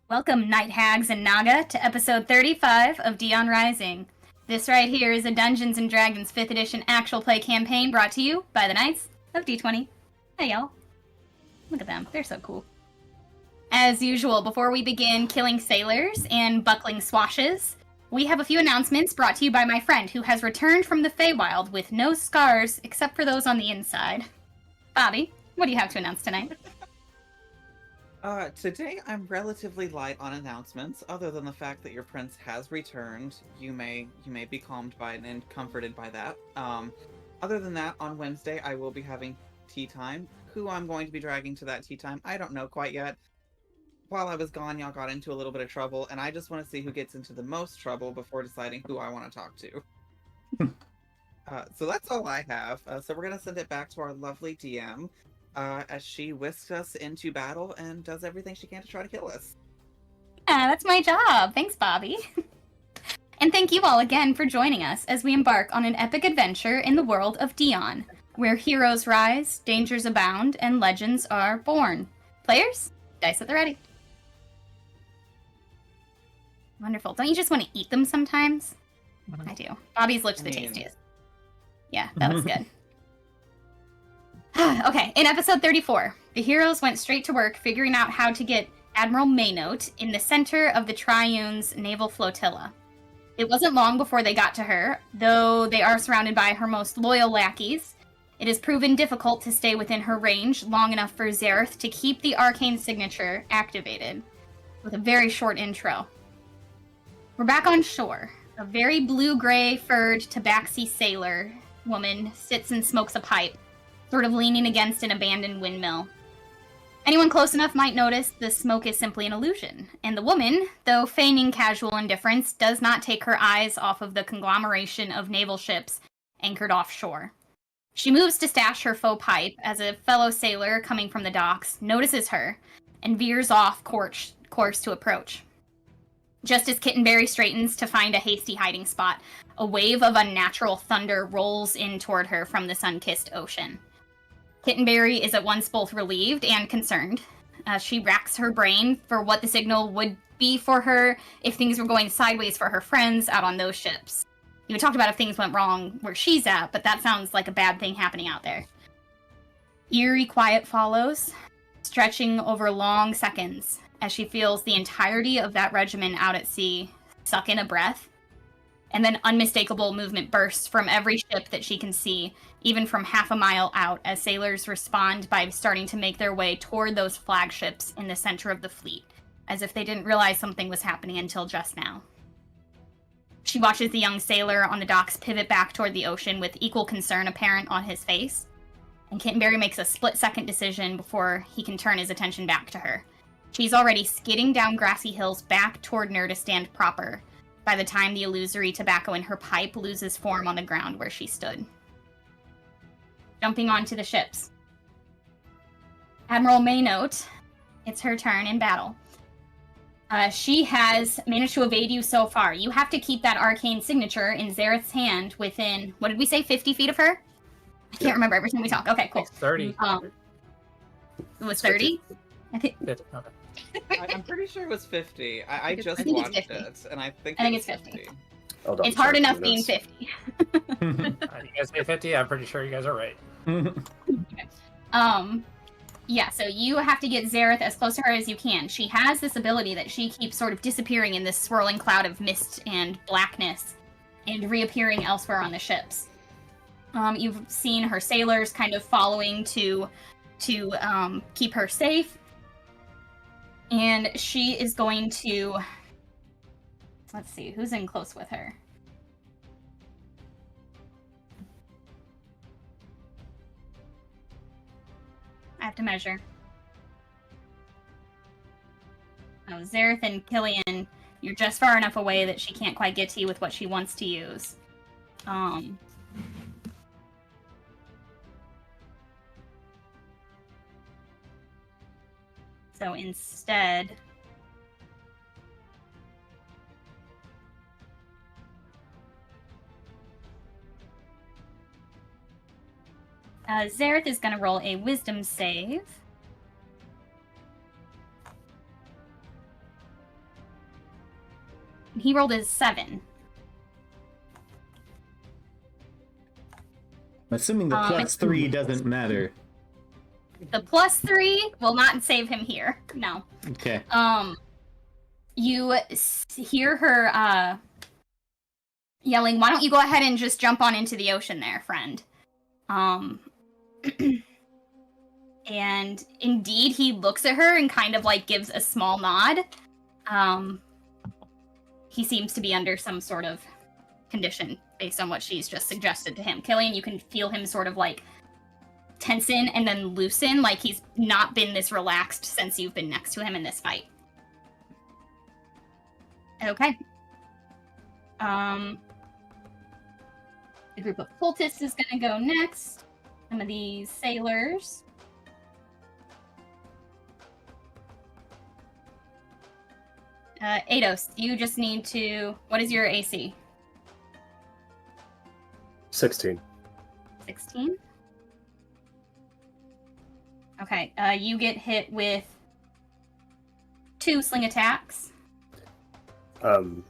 Welcome, Night Hags and Naga, to episode 35 of Dion Rising. This right here is a Dungeons & Dragons 5th edition actual play campaign brought to you by the Knights of D20. Hey, y'all. Look at them. They're so cool. As usual, before we begin killing sailors and buckling swashes, we have a few announcements brought to you by my friend who has returned from the Feywild with no scars except for those on the inside. Bobby, what do you have to announce tonight? Today I'm relatively light on announcements, other than the fact that your prince has returned. You may be calmed by it and comforted by that. Other than that, on Wednesday I will be having tea time. Who I'm going to be dragging to that tea time, I don't know quite yet. While I was gone, y'all got into a little bit of trouble, and I just want to see who gets into the most trouble before deciding who I want to talk to. So that's all I have. So we're going to send it back to our lovely DM. As she whisks us into battle and does everything she can to try to kill us. Yeah, that's my job. Thanks, Bobby. And thank you all again for joining us as we embark on an epic adventure in the world of Dion, where heroes rise, dangers abound, and legends are born. Players, dice at the ready. Wonderful. Don't you just want to eat them sometimes? I do. Bobby's lips are the tastiest. Yeah, that was good. Okay, in episode 34, the heroes went straight to work figuring out how to get Admiral Maynote in the center of the Triune's naval flotilla. It wasn't long before they got to her, though they are surrounded by her most loyal lackeys. It has proven difficult to stay within her range long enough for Xerath to keep the arcane signature activated, with a very short intro. We're back on shore. A very blue-gray furred tabaxi sailor woman sits and smokes a pipe, sort of leaning against an abandoned windmill. Anyone close enough might notice the smoke is simply an illusion, and the woman, though feigning casual indifference, does not take her eyes off of the conglomeration of naval ships anchored offshore. She moves to stash her faux pipe as a fellow sailor coming from the docks notices her and veers off course to approach. Just as Kittenberry straightens to find a hasty hiding spot, a wave of unnatural thunder rolls in toward her from the sun-kissed ocean. Kittenberry is at once both relieved and concerned. She racks her brain for what the signal would be for her if things were going sideways for her friends out on those ships. You talked about if things went wrong where she's at, but that sounds like a bad thing happening out there. Eerie quiet follows, stretching over long seconds as she feels the entirety of that regiment out at sea suck in a breath. And then unmistakable movement bursts from every ship that she can see, even from half a mile out, as sailors respond by starting to make their way toward those flagships in the center of the fleet, as if they didn't realize something was happening until just now. She watches the young sailor on the docks pivot back toward the ocean with equal concern apparent on his face, and Kittenberry makes a split-second decision before he can turn his attention back to her. She's already skidding down grassy hills back toward Nurdistand proper, by the time the illusory tobacco in her pipe loses form on the ground where she stood. Jumping onto the ships. Admiral Maynote, it's her turn in battle. She has managed to evade you so far. You have to keep that arcane signature in Xerath's hand within, what did we say, 50 feet of her? I can't remember every time we talk. Okay, cool. 30. It was 30? I think... Okay. I'm pretty sure it was 50. I just watched it, and I think it's 50. It's hard enough being 50. You guys say 50? I'm pretty sure you guys are right. Okay. Yeah, so you have to get Xerath as close to her as you can. She has this ability that she keeps sort of disappearing in this swirling cloud of mist and blackness and reappearing elsewhere on the ships. You've seen her sailors kind of following to keep her safe. And she is going to... Let's see, who's in close with her? I have to measure. Oh, Xerath and Killian, you're just far enough away that she can't quite get to you with what she wants to use. So instead... Xerath is going to roll a wisdom save. He rolled a 7. I'm assuming the plus 3 doesn't matter. The plus 3 will not save him here. No. Okay. You hear her yelling, "Why don't you go ahead and just jump on into the ocean there, friend?" And indeed, he looks at her and kind of like gives a small nod. He seems to be under some sort of condition based on what she's just suggested to him. Killian, you can feel him sort of like tensen and then loosen, like he's not been this relaxed since you've been next to him in this fight. Okay. The group of cultists is gonna go next. Some of these sailors. Ados, you just need to... What is your AC? 16. 16? Okay, you get hit with 2 sling attacks. May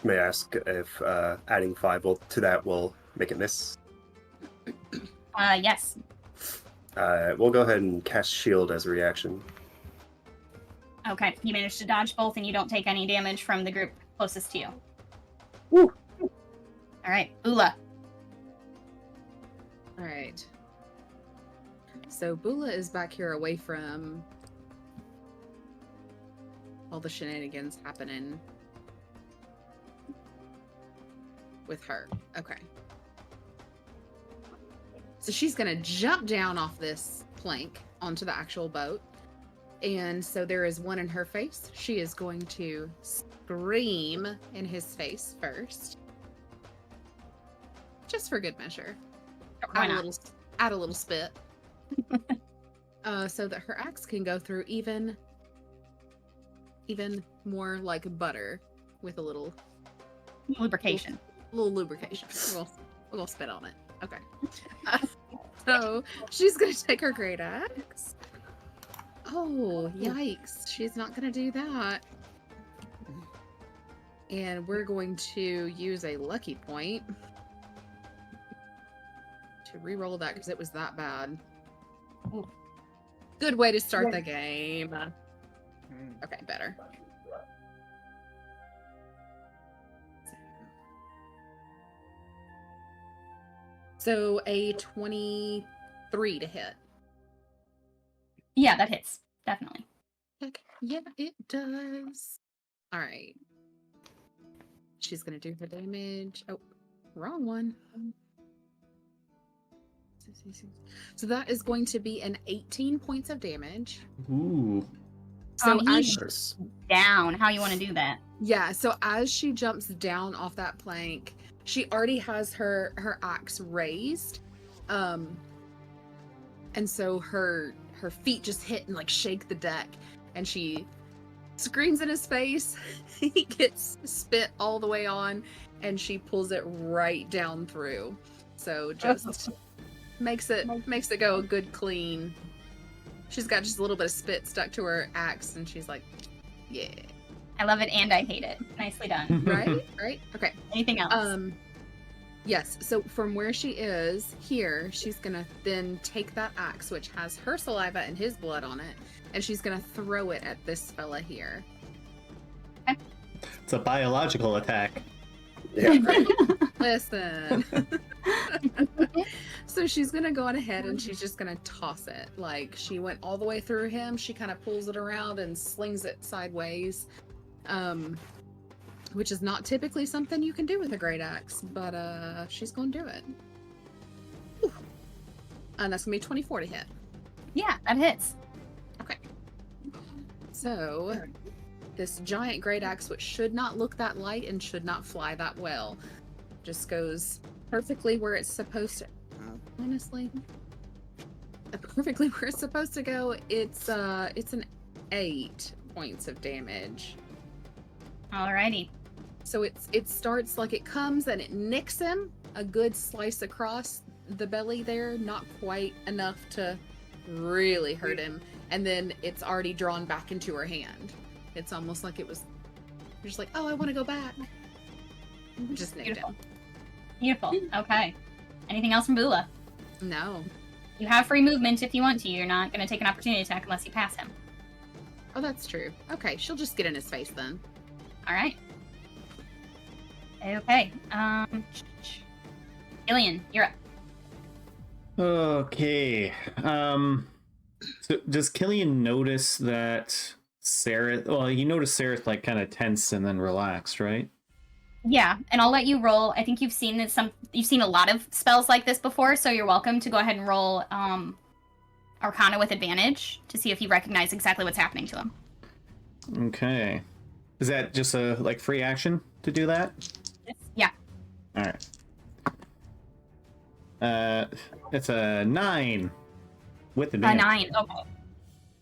I ask if adding 5 to that will make it miss? Yes. We'll go ahead and cast Shield as a reaction. Okay, you managed to dodge both and you don't take any damage from the group closest to you. Woo! Alright, Ula. Alright. So Bula is back here away from all the shenanigans happening with her. Okay. So she's gonna jump down off this plank onto the actual boat. And so there is one in her face. She is going to scream in his face first. Just for good measure. Why not? Add a little spit. So that her axe can go through even more like butter with a little Lubrication. little lubrication. We'll spit on it. Okay. So she's gonna take her great axe. Oh, yikes. She's not gonna do that. And we're going to use a lucky point to re-roll that because it was that bad. Ooh. Good way to start the game. Okay, better. So a 23 to hit. Yeah, that hits. Definitely. Heck, yeah, it does. All right. She's gonna do her damage. Oh, wrong one. So that is going to be an 18 points of damage. Ooh. So he's Nice. down. How you want to do that? yeah, so as she jumps down off that plank, she already has her axe raised. And so her feet just hit and like shake the deck, and she screams in his face. He gets spit all the way on, and she pulls it right down through. So just makes it go a good clean. She's got just a little bit of spit stuck to her axe, and she's like, yeah. I love it and I hate it. Nicely done. Right? Okay. Anything else? Yes, so from where she is here, she's gonna then take that axe, which has her saliva and his blood on it, and she's gonna throw it at this fella here. It's a biological attack. Yeah. Listen. So she's gonna go on ahead and she's just gonna toss it. Like, she went all the way through him, she kind of pulls it around and slings it sideways. Which is not typically something you can do with a great axe, but she's gonna do it. Whew. And that's gonna be 24 to hit. Yeah, that hits. Okay. So this giant great axe, which should not look that light and should not fly that well, just goes perfectly where it's supposed to. Honestly, perfectly where it's supposed to go. It's an 8 points of damage. Alrighty. So it starts like it comes and it nicks him a good slice across the belly there, not quite enough to really hurt him, and then it's already drawn back into her hand. It's almost like it was You're just like, oh, I want to go back. Just nicked Beautiful. him. Beautiful. Okay. Anything else from Bula? No. You have free movement if you want to. You're not going to take an opportunity attack unless you pass him. Oh, that's true. Okay, she'll just get in his face then. All right. Okay. Gillian, you're up. Okay. So does Killian notice that Sarah? Well, you notice Sarah's like kind of tense and then relaxed, right? Yeah, and I'll let you roll. I think you've seen a lot of spells like this before, so you're welcome to go ahead and roll Arcana with advantage to see if you recognize exactly what's happening to him. Okay. Is that just a like free action to do that? Yeah. All right. It's a 9 with advantage. 9.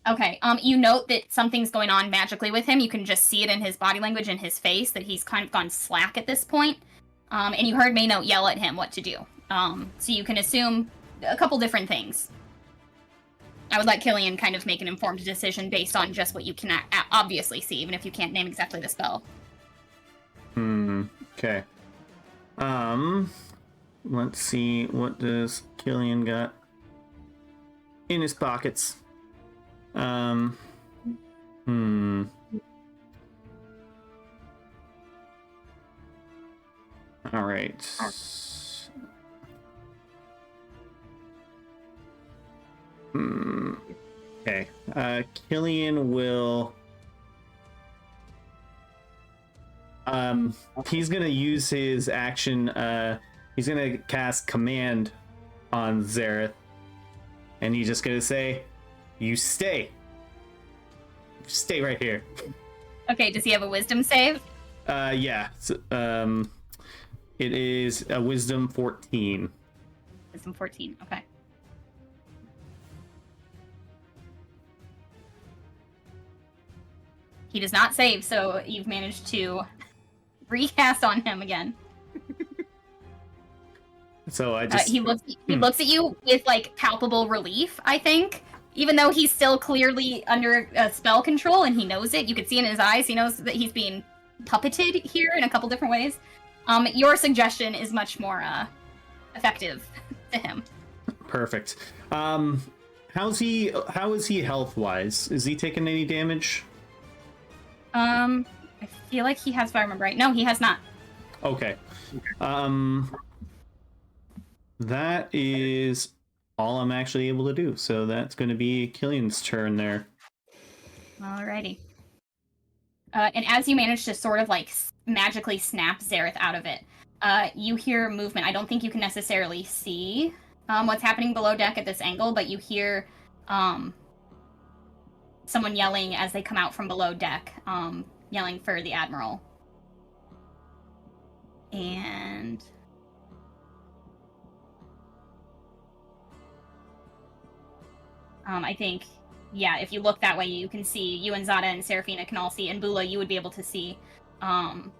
Okay. You note that something's going on magically with him. You can just see it in his body language and his face that he's kind of gone slack at this point. And you heard Maynote yell at him what to do. So you can assume a couple different things. I would let Killian kind of make an informed decision based on just what you can obviously see, even if you can't name exactly the spell. Okay. Let's see, what does Killian got in his pockets? All right. Okay. Killian will. He's gonna use his action. He's gonna cast command on Zareth, and he's just gonna say, "You stay right here." Okay, does he have a wisdom save? Yeah. It is a wisdom 14. Wisdom 14, okay. He does not save, so you've managed to recast on him again. So I just he looks at you with like palpable relief, I think. Even though he's still clearly under spell control and he knows it, you can see in his eyes, he knows that he's being puppeted here in a couple different ways. Your suggestion is much more effective to him. Perfect. How is he health wise? Is he taking any damage? I feel like he has, if I remember right. No, he has not. Okay. That is all I'm actually able to do. So that's going to be Killian's turn there. Alrighty. And as you manage to sort of like magically snap Zareth out of it, you hear movement. I don't think you can necessarily see what's happening below deck at this angle, but you hear someone yelling as they come out from below deck, yelling for the Admiral. And I think, yeah, if you look that way, you can see, you and Zada and Seraphina can all see, and Bula, you would be able to see someone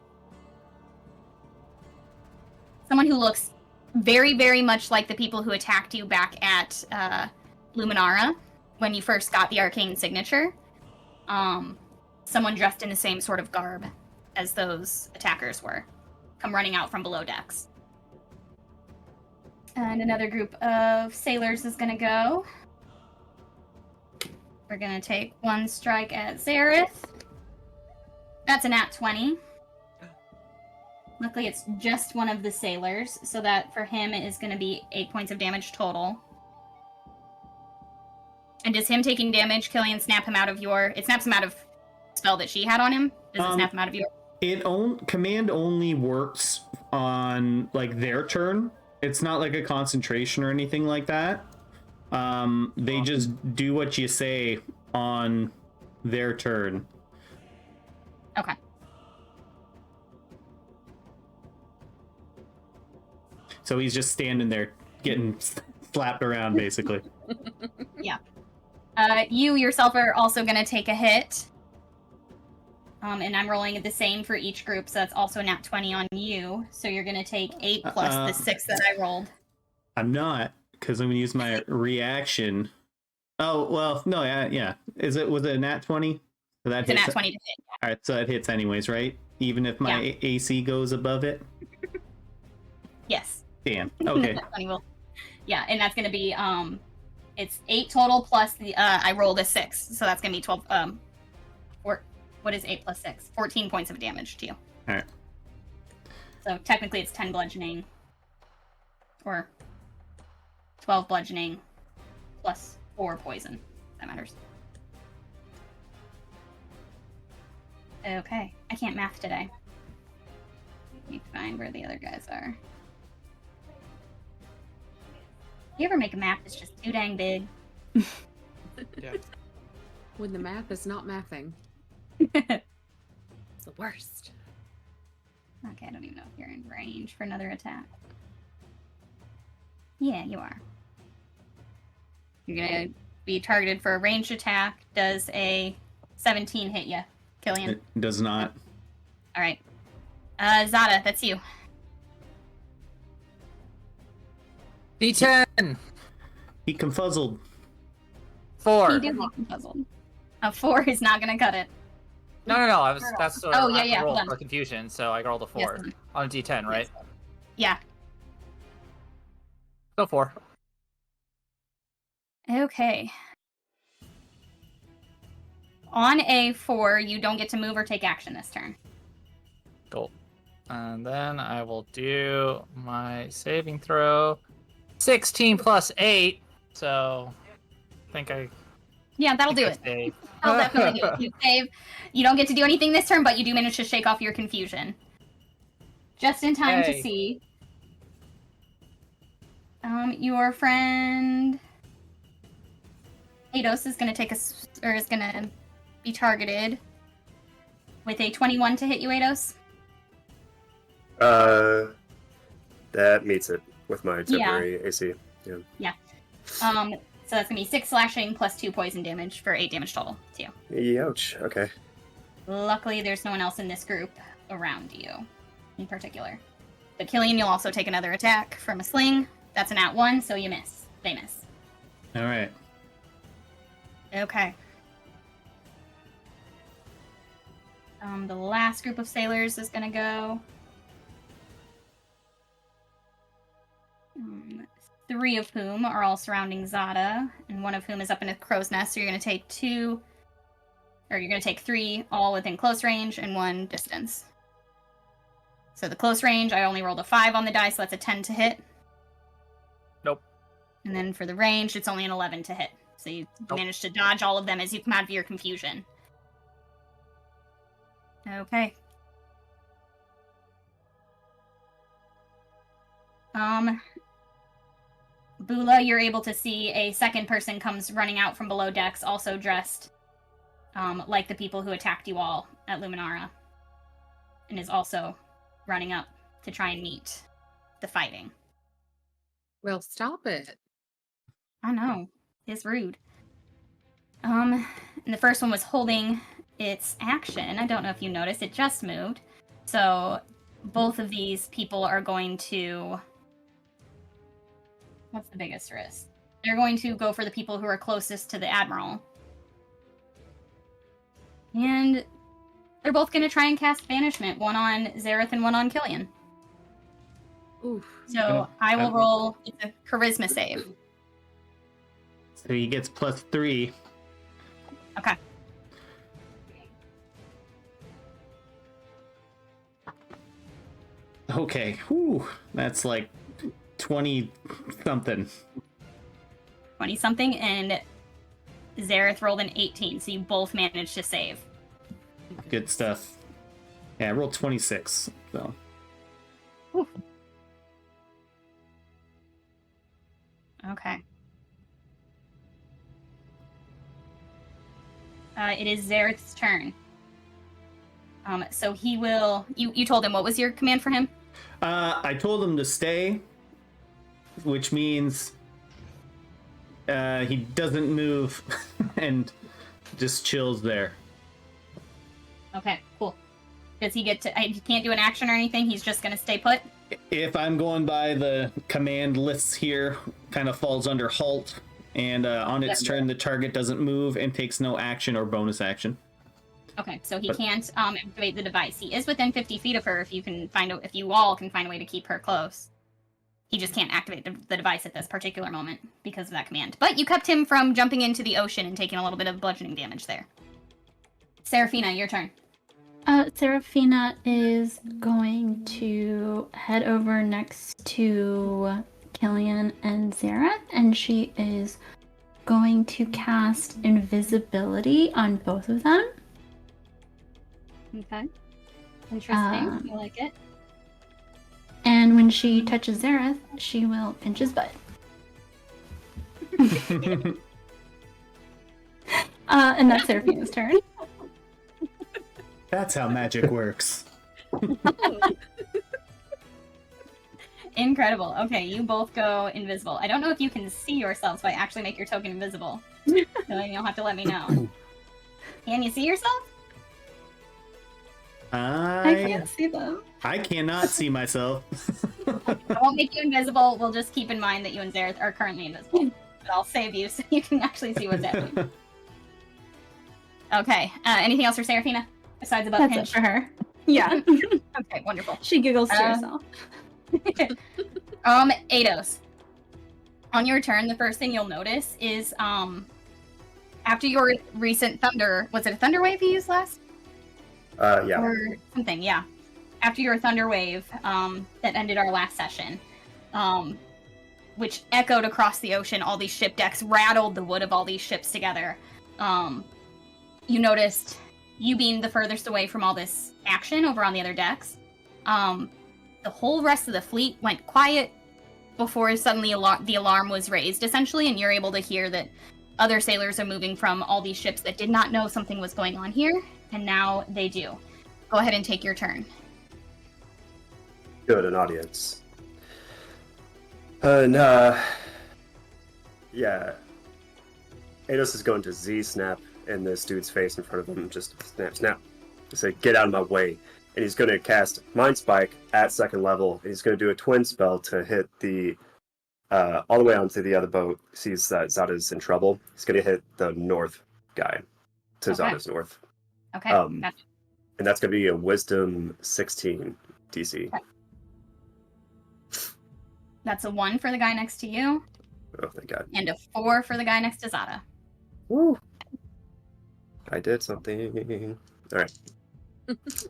who looks very, very much like the people who attacked you back at Luminara when you first got the arcane signature. Someone dressed in the same sort of garb as those attackers were, come running out from below decks. And another group of sailors is going to go. We're going to take one strike at Zareth. That's a nat 20. Luckily, it's just one of the sailors, so that for him it is going to be 8 points of damage total. And does him taking damage, Killian, snap him out of your... It snaps him out of spell that she had on him? Does it snap him out of your... Command only works on, like, their turn. It's not like a concentration or anything like that. They just do what you say on their turn. Okay. So he's just standing there getting slapped around, basically. Yeah. You yourself are also going to take a hit. And I'm rolling the same for each group, so that's also a nat 20 on you. So you're going to take 8 plus the 6 that I rolled. I'm not, because I'm going to use my reaction. Oh, well, no, yeah. Was it a nat 20? So that It's a hits. nat 20 to hit. All right, so that hits anyways, right? even if my Yeah. AC goes above it? Yes. Damn. Okay. That's funny. Well, yeah, and that's gonna be it's 8 total plus the I rolled a 6, so that's gonna be 12. Or what is 8 plus 6? 14 points of damage to you. All right. So technically, it's 10 bludgeoning, or 12 bludgeoning plus 4 poison. That matters. Okay, I can't math today. Let me find where the other guys are. You ever make a map that's just too dang big? Yeah. When the math is not mathing. It's the worst. Okay, I don't even know if you're in range for another attack. Yeah, you are. You're gonna be targeted for a ranged attack. Does a 17 hit you, Killian? It does not. All right. Zada, that's you. D10. He confuzzled. 4. He did look puzzled. A 4 is not gonna cut it. No. That's what Oh, I yeah, rolled hold on. for confusion, so I rolled a 4 Yes. on a D10, right? Yeah. So 4. Okay. On a 4, you don't get to move or take action this turn. Cool. And then I will do my saving throw. 16 plus 8. So I think I. Yeah, that'll do it. Save. I'll definitely do it. You save. You don't get to do anything this turn, but you do manage to shake off your confusion. Just in time to Yay. see. Your friend Ados is gonna is gonna be targeted with a 21 to hit you, Ados. That meets it with my temporary AC. Yeah. So that's gonna be 6 slashing plus 2 poison damage for 8 damage total to you. Ouch. Okay. Luckily, there's no one else in this group around you, in particular. But Killian, you'll also take another attack from a sling. That's an @1, so you miss. They miss. All right. Okay. The last group of sailors is gonna go. 3 of whom are all surrounding Zada, and 1 of whom is up in a crow's nest. So you're gonna take 3 all within close range and 1 distance. So the close range, I only rolled a 5 on the die, so that's a 10 to hit. Nope. And then for the range, it's only an 11 to hit. So you managed to dodge all of them as you come out of your confusion. Okay. Bula, you're able to see a second person comes running out from below decks, also dressed like the people who attacked you all at Luminara, and is also running up to try and meet the fighting. Well, stop it. I know. It's rude. And the first one was holding its action. I don't know if you noticed, it just moved. So both of these people are going to... What's the biggest risk? They're going to go for the people who are closest to the Admiral. And they're both going to try and cast Banishment, one on Zareth and one on Killian. Oof. So I will roll, it's a Charisma save. So he gets +3. Okay. Okay. Whew. That's like 20 something. 20 something, and Zareth rolled an 18, so you both managed to save. Good stuff. Yeah, I rolled 26. So Ooh. Okay. It is Zareth's turn. So he will. You told him, what was your command for him? I told him to stay, which means he doesn't move and just chills there. Okay, cool. Does he get to? He can't do an action or anything. He's just gonna stay put. If I'm going by the command lists here, kind of falls under halt, and on its turn the target doesn't move and takes no action or bonus action. Okay, so he But- can't activate the device. He is within 50 feet of her. If you all can find a way to keep her close, he just can't activate the device at this particular moment because of that command. But you kept him from jumping into the ocean and taking a little bit of bludgeoning damage there. Seraphina, your turn. Seraphina is going to head over next to Killian and Xerath, and she is going to cast invisibility on both of them. Okay. Interesting. Um, I like it. And when she touches Xerath, she will pinch his butt. And that's Seraphina's turn. That's how magic works. Incredible. Okay, you both go invisible. I don't know if you can see yourselves, so I actually make your token invisible. So then you'll have to let me know. Can you see yourself? I can't see them. I cannot see myself. I won't make you invisible. We'll just keep in mind that you and Xerath are currently invisible. But I'll save you so you can actually see what's happening. Okay. Anything else for Seraphina? Besides about That's pinch? it for her. Yeah. Okay, wonderful. She giggles to herself. Eidos. On your turn, the first thing you'll notice is after your recent thunder, was it a thunder wave you used last? Yeah. Or something, yeah. After your thunder wave that ended our last session, which echoed across the ocean, all these ship decks, rattled the wood of all these ships together. You noticed, you being the furthest away from all this action over on the other decks, the whole rest of the fleet went quiet before suddenly the alarm was raised, essentially, and you're able to hear that other sailors are moving from all these ships that did not know something was going on here, and now they do. Go ahead and take your turn. Good, an audience. Yeah. Eidos is going to Z-snap in this dude's face in front of him. Just snap, snap. Say, get out of my way. And he's going to cast Mind Spike at second level. He's going to do a twin spell to hit the all the way onto the other boat. Sees that Zada's in trouble. He's going to hit the north guy to Okay. Zada's north. Okay. And that's going to be a Wisdom 16 DC. Okay. That's a 1 for the guy next to you, Oh, thank God. and a 4 for the guy next to Zada. Woo! I did something. All right.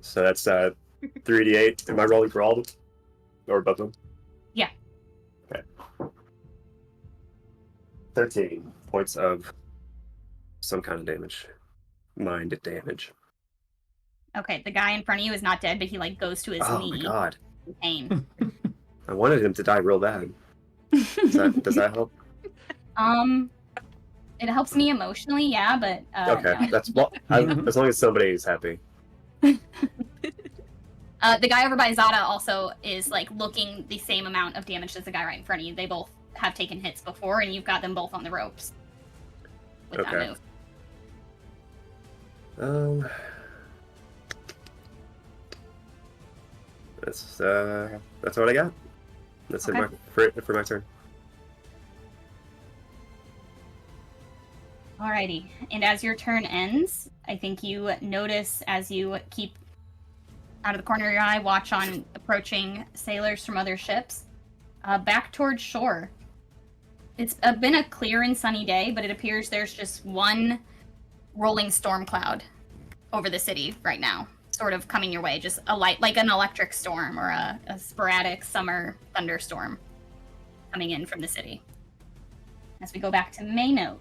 So that's 3d8. Am I rolling for all of them? Or above them? Yeah. Okay. 13 points of some kind of damage. Mind damage. Okay, the guy in front of you is not dead, but he goes to his Oh knee my God. in pain. I wanted him to die real bad. Does that help? It helps me emotionally, yeah, but Okay, no. that's as long as somebody's happy. The guy over by Zada also is looking the same amount of damage as the guy right in front of you. They both have taken hits before, and you've got them both on the ropes with that Okay. move. That's what I got. That's Okay. it for my turn. Alrighty, and as your turn ends, I think you notice as you keep out of the corner of your eye, watch on approaching sailors from other ships, back towards shore. It's been a clear and sunny day, but it appears there's just one rolling storm cloud over the city right now, sort of coming your way, just a light, like an electric storm or a sporadic summer thunderstorm coming in from the city. As we go back to Maynote.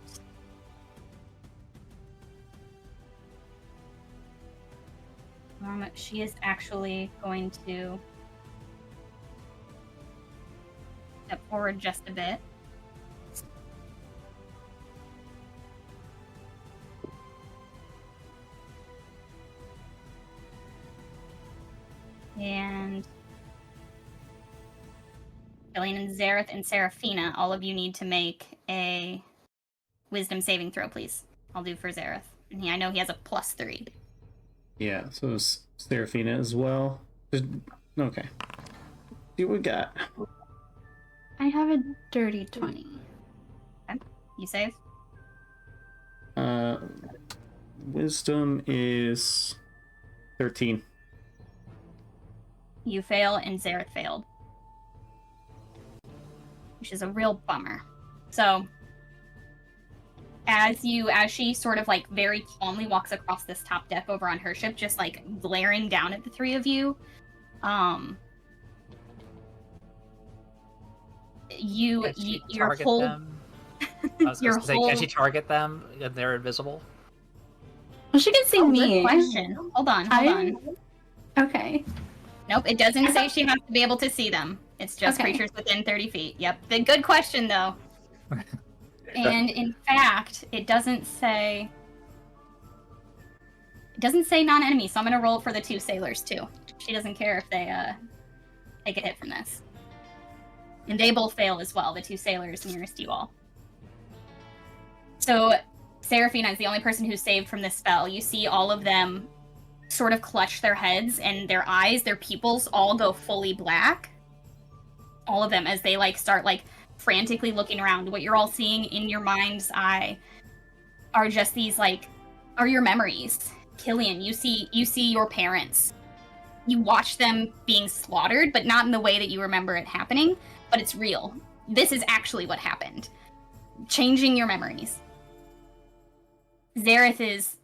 She is actually going to step forward just a bit. And Killian and Xerath and Seraphina, all of you need to make a wisdom saving throw, please. I'll do for Xerath. And I know he has a +3. Yeah, so is Seraphina as well. Okay. See what we got. I have a dirty 20. You save? Wisdom is 13. You fail, and Zareth failed. Which is a real bummer. So, as she sort of like very calmly walks across this top deck over on her ship, just like glaring down at the three of you, your target whole them? I was your gonna say, whole can she target them if they're invisible? Well, she can see good me. question. Hold on. Okay. Nope, it doesn't say she has to be able to see them. It's just Okay. creatures within 30 feet. Yep. The good question though. And in fact, it doesn't say non-enemy, so I'm gonna roll for the two sailors too. She doesn't care if they take a hit from this. And they both fail as well, the two sailors nearest you all. So Seraphina is the only person who's saved from this spell. You see all of them sort of clutch their heads, and their eyes, their pupils all go fully black. All of them, as they like start like frantically looking around. What you're all seeing in your mind's eye are just these like are your memories. Killian, you see your parents. You watch them being slaughtered, but not in the way that you remember it happening, but it's real. This is actually what happened. Changing your memories. Zareth is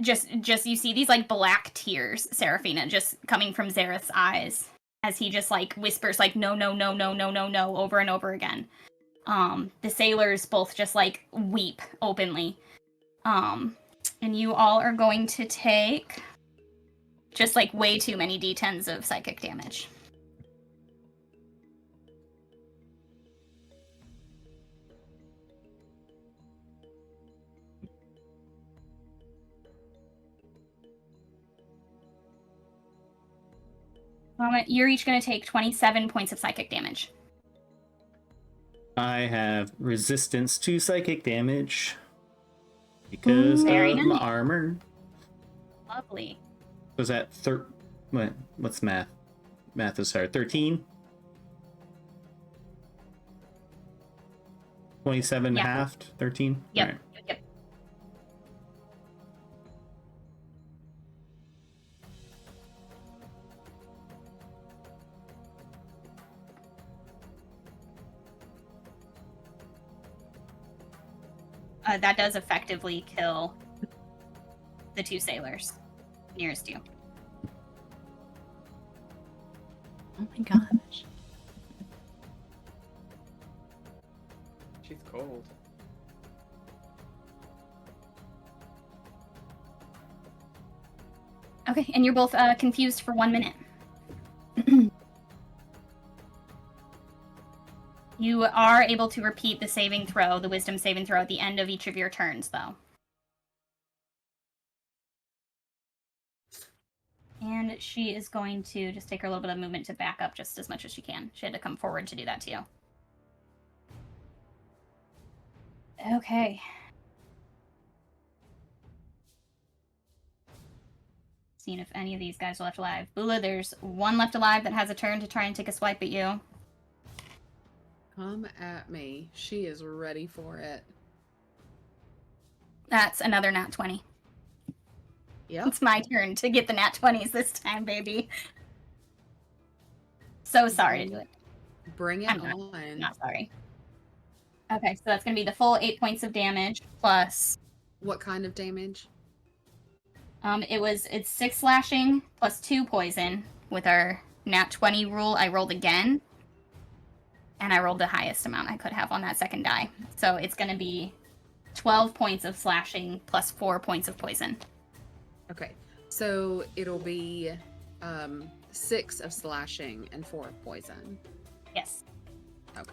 just you see these like black tears, Seraphina, just coming from Zareth's eyes as he just like whispers like no over and over again. The sailors both just like weep openly. And you all are going to take just like way too many d10s of psychic damage. You're each going to take 27 points of psychic damage. I have resistance to psychic damage because Very of my nice. armor. Lovely. Was that what's math? Math is hard. 13? 27 Yeah. halved? 13? Yep. Alright. Yep. That does effectively kill the two sailors nearest you. Oh my gosh. She's cold. Okay, and you're both confused for 1 minute. You are able to repeat the saving throw, the wisdom saving throw, at the end of each of your turns, though. And she is going to just take her a little bit of movement to back up just as much as she can. She had to come forward to do that to you. Okay. Seeing if any of these guys are left alive. Bula, there's one left alive that has a turn to try and take a swipe at you. Come at me. She is ready for it. That's another nat 20. Yep. It's my turn to get the nat 20s this time, baby. So sorry to do it. Bring it I'm on. Not sorry. Okay, so that's going to be the full 8 points of damage plus... What kind of damage? It's 6 slashing plus 2 poison. With our nat 20 rule, I rolled again. And I rolled the highest amount I could have on that second die. So it's going to be 12 points of slashing plus 4 points of poison. Okay, so it'll be 6 of slashing and 4 of poison. Yes. Okay.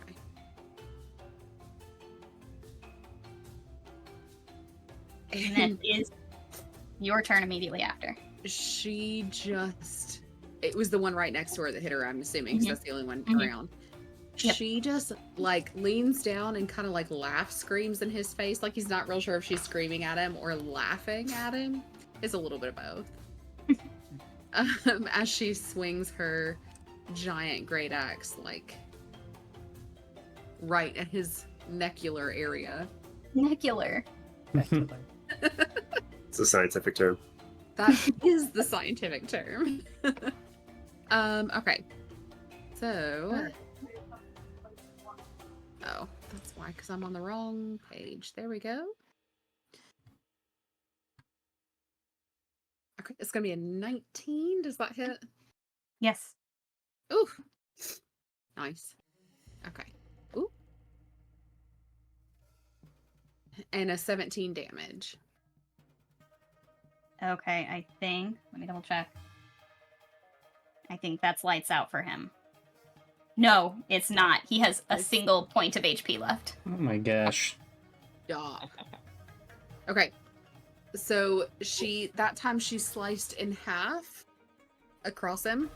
And that is your turn immediately after. She just... It was the one right next to her that hit her, I'm assuming, because that's the only one around. Yep. She just, like, leans down and kind of, like, screams in his face, like he's not real sure if she's screaming at him or laughing at him. It's a little bit of both. As she swings her giant great axe, like, right at his necular area. Necular. It's a scientific term. That is the scientific term. Okay. So. Oh, that's why, because I'm on the wrong page. There we go. Okay, it's gonna be a 19. Does that hit? Yes. Ooh. Nice. Okay. Ooh. And a 17 damage. Okay, I think. Let me double check. I think that's lights out for him. No, it's not. He has a single point of HP left. Oh my gosh. Yeah. Okay. So that time she sliced in half across him.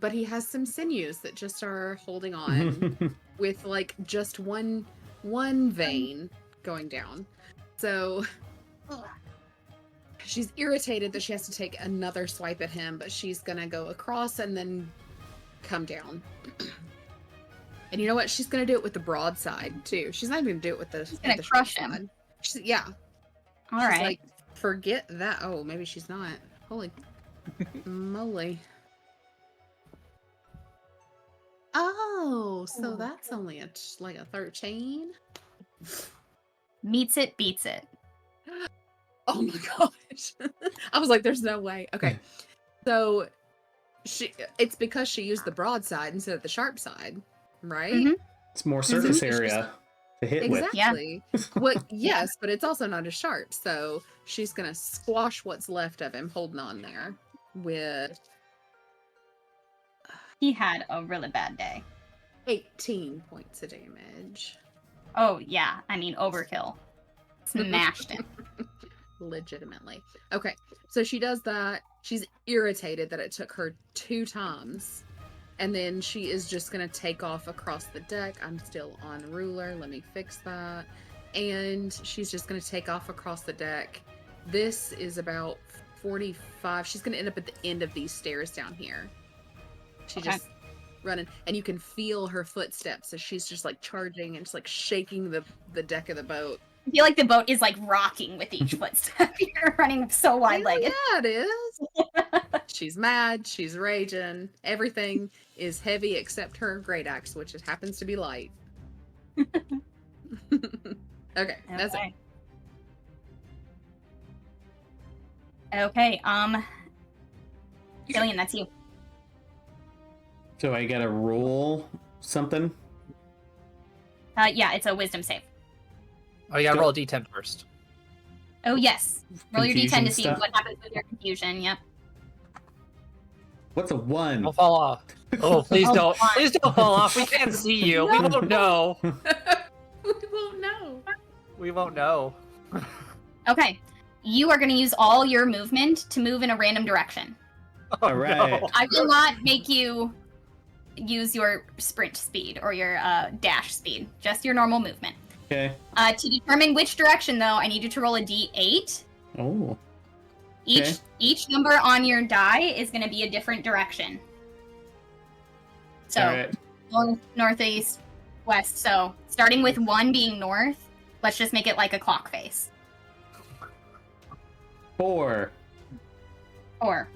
But he has some sinews that just are holding on with like just one vein going down. So she's irritated that she has to take another swipe at him, but she's gonna go across and then come down. And you know what? She's gonna do it with the broadside too. She's not even gonna do it with the. She's gonna the crush short him. side. Yeah. All She's right. like, forget that. Oh, maybe she's not. Holy moly. Oh, so that's only like a 13. Meets it, beats it. Oh my gosh. I was like, there's no way. Okay. So it's because she used the broadside instead of the sharp side, right? Mhm. It's more surface Mhm. area to hit with. Exactly. Well, yes, but it's also not as sharp. So she's gonna squash what's left of him holding on there with He had a really bad day. 18 points of damage. Oh, yeah. I mean, overkill. Smashed him. Legitimately. Okay, so she does that. She's irritated that it took her 2 times. And then she is just going to take off across the deck. I'm still on ruler. Let me fix that. And she's just going to take off across the deck. This is about 45. She's going to end up at the end of these stairs down here. She Okay. just running. And you can feel her footsteps as she's just like charging and just like shaking the deck of the boat. I feel like the boat is like rocking with each footstep. You're running so wide-legged. Yeah, it is. She's mad. She's raging. Everything is heavy except her great axe, which it happens to be light. Okay, that's it. Okay, Killian, that's you. So I gotta roll something. Yeah, it's a wisdom save. Oh, you gotta roll a d10 first. Oh, yes. Roll your Confusion d10 to see stuff. what happens with your confusion. Yep. What's a 1? Don't fall off. Oh, please Oh, don't. fine. Please don't fall off. We can't see you. We won't know. We won't know. We won't know. Okay. You are going to use all your movement to move in a random direction. All right. I will not make you use your sprint speed or your dash speed. Just your normal movement. Okay. To determine which direction, though, I need you to roll a d8. Oh. Each Okay. each number on your die is going to be a different direction. So, All right. north, northeast, west. So, starting with 1 being north, let's just make it like a clock face. 4. 4.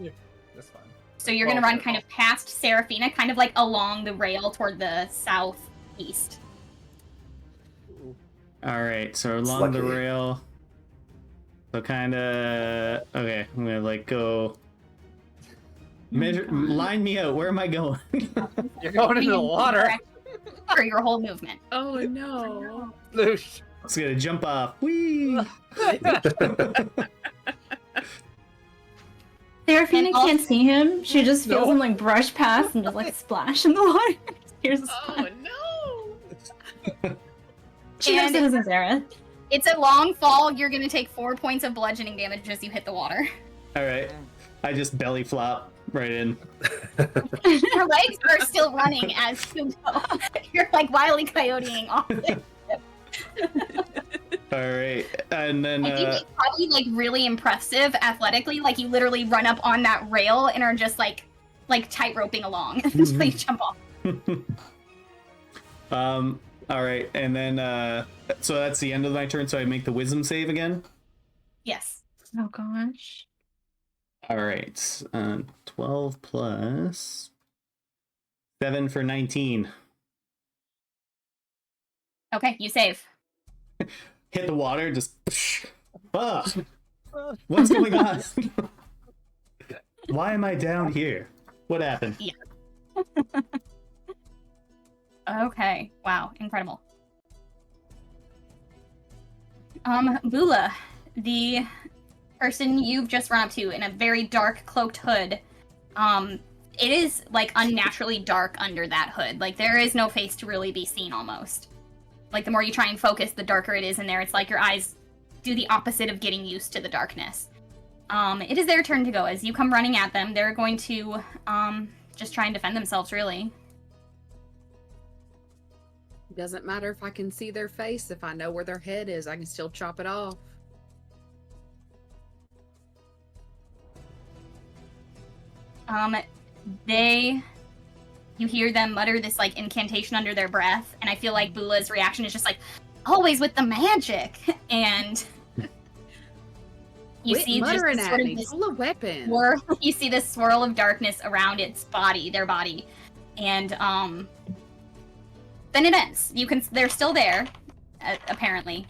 That's fine. So you're going to run kind of past Seraphina, kind of like along the rail toward the southeast. All right. So along the lucky. rail. So kind of. Okay. I'm gonna like go. Measure. Line me out. Where am I going? You're going into the water. For your whole movement. Oh no. Loosh. It's gonna jump off. Whee! Serafina And also- can't see him. She just feels No. him like brush past and just like splash in the water. Here's a Oh no. She knows And- it isn't Zara. It's a long fall. You're going to take 4 points of bludgeoning damage as you hit the water. All right. I just belly flop right in. Your legs are still running as you go. You're like Wile E. Coyoteing off it. All right. And then. I think it's probably like really impressive athletically. Like you literally run up on that rail and are just like tight roping along until you jump off. All right, and then so that's the end of my turn. So I make the wisdom save again. Yes. Oh gosh. All right. 12 plus 7 for 19. Okay, you save. Hit the water, just. Ah, what's going on? Why am I down here? What happened? Yeah. Okay. Wow. Incredible. Bula, the person you've just run up to in a very dark cloaked hood, it is like unnaturally dark under that hood. Like there is no face to really be seen almost. Like the more you try and focus, the darker it is in there. It's like your eyes do the opposite of getting used to the darkness. It is their turn to go. As you come running at them, they're going to just try and defend themselves, really. Doesn't matter if I can see their face. If I know where their head is, I can still chop it off. You hear them mutter this like incantation under their breath, and I feel like Bula's reaction is just like, always with the magic, and you Quit see just muttering sort at of me. this Pull a weapon. you see this swirl of darkness around its body, their body, and then it ends. They're still there, apparently.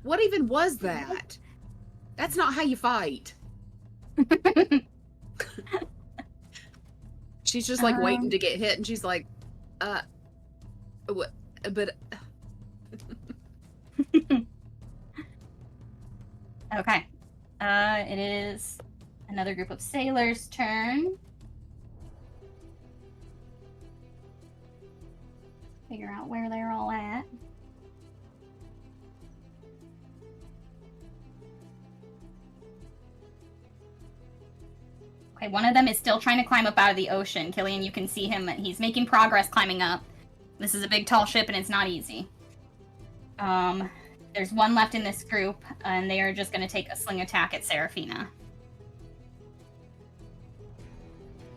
What even was that? That's not how you fight. She's just like waiting to get hit, and she's like, what? But Okay. It is another group of sailors' turn. Figure out where they're all at. Okay, one of them is still trying to climb up out of the ocean. Killian, you can see him. He's making progress climbing up. This is a big, tall ship, and it's not easy. There's one left in this group, and they are just going to take a sling attack at Seraphina.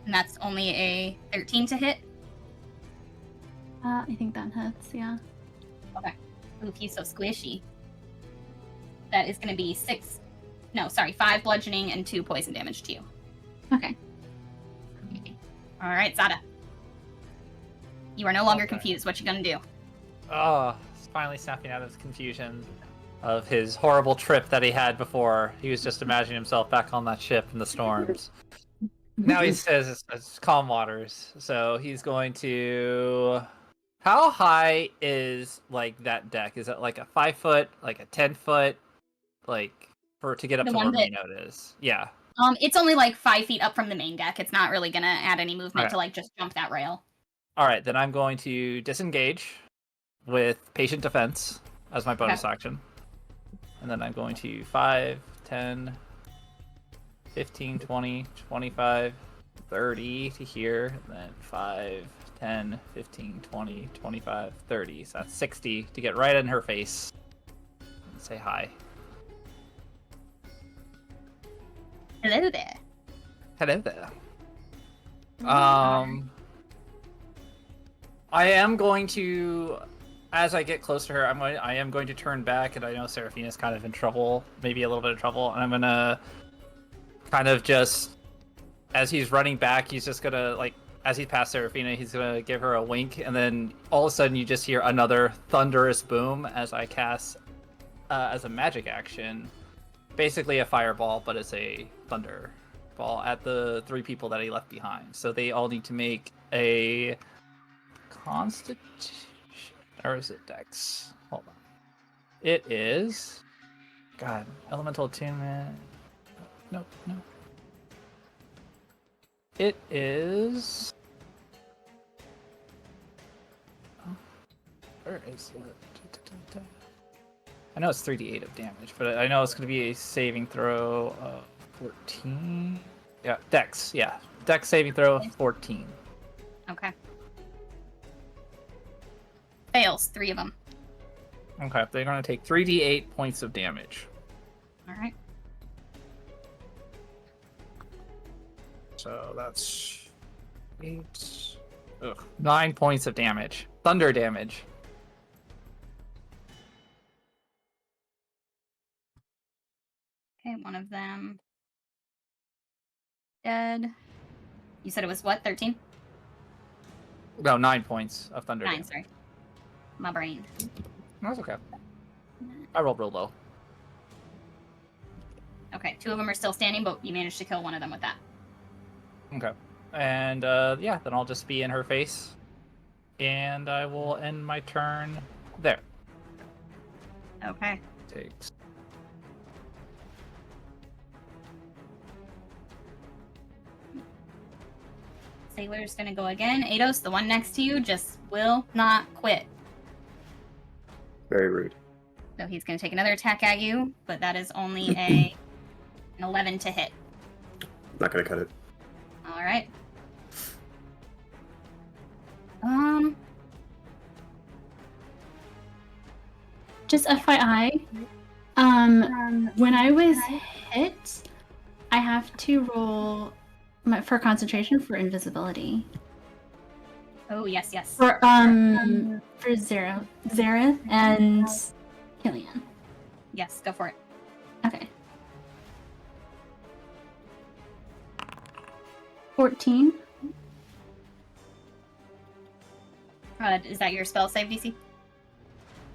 And that's only a 13 to hit. I think that hits, yeah. Okay. Ooh, he's so squishy. That is going to be 5 bludgeoning and 2 poison damage to you. Okay. All right, Zada. You are no longer confused. What you gonna do? Oh, he's finally snapping out of his confusion of his horrible trip that he had before. He was just imagining himself back on that ship in the storms. Now he says it's calm waters, so he's going to. How high is like that deck? Is it like a 5 foot, like a 10 foot, like to get up The to one where that- Maynote is? Yeah. It's only like 5 feet up from the main deck. It's not really gonna add any movement Okay. to like just jump that rail. All right, then I'm going to disengage with patient defense as my bonus action. And then I'm going to 5, 10, 15, 20, 25, 30 to here. And then 5, 10, 15, 20, 25, 30. So that's 60 to get right in her face. And say hi. Hello there. Hello there. I am going to, as I get close to her, I am going to turn back, and I know Seraphina's kind of in trouble, maybe a little bit of trouble, and I'm gonna kind of just, as he's running back, he's just gonna, like, as he passed Seraphina, he's gonna give her a wink, and then all of a sudden you just hear another thunderous boom as I cast, as a magic action, basically a fireball, but it's a thunder ball at the 3 people that he left behind. So they all need to make a Constitution, or is it Dex? Hold on. It is. God, elemental attunement. Nope, no. It is. Oh, where is it? I know it's 3d8 of damage, but I know it's going to be a saving throw of 14. Yeah, Dex. Yeah, Dex saving throw of 14. Okay. Fails, 3 of them. Okay, they're going to take 3d8 points of damage. All right. So that's 9 points of damage. Thunder damage. Okay, one of them dead. You said it was what, 13? No, 9 points of thunder 9, damage. sorry. My brain. That's okay. I rolled real low. Okay, 2 of them are still standing, but you managed to kill one of them with that. Okay. And yeah, then I'll just be in her face. And I will end my turn there. Okay. Takes. Sailor's gonna go again. Ados, the one next to you, just will not quit. Very rude. So he's gonna take another attack at you, but that is only an 11 to hit. Not gonna cut it. All right. Just FYI, when I was hit, I have to roll for concentration for invisibility. Oh yes, yes. For Zareth and Killian. Yes, go for it. Okay. 14. Is that your spell save DC?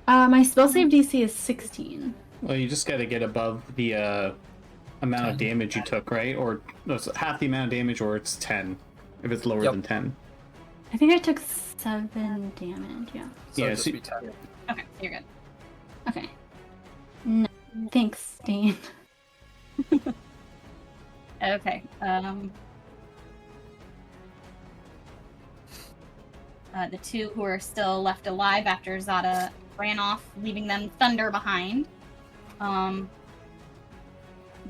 My spell save DC is 16. Well, you just got to get above the amount of damage you took, right? Or no, it's half the amount of damage, or it's 10 if it's lower than 10. I think I took 7 damage. Yeah. So Yeah, just so- be 10. Okay, you're good. Okay. No, thanks, Dane. Okay. The 2 who are still left alive after Zada ran off, leaving them thunder behind.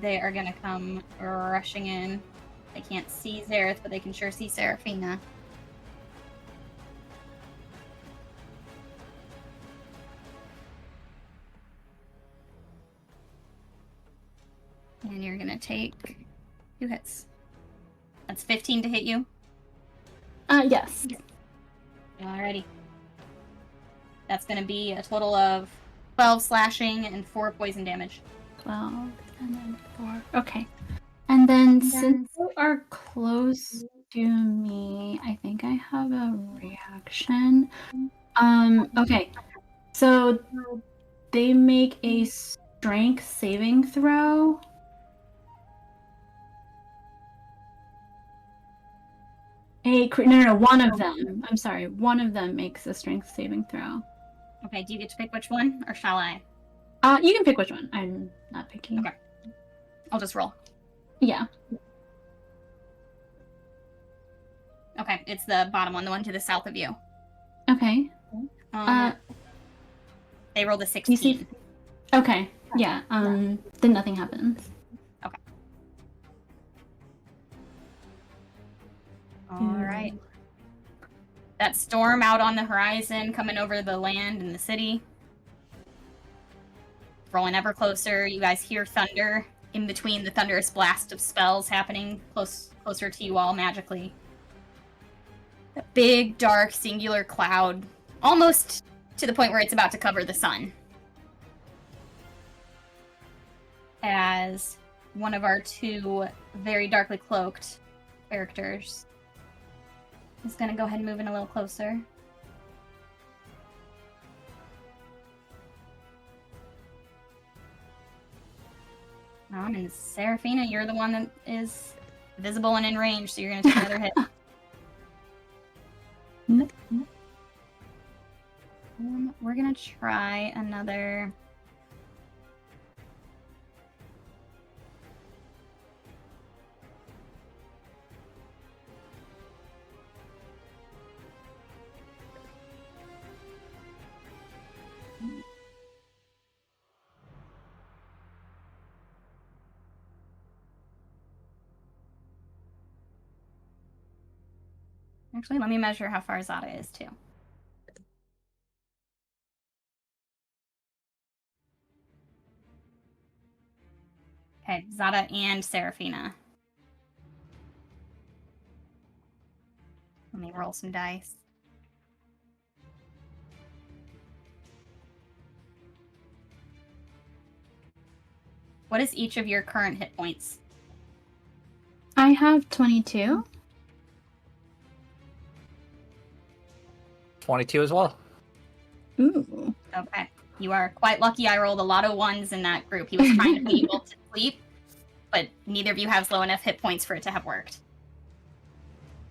They are gonna come rushing in. They can't see Zareth, but they can sure see Seraphina. And you're gonna take 2 hits. That's 15 to hit you. Yes. Alrighty. That's gonna be a total of 12 slashing and 4 poison damage. 12 and then 4. Okay. And then since you are close to me, I think I have a reaction. Okay. So they make a strength saving throw. No, one of them. I'm sorry. One of them makes a strength saving throw. Okay, do you get to pick which one, or shall I? You can pick which one. I'm not picking. Okay. I'll just roll. Yeah. Okay, it's the bottom one, the one to the south of you. Okay. They rolled a 16. Okay. Yeah. Then nothing happens. Alright. That storm out on the horizon, coming over the land and the city. Rolling ever closer. You guys hear thunder in between the thunderous blast of spells happening closer to you all magically. A big, dark, singular cloud, almost to the point where it's about to cover the sun. As one of our 2 very darkly cloaked characters is going to go ahead and move in a little closer. And Seraphina, you're the one that is visible and in range, so you're going to take another hit. We're going to try another... Actually, let me measure how far Zada is, too. Okay, Zada and Seraphina. Let me roll some dice. What is each of your current hit points? I have 22. 22 as well. Ooh. Okay. You are quite lucky. I rolled a lot of ones in that group. He was trying to put you both to sleep, but neither of you have low enough hit points for it to have worked.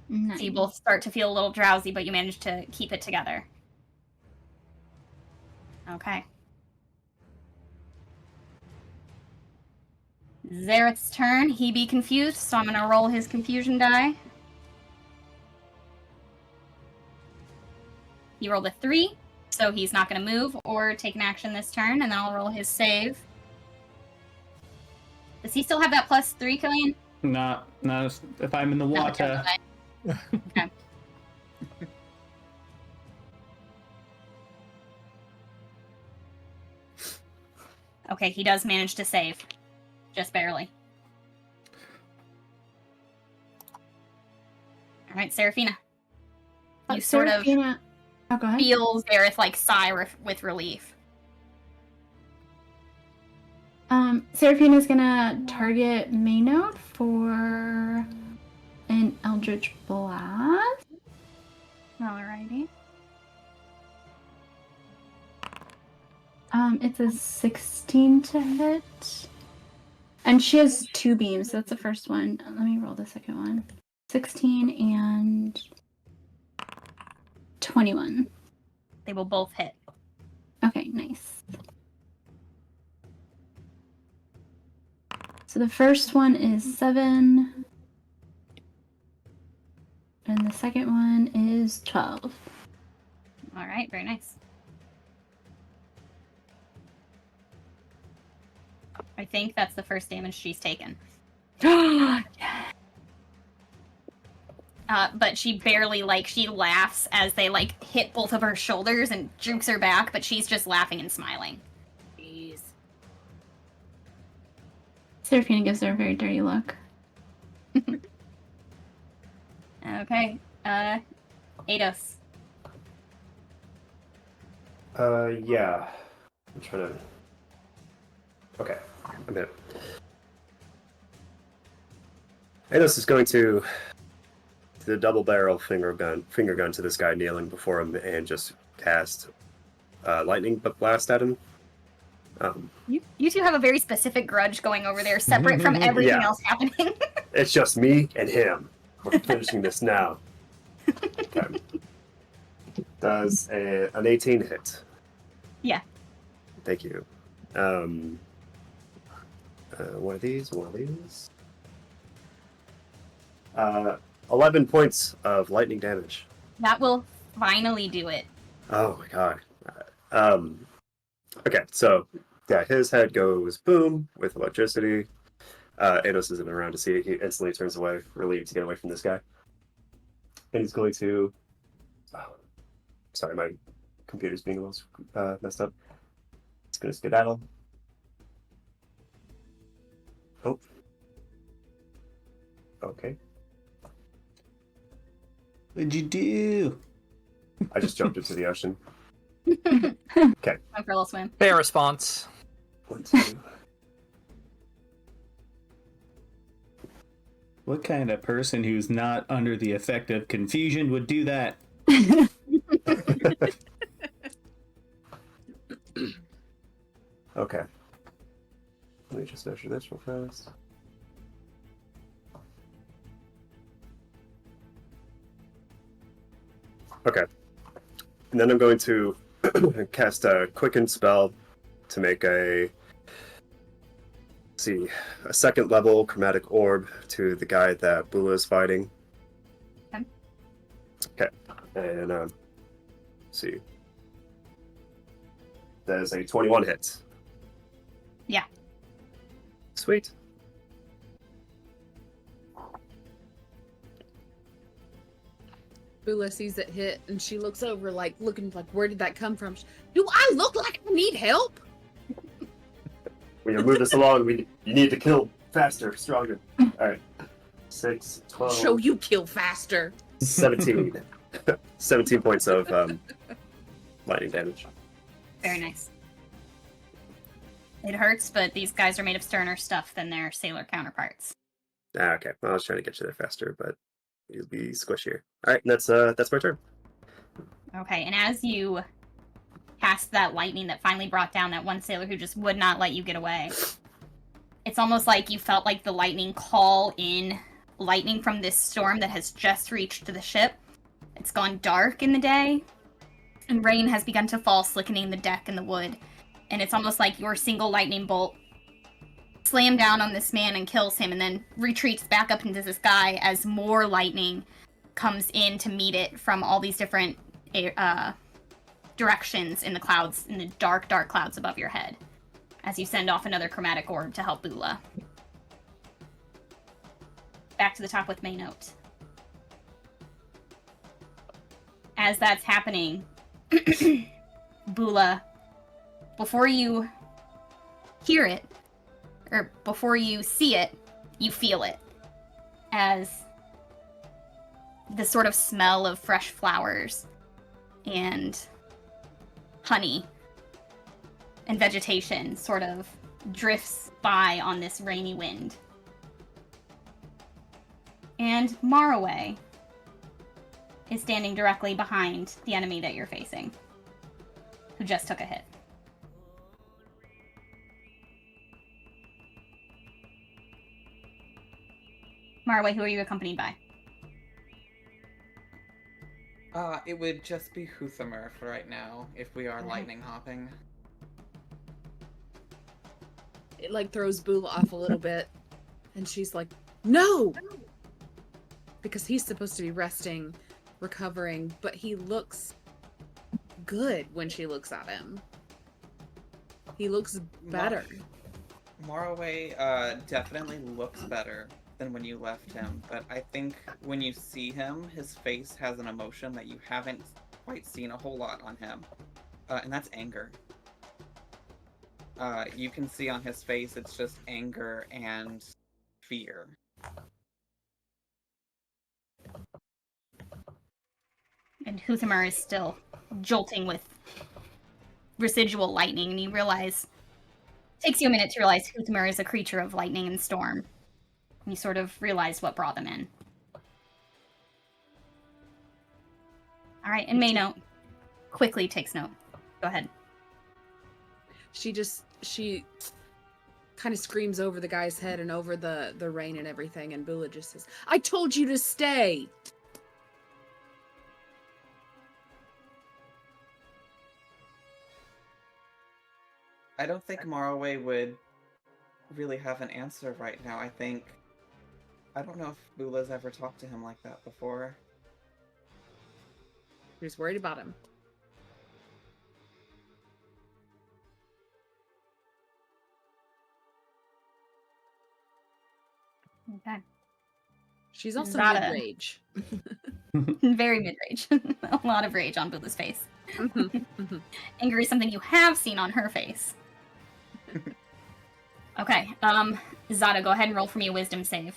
Nice. So you both start to feel a little drowsy, but you manage to keep it together. Okay. Zareth's turn. He be confused, so I'm gonna roll his confusion die. He rolled a 3, so he's not gonna move or take an action this turn, and then I'll roll his save. Does he still have that +3, Killian? Not if I'm in the No, water. okay. Okay, he does manage to save. Just barely. Alright, Seraphina. You sort of Seraphina... Oh, go ahead. feel Zareth like sigh with relief. Seraphina's gonna target Maynote for an Eldritch Blast. Alrighty. It's a 16 to hit. And she has 2 beams, so that's the first one. Let me roll the second one. 16 and 21. They will both hit. Okay, nice. So the first one is 7. And the second one is 12. Alright, very nice. I think that's the first damage she's taken. But she barely, she laughs as they, hit both of her shoulders and jukes her back, but she's just laughing and smiling. Jeez. Seraphina gives her a very dirty look. Okay, Eidos. Yeah. I'm trying to... Okay, I'm in. Anos is going to the double barrel finger gun to this guy kneeling before him and just cast lightning blast at him. You two have a very specific grudge going over there, separate from everything else happening. It's just me and him. We're finishing this now. Okay. Does an 18 hit? Yeah. Thank you. One of these. 11 points of lightning damage. That will finally do it. Oh my god. Okay, so yeah, his head goes boom with electricity. Ados isn't around to see it. He instantly turns away, relieved to get away from this guy. And he's going to... Oh, sorry, my computer's being a little messed up. He's going to skedaddle. Oh. Okay. What'd you do? I just jumped into the ocean. Okay. My girl will swim. Fair response. 1, 2. What kind of person who's not under the effect of confusion would do that? Okay. Let me just measure this real fast. Okay. And then I'm going to cast a quicken spell to make a second level chromatic orb to the guy that Bula is fighting. Okay. And see. That is a 21 hit. Yeah. Sweet. Bula sees it hit and she looks over looking like, where did that come from? Do I look like I need help? We gotta move this along. You need to kill faster, stronger. Alright. 6, 12, Show you kill faster. 17. 17 points of lightning damage. Very nice. It hurts, but these guys are made of sterner stuff than their sailor counterparts. Ah, okay. Well, I was trying to get you there faster, but you'll be squishier. All right, that's my turn. Okay, and as you cast that lightning that finally brought down that one sailor who just would not let you get away, it's almost like you felt like the lightning call in lightning from this storm that has just reached the ship. It's gone dark in the day, and rain has begun to fall, slickening the deck and the wood. And it's almost like your single lightning bolt slams down on this man and kills him, and then retreats back up into the sky as more lightning comes in to meet it from all these different directions in the clouds, in the dark, dark clouds above your head, as you send off another chromatic orb to help Bula. Back to the top with Maynote. As that's happening, Bula, before you hear it, or before you see it, you feel it. As the sort of smell of fresh flowers and honey and vegetation sort of drifts by on this rainy wind. And Maraway is standing directly behind the enemy that you're facing, who just took a hit. Maraway, who are you accompanied by? It would just be Huthamer for right now, if we are lightning hopping. It like throws Bula off a little bit, and she's like, "No!" Because he's supposed to be resting, recovering, but he looks good when she looks at him. He looks better. Maraway definitely looks better than when you left him, but I think when you see him, his face has an emotion that you haven't quite seen a whole lot on him, and that's anger. You can see on his face it's just anger and fear. And Huthamer is still jolting with residual lightning, and you realize, it takes you a minute to realize Huthamer is a creature of lightning and storm. And you sort of realize what brought them in. Alright, and Maynote quickly takes note. Go ahead. She kind of screams over the guy's head and over the rain and everything, and Bula just says, "I told you to stay!" I don't think Maraway would really have an answer right now. I don't know if Bula's ever talked to him like that before. She was worried about him. Okay. She's also Zada. mid-rage. Very mid-rage. A lot of rage on Bula's face. Anger is something you have seen on her face. Okay, Zada, go ahead and roll for me a wisdom save.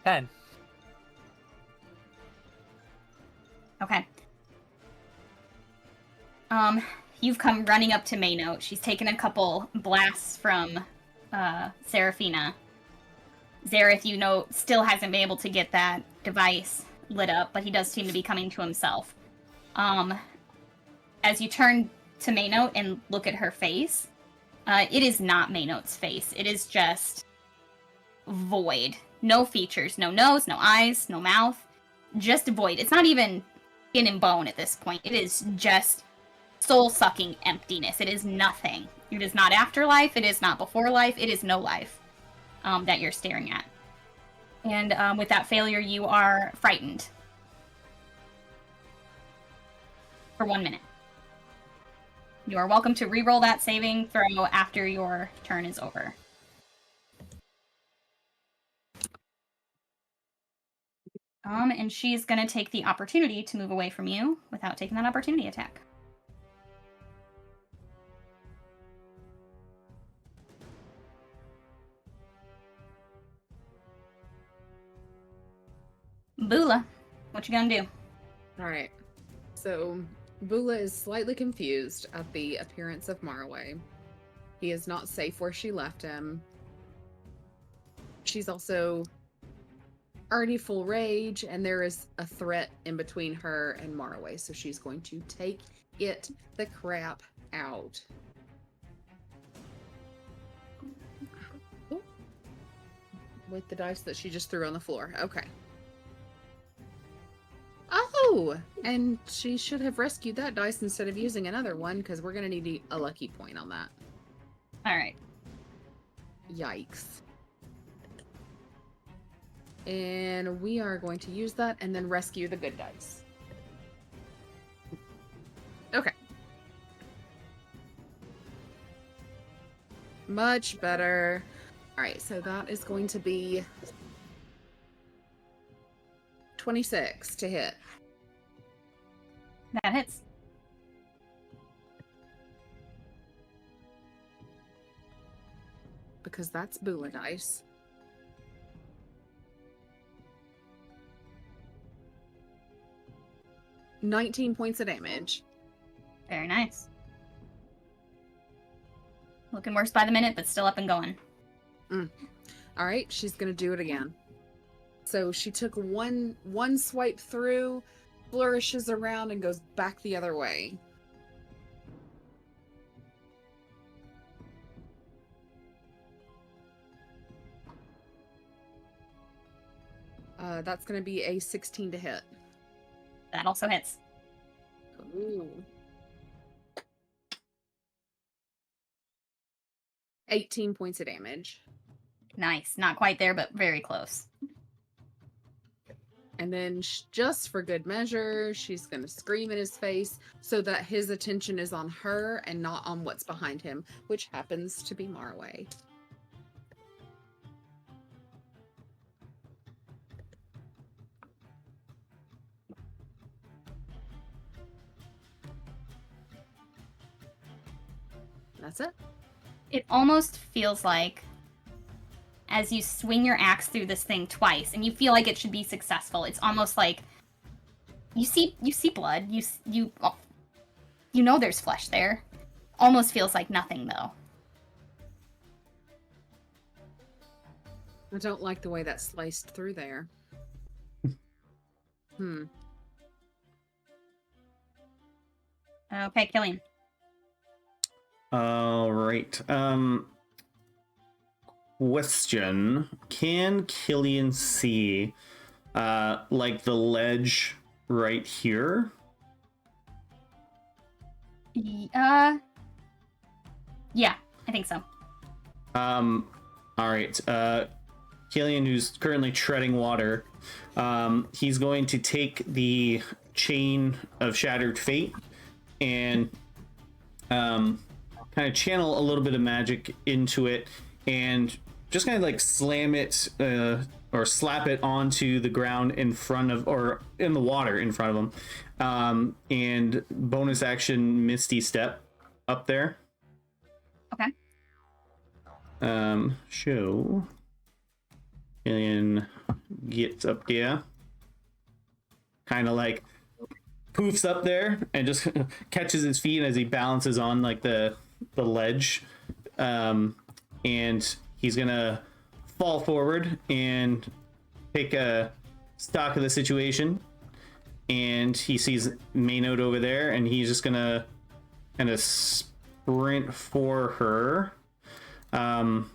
Ten. Okay. You've come running up to Maynote. She's taken a couple blasts from, Seraphina. Zareth, you know, still hasn't been able to get that device lit up, but he does seem to be coming to himself. As you turn to Maynote and look at her face, it is not Maynote's face. It is just void. No features, no nose, no eyes, no mouth. Just void. It's not even skin and bone at this point. It is just soul-sucking emptiness. It is nothing. It is not afterlife. It is not before life. It is no life that you're staring at. And with that failure, you are frightened. For 1 minute. You are welcome to re-roll that saving throw after your turn is over. And she's gonna take the opportunity to move away from you without taking that opportunity attack. Bula, what you gonna do? All right. So, Bula is slightly confused at the appearance of Marway. He is not safe where she left him. She's also already full rage, and there is a threat in between her and Marway, so she's going to take it the crap out. Ooh. With the dice that she just threw on the floor. Okay. Oh! And she should have rescued that dice instead of using another one, because we're going to need a lucky point on that. All right. Yikes. And we are going to use that and then rescue the good dice. Okay. Much better. All right, so that is going to be 26 to hit. That hits. Because that's Bula dice. $19 points of damage. Very nice. Looking worse by the minute, but still up and going. All right, she's gonna do it again. So she took one swipe through, flourishes around, and goes back the other way. That's gonna be a 16 to hit. That also hits. Ooh. 18 points of damage. Nice. Not quite there, but very close. And then, just for good measure, she's going to scream in his face so that his attention is on her and not on what's behind him, which happens to be Marway. That's it. It almost feels like as you swing your axe through this thing twice and you feel like it should be successful, it's almost like you see blood, you know there's flesh there. Almost feels like nothing though. I don't like the way that sliced through there. Okay, Killian. All right. Question: can Killian see, like the ledge right here? Yeah, I think so. All right. Killian, who's currently treading water, he's going to take the chain of shattered fate and kind of channel a little bit of magic into it and just kind of like slam it or slap it onto the ground in front of, or in the water in front of him. And bonus action Misty Step up there. Okay. Show. Killian gets up there. Kind of like poofs up there and just catches his feet as he balances on like the ledge, and he's gonna fall forward and take a stock of the situation, and he sees Maynote over there and he's just gonna kind of sprint for her, and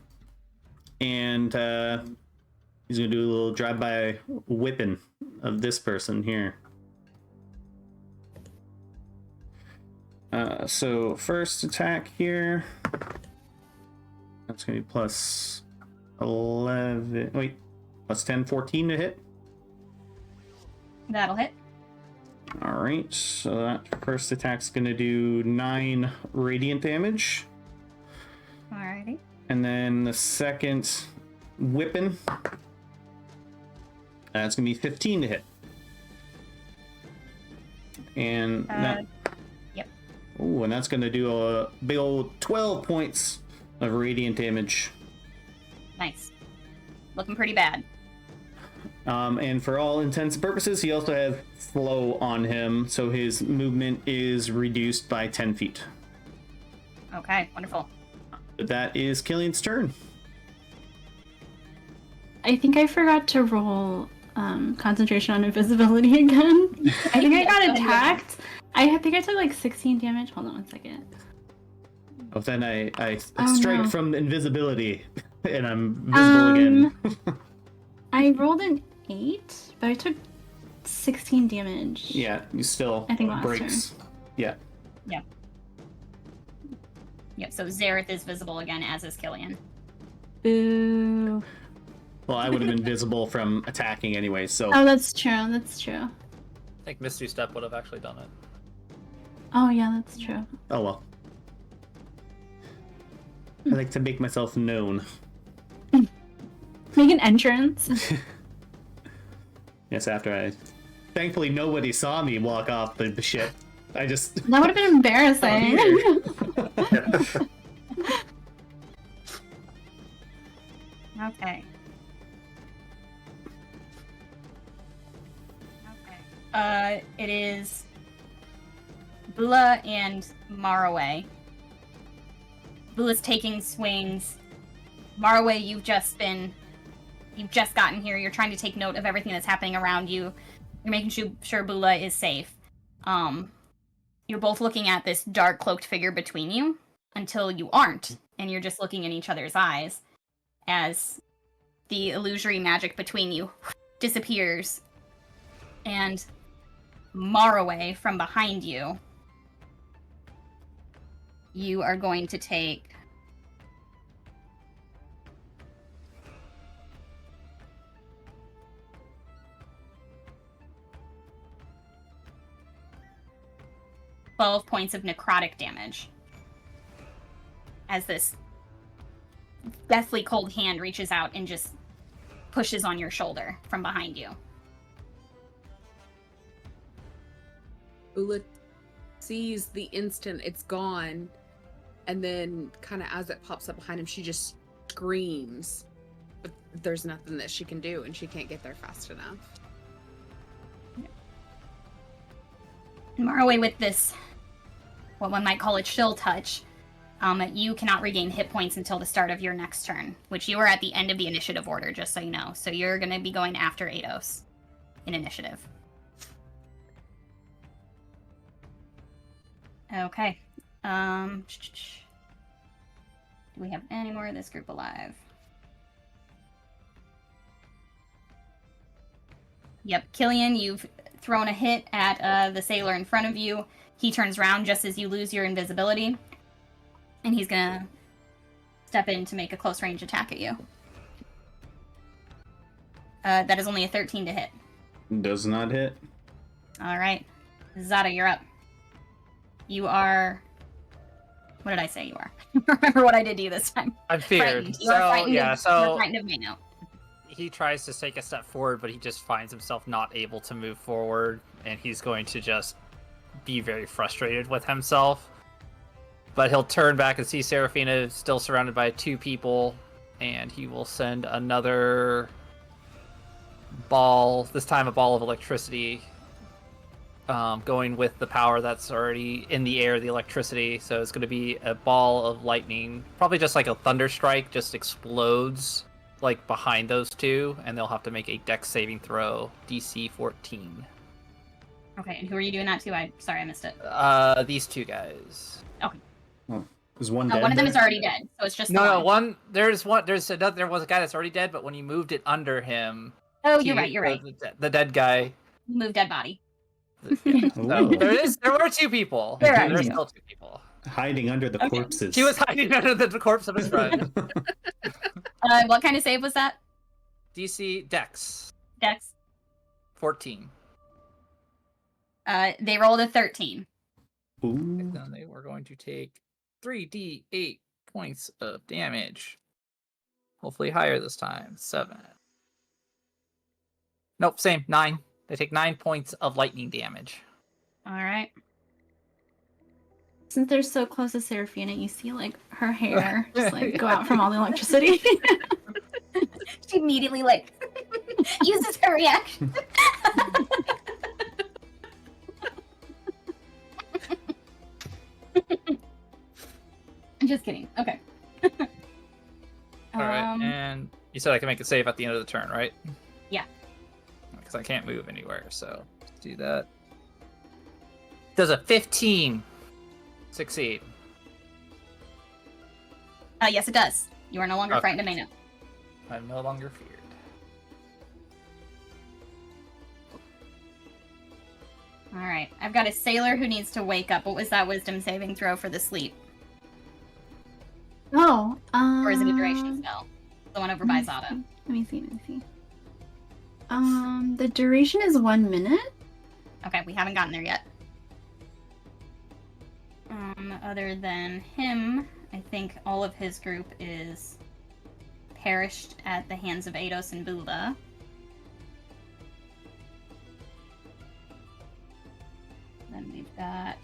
he's gonna do a little drive-by whipping of this person here. So first attack here, that's gonna be plus 11, wait, plus 10, 14 to hit. That'll hit. All right, so that first attack's gonna do 9 radiant damage. Alrighty. And then the second whipping, that's gonna be 15 to hit. And that, yep. oh, and that's gonna do a big old 12 points of radiant damage. Nice. Looking pretty bad. And for all intents and purposes, he also has flow on him, so his movement is reduced by 10 feet. Okay, wonderful. That is Killian's turn. I think I forgot to roll concentration on invisibility again. I think I got attacked. I think I took like 16 damage. Hold on one second. Oh, then I Oh, strike no. from invisibility, and I'm visible again. I rolled an 8, but I took 16 damage. Yeah, you still I think last breaks. Yeah. Yep, so Zareth is visible again, as is Killian. Boo. Well, I would have been visible from attacking anyway, so. Oh, that's true. That's true. I think Misty Step would have actually done it. Oh, yeah, that's true. Oh well. I like to make myself known. Make an entrance. Yes, after I. Thankfully, nobody saw me walk off the ship. I just. That would have been embarrassing. Okay. It is Bula and Maraway. Bula's taking swings. Maraway, you've just gotten here. You're trying to take note of everything that's happening around you. You're making sure Bula is safe. You're both looking at this dark cloaked figure between you until you aren't, and you're just looking in each other's eyes as the illusory magic between you disappears. And Maraway, from behind you, you are going to take 12 points of necrotic damage as this deathly cold hand reaches out and just pushes on your shoulder from behind you. Ula sees the instant it's gone, and then kind of as it pops up behind him, she just screams. But there's nothing that she can do, and she can't get there fast enough. Maraway, with this, what one might call a chill touch, you cannot regain hit points until the start of your next turn, which you are at the end of the initiative order, just so you know. So you're going to be going after Ados in initiative. Okay. Do we have any more of this group alive? Yep, Killian, you've thrown a hit at the sailor in front of you. He turns around just as you lose your invisibility, and he's gonna step in to make a close range attack at you. That is only a 13 to hit. Does not hit. All right, Zada, you're up. You are. What did I say you are? Remember what I did to you this time. I'm feared. Frightened. You are frightened. Yeah, You're frightened of Maynote. He tries to take a step forward, but he just finds himself not able to move forward, and he's going to just be very frustrated with himself. But he'll turn back and see Seraphina still surrounded by 2 people, and he will send another ball, this time a ball of electricity, going with the power that's already in the air, the electricity. So it's going to be a ball of lightning, probably just like a thunder strike, just explodes like behind those 2, and they'll have to make a dex saving throw, DC 14. Okay, and who are you doing that to? Sorry, I missed it. These 2 guys. Okay. Oh, is one dead? One of them there? is already dead, so it's just No, the one. there was a guy that's already dead, but when you moved it under him, Oh, you're right. the dead guy. Move dead body. So there were 2 people. There are There's 2. still 2 people. Hiding under the corpses. He was hiding under the corpse of his friend. What kind of save was that? DC Dex Dex. 14. They rolled a 13. Ooh. Then they were going to take 3d8 points of damage. Hopefully higher this time. 7. Nope, same. 9. They take 9 points of lightning damage. All right. Since they're so close to Seraphina, you see like her hair just like go out from all the electricity. She immediately like Uses her reaction. I'm just kidding. Okay. All right, and you said I can make a save at the end of the turn, right? Yeah. Because I can't move anywhere, so let's do that. Does a 15 succeed? Yes, it does. You are no longer Okay. frightened of Maynote. I'm no longer feared. All right. I've got a sailor who needs to wake up. What was that wisdom saving throw for the sleep? Oh, Or is it a duration spell? The one over by Zada. Let me see. The duration is 1 minute. Okay, we haven't gotten there yet. Other than him, I think all of his group is perished at the hands of Eidos and Bula. Then we've got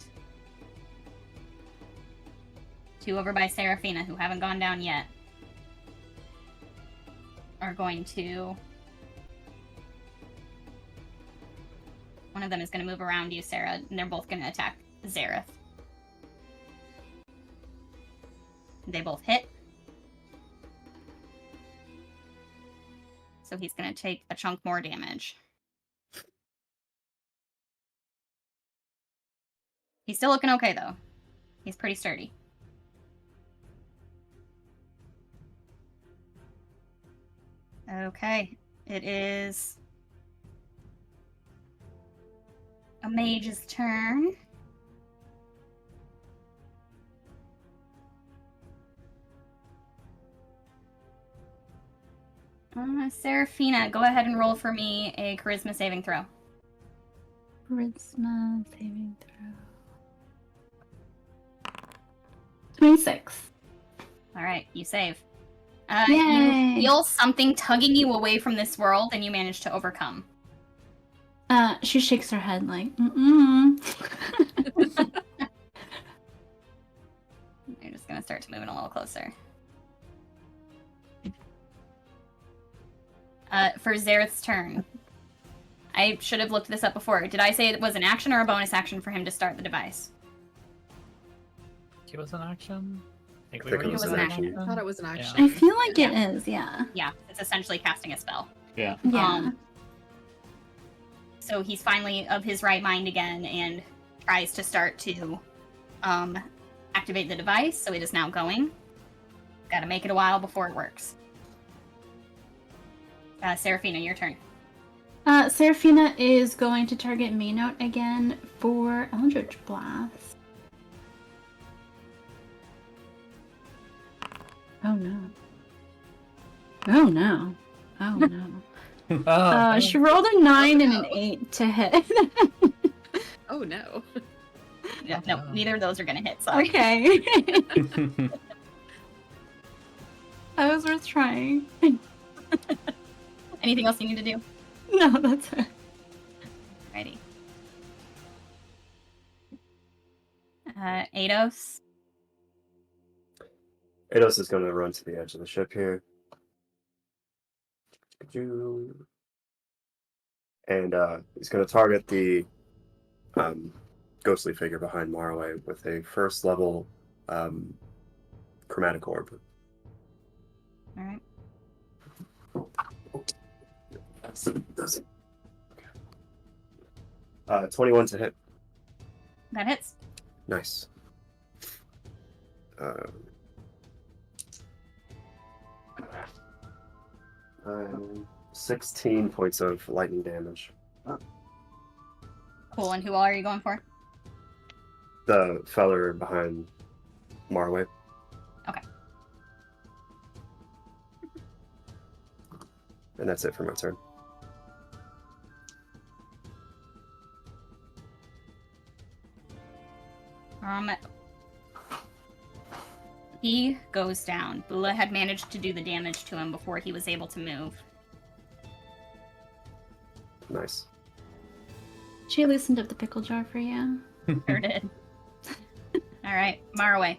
2 over by Seraphina who haven't gone down yet. Are going to... One of them is going to move around you, Sarah, and they're both going to attack Zareth. They both hit. So he's going to take a chunk more damage. He's still looking okay, though. He's pretty sturdy. Okay. It is a mage's turn. Seraphina, go ahead and roll for me a charisma saving throw. Charisma saving throw. 26. All right, you save. Yay. You feel something tugging you away from this world, and you manage to overcome. She shakes her head like, mm-mm. You're just gonna start to move in a little closer. For Zareth's turn. I should have looked this up before. Did I say it was an action or a bonus action for him to start the device? It was an action? I think it was an action. I thought it was an action. I feel like it is, yeah. Yeah, it's essentially casting a spell. Yeah. Yeah. So he's finally of his right mind again and tries to start to activate the device, so it is now going. Gotta make it a while before it works. Seraphina, your turn. Seraphina is going to target Maynote again for Eldritch Blast. Oh no. Oh no. Oh no. She rolled a 9 and an 8 to hit. Oh no. Yeah, no, neither of those are gonna hit, sorry. Okay. That was worth trying. Anything else you need to do? No, that's it. Alrighty. Eidos. Eidos is going to run to the edge of the ship here. And he's going to target the ghostly figure behind Marway with a first level chromatic orb. Alright. Does it? 21 to hit. That hits. Nice. 16 points of lightning damage. Cool, and who all are you going for? The feller behind Marway. Okay. And that's it for my turn. He goes down. Bula had managed to do the damage to him before he was able to move. Nice. She loosened up the pickle jar for you. Sure did. Alright, Marway.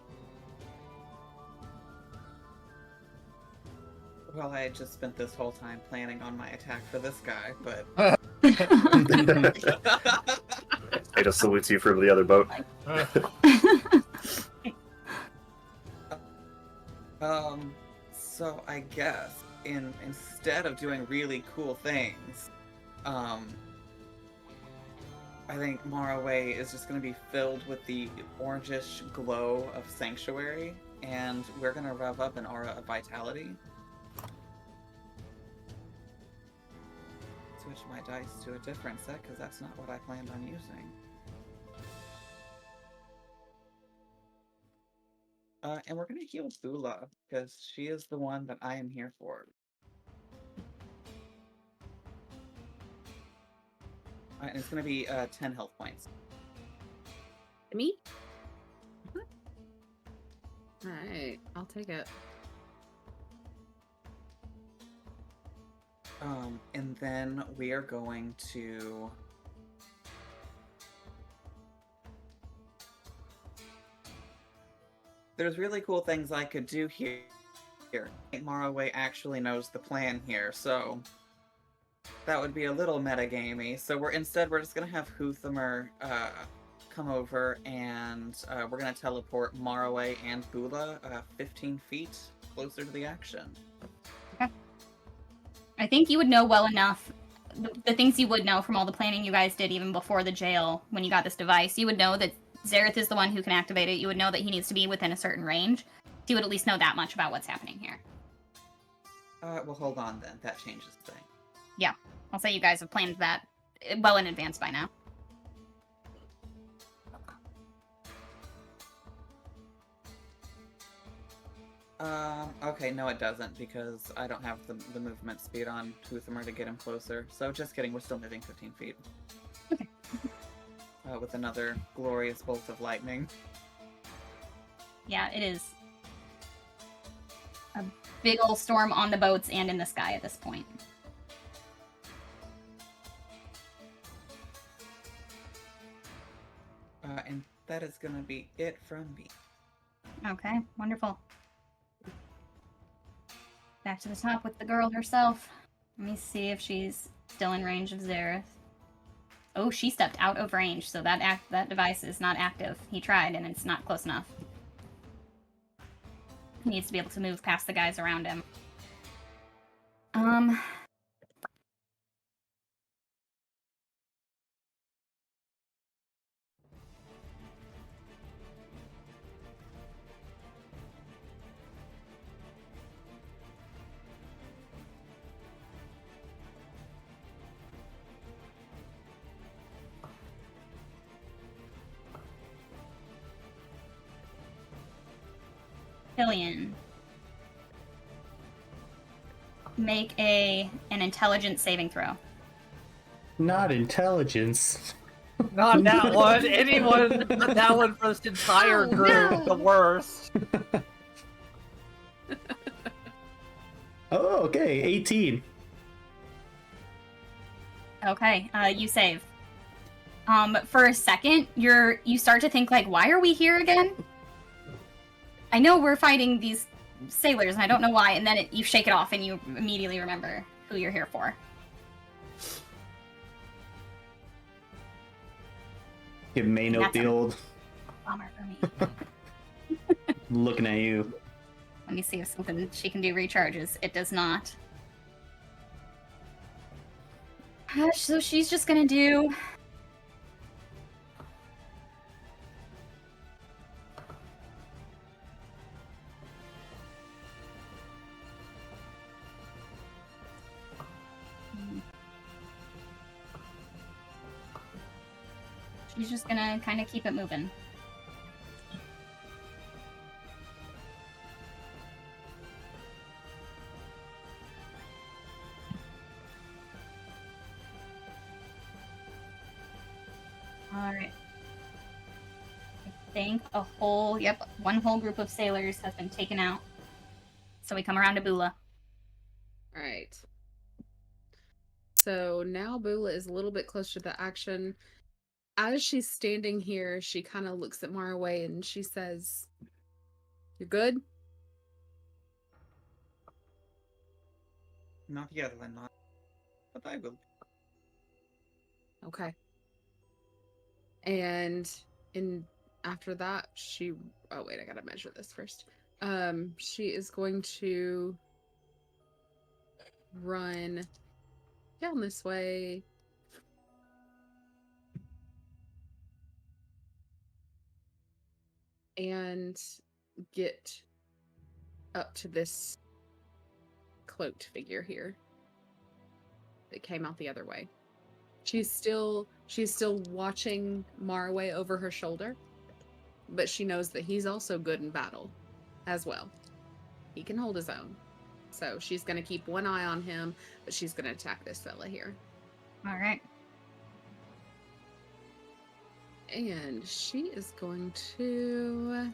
Well, I had just spent this whole time planning on my attack for this guy, but Ada salutes you from the other boat. So I guess instead of doing really cool things, I think Maraway is just going to be filled with the orangish glow of Sanctuary, and we're going to rev up an aura of vitality. Switch my dice to a different set, because that's not what I planned on using. And we're going to heal Bula, because she is the one that I am here for. And it's going to be 10 health points. Me? Alright, I'll take it. And then we are going to... There's really cool things I could do here. I think Maraway actually knows the plan here, so that would be a little metagamey. So we're just gonna have Huthamer come over, and we're gonna teleport Maraway and Bula 15 feet closer to the action. Okay. I think you would know well enough the things you would know from all the planning you guys did even before the jail when you got this device. You would know that Zareth is the one who can activate it. You would know that he needs to be within a certain range. So you would at least know that much about what's happening here. Well, hold on then. That changes things. Yeah, I'll say you guys have planned that well in advance by now. Okay, no it doesn't, because I don't have the movement speed on Huthamer to get him closer. So just kidding, we're still moving 15 feet. Okay. With another glorious bolt of lightning. Yeah, it is a big old storm on the boats and in the sky at this point. And that is gonna be it from me. Okay, wonderful. Back to the top with the girl herself. Let me see if she's still in range of Zareth. Oh, she stepped out of range, so that device is not active. He tried, and it's not close enough. He needs to be able to move past the guys around him. Killian. Make an intelligence saving throw. Not intelligence. Not that one. Anyone. Not that one for this entire group. no. The worst. Oh, okay. 18. Okay, you save. For a second, you start to think like, why are we here again? I know we're fighting these sailors, and I don't know why. And then you shake it off, and you immediately remember who you're here for. Give Maynote That's the a- old Bummer for me. looking at you. Let me see if something she can do recharges. It does not. So she's just gonna do... She's just gonna kind of keep it moving. Alright. I think one whole group of sailors has been taken out. So we come around to Bula. Alright. So now Bula is a little bit closer to the action. As she's standing here, she kind of looks at Maraway and she says, "You good?" Not yet, I'm not. But I will. Okay. And after that, oh wait, I gotta measure this first. She is going to run down this way. And get up to this cloaked figure here that came out the other way. She's still watching Marway over her shoulder, but she knows that he's also good in battle as well. He can hold his own. So she's going to keep one eye on him, but she's going to attack this fella here. All right. And she is going to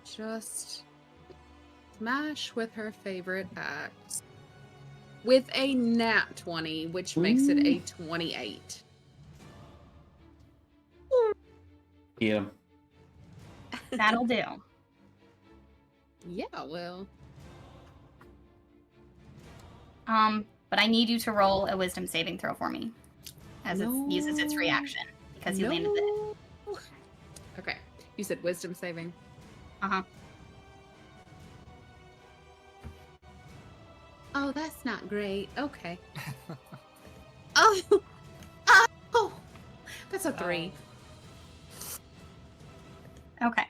just smash with her favorite axe with a nat 20, which makes it a 28. Yeah. That'll do. Yeah, well. But I need you to roll a wisdom saving throw for me, as it uses its reaction because you landed it. Okay, you said wisdom saving. Uh-huh. Oh, that's not great. Okay. Oh, that's a 3. Okay.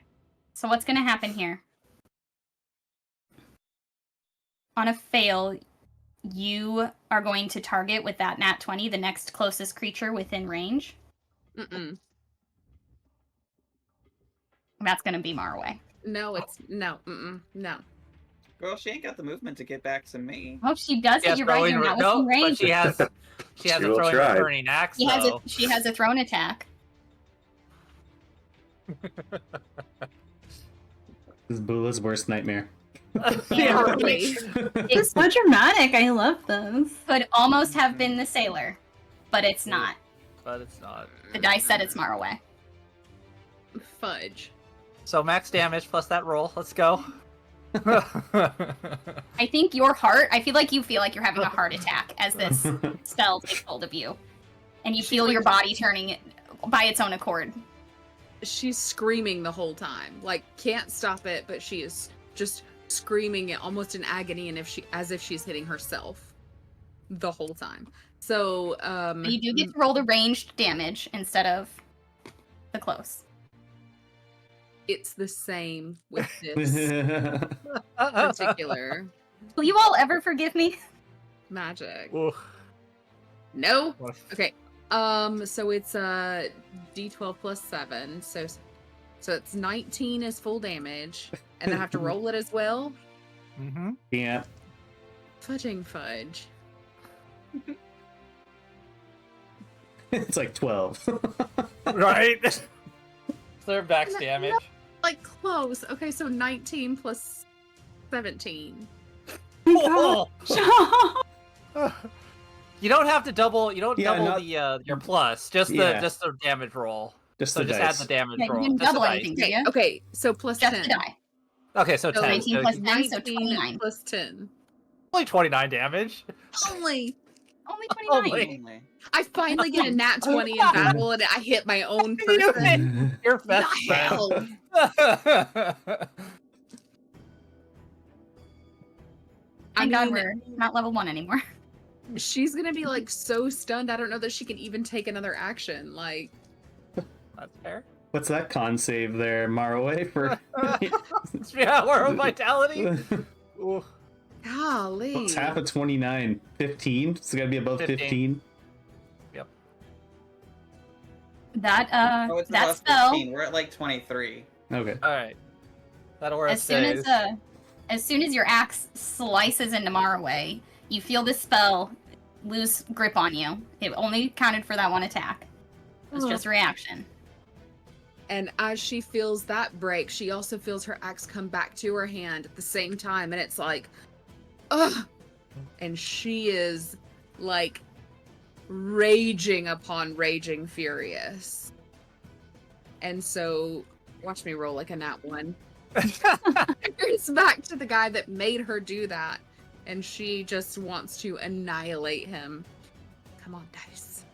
So what's going to happen here? On a fail, you are going to target with that nat 20 the next closest creature within range. Mm-mm. That's going to be Marway. No, it's no. Mm-mm. No. Girl, she ain't got the movement to get back to me. Oh, she does it. You're right. You're not within range. But she has a will throwing try. burning axe. She has a thrown attack. This is Bula's worst nightmare. Yeah. It's so dramatic. I love this. Could almost have been the sailor, but it's not. But it's not. The dice said it's Marway. Fudge. So max damage plus that roll. Let's go. I think I feel like you're having a heart attack as this spell takes hold of you. And you feel your body turning by its own accord. She's screaming the whole time. Like, can't stop it, but she is just screaming it almost in agony and as if she's hitting herself the whole time. So, You do get to roll the ranged damage instead of the close. It's the same with this particular Will you all ever forgive me? magic. Ooh. No? Okay. So it's D12 plus 7. So it's 19 is full damage. And I have to roll it as well. Mm-hmm. Yeah. Fudging fudge. It's like 12. Right? Their max damage. Like close. Okay, so 19 plus 17. Oh! You don't have to double. You don't double not- your plus. Just the damage roll. Just So the just dice. add the damage Yeah, you roll. didn't Just the double dice. anything, did you? Okay, so plus Just 10. the die. Okay, so So 10. 19 So plus 10, so 19 29. plus 10. only 29 damage. Only. Only 29. Only. I finally get a nat 20 in battle and I hit my own person. Your best The hell? friend. Thank God we're not level 1 anymore. She's gonna be like so stunned. I don't know that she can even take another action. Like, That's fair. What's that con save there, Marway? For Yeah, we're vitality. Ooh. golly. What's half of 29? 15? It's gotta be above 15. Yep. That Oh, it's that above spell 15. We're at like 23. Okay. All right. That'll work. as soon as your axe slices into Marway, you feel the spell lose grip on you. It only counted for that one attack. It was just a reaction. And as she feels that break, she also feels her axe come back to her hand at the same time. And it's like, ugh. And she is like raging upon raging furious. And so, watch me roll like a nat 1. It's back to the guy that made her do that. and she just wants to annihilate him. Come on, dice.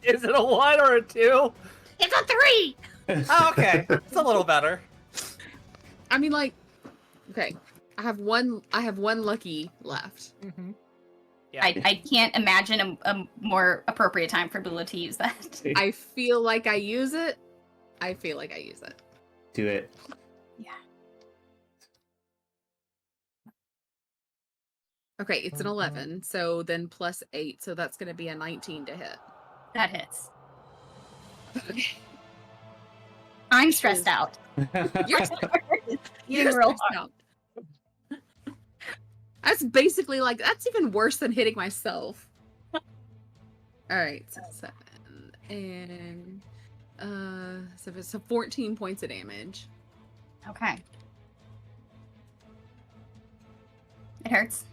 Is it a 1 or a 2? It's a 3! Oh, okay. It's a little better. I mean, like, okay, I have one lucky left. Mm-hmm. Yeah. I can't imagine a more appropriate time for Bula to use that. I feel like I use it. Do it. Yeah. Okay, it's an 11, so then plus 8, so that's going to be a 19 to hit. That hits. I'm stressed out. You're Eating real hard. out. That's basically like, that's even worse than hitting myself. Alright, so 7 and so 14 points of damage. Okay. It hurts.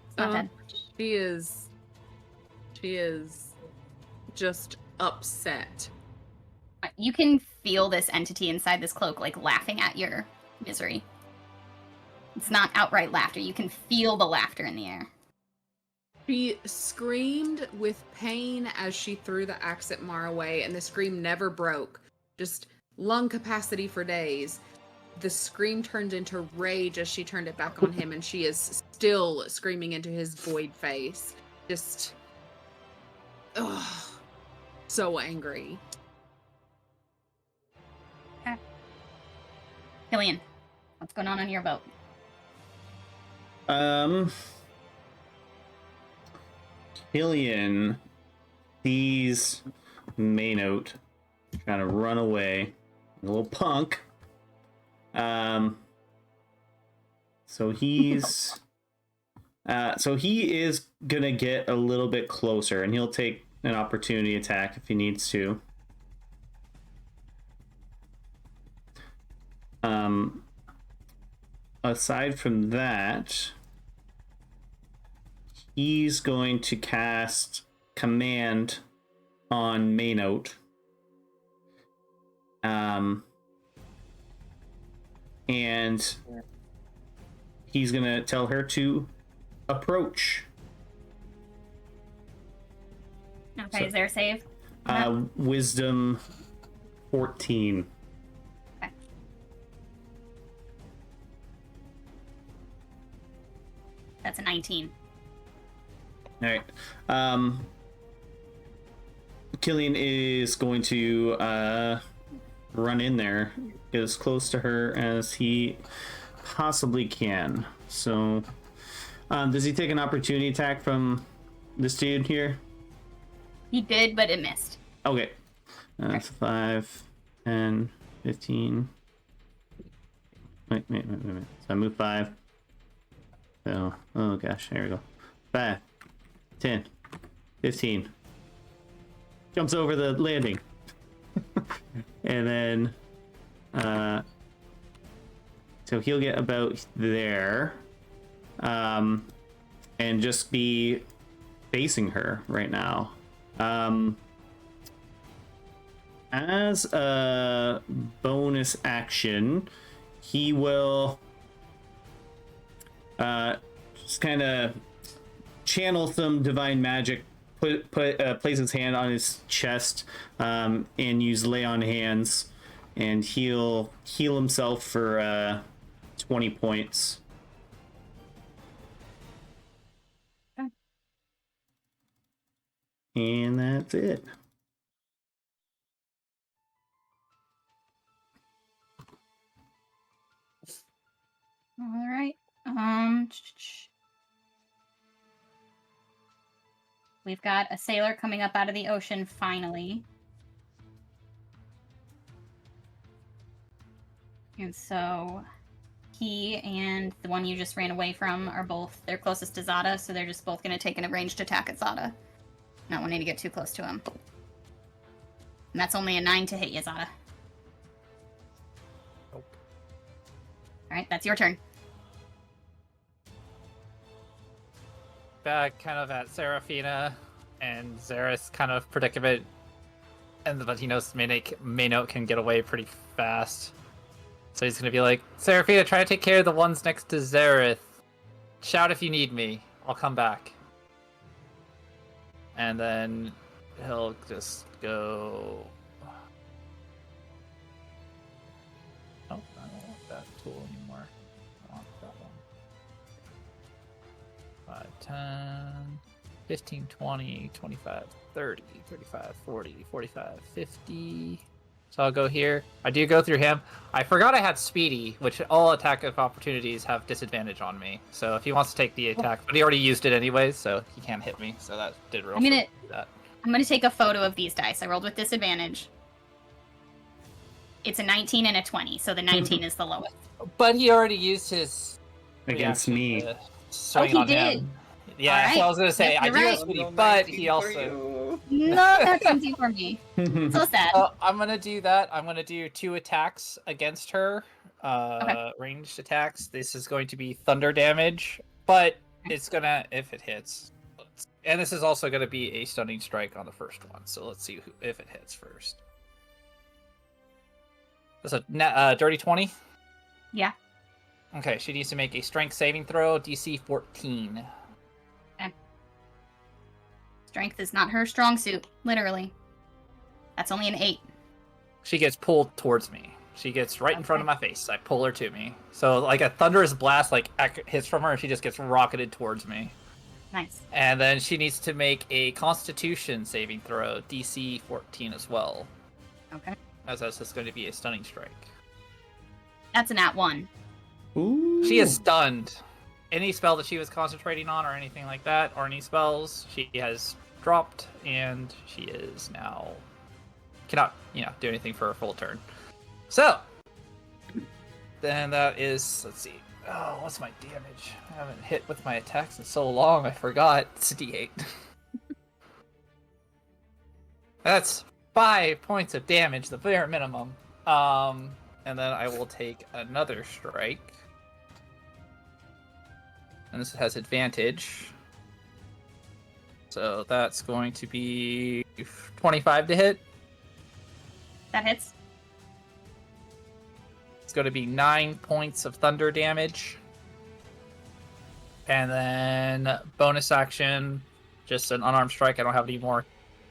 It's not dead. She is just upset. You can feel this entity inside this cloak, like, laughing at your misery. It's not outright laughter. You can feel the laughter in the air. She screamed with pain as she threw the axe at Mar away, and the scream never broke. Just lung capacity for days. The scream turned into rage as she turned it back on him, and she is still screaming into his void face. Just... ugh. So angry. Killian, what's going on your boat? Killian sees Maynote trying to run away. A little punk. So he is gonna get a little bit closer, and he'll take an opportunity attack if he needs to. Aside from that, he's going to cast Command on Maynote. And he's gonna tell her to approach. Okay, So- is there a save? Wisdom 14. Okay. That's a 19. All right. Killian is going to run in there, get as close to her as he possibly can. So, does he take an opportunity attack from this dude here? He did, but it missed. Okay. That's 5, 10, 15. Wait. So I move 5. So, oh gosh, there we go. 5, 10, 15. Jumps over the landing. And then, so he'll get about there. And just be facing her right now. As a bonus action, he will just kind of channel some divine magic, place his hand on his chest, and use lay on hands, and heal himself for 20 points. Okay. And that's it. All right. We've got a sailor coming up out of the ocean finally. And so he and the one you just ran away from are both, they're closest to Zada, so they're just both going to take an ranged attack at Zada. Not wanting to get too close to him. And that's only a 9 to hit you, Zada. Nope. Alright, that's your turn. Back kind of at Seraphina and Xeris kind of predicament, but he knows Maynote can get away pretty fast. So he's gonna be like, Seraphina, try to take care of the ones next to Zareth. Shout if you need me. I'll come back. And then he'll just go. Oh, I don't want that tool anymore. I want that one. 5, 10, 15, 20, 25, 30, 35, 40, 45, 50. So I'll go here. I do go through him. I forgot I had Speedy, which all attack of opportunities have disadvantage on me. So if he wants to take the attack, but he already used it anyways, so he can't hit me. So that did real that. I'm gonna take a photo of these dice. I rolled with disadvantage. It's a 19 and a 20, so the 19 is the lowest. But he already used his Against me. Swing he on did. him. Yeah, All so I was gonna say Yep, I you're do have right. Speedy, but he also. No, that's easy for me. So sad. I'm gonna do that. I'm gonna do 2 attacks against her. Ranged attacks. This is going to be thunder damage, but it's gonna if it hits. And this is also gonna be a stunning strike on the first one. So let's see if it hits first. That's a dirty 20. Yeah. Okay, she needs to make a strength saving throw, DC 14. Strength is not her strong suit, literally. That's only an 8. She gets pulled towards me. She gets right in front of my face. I pull her to me. So like a thunderous blast like hits from her and she just gets rocketed towards me. Nice. And then she needs to make a Constitution saving throw, DC 14 as well. Okay. As that's just going to be a stunning strike. That's an @1. Ooh. She is stunned. Any spell that she was concentrating on or anything like that, or any spells, she has dropped, and she is now cannot, do anything for a full turn. So, then that is, let's see. Oh, what's my damage? I haven't hit with my attacks in so long, I forgot. It's a D8. That's 5 points of damage, the bare minimum. And then I will take another strike. And this has advantage. So that's going to be 25 to hit. That hits. It's going to be 9 points of thunder damage. And then bonus action, just an unarmed strike. I don't have any more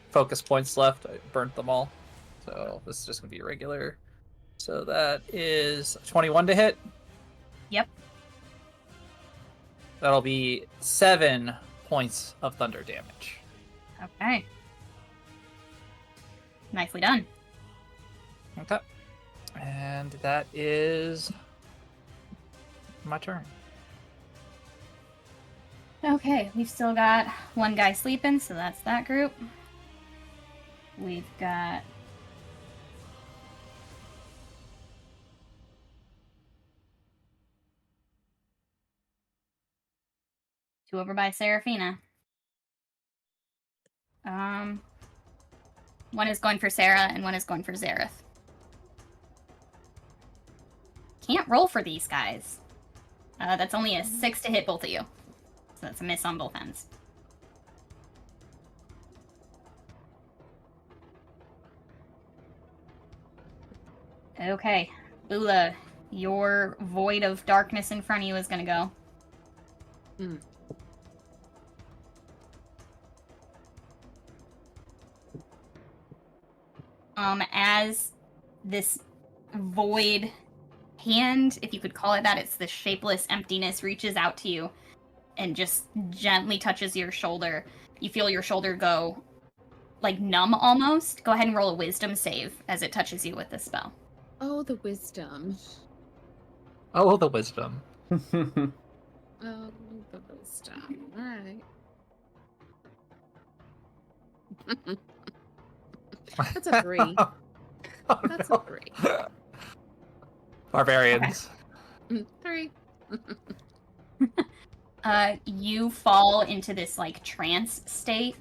focus points left. I burnt them all. So this is just going to be regular. So that is 21 to hit. Yep. That'll be 7 points of thunder damage. Okay. Nicely done. Okay. And that is my turn. Okay, we've still got one guy sleeping, so that's that group. We've got... two over by Seraphina. One is going for Sarah, and one is going for Zareth. Can't roll for these guys. That's only a 6 to hit both of you. So that's a miss on both ends. Okay, Ula, your void of darkness in front of you is gonna go. As this void hand, if you could call it that, it's the shapeless emptiness, reaches out to you and just gently touches your shoulder. You feel your shoulder go like numb almost. Go ahead and roll a wisdom save as it touches you with the spell. Oh, the wisdom. Oh, the wisdom. Oh, the wisdom. All right. That's a 3. That's a 3. Barbarians. Okay. 3. You fall into this like trance state,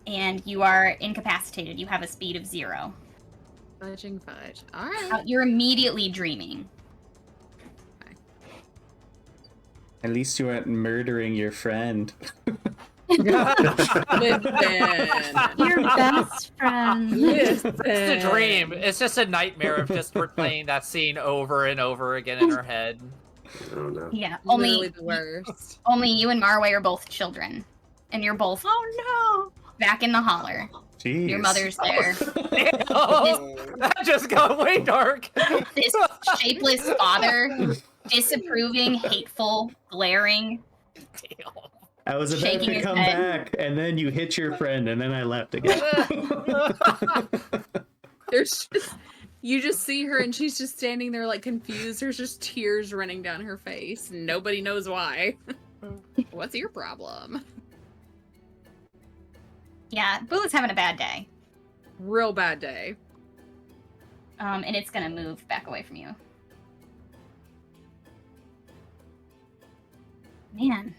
and you are incapacitated. You have a speed of 0. Fudging fudge. All right. You're immediately dreaming. At least you weren't murdering your friend. Listen. Your best friend. Listen. It's a dream. It's just a nightmare of just replaying that scene over and over again in her head. Oh no. Yeah, Literally the worst. only you and Marway are both children, and you're both Oh back in the holler. Jeez. Your mother's there. Oh, that just got way dark. This shapeless father, disapproving, hateful, glaring. Damn. I was about Shaking to his come head. back, and then you hit your friend, and then I left again. There's just you just see her and she's just standing there like confused. There's just tears running down her face. And nobody knows why. What's your problem? Yeah, Bula's having a bad day. Real bad day. And it's gonna move back away from you. Man.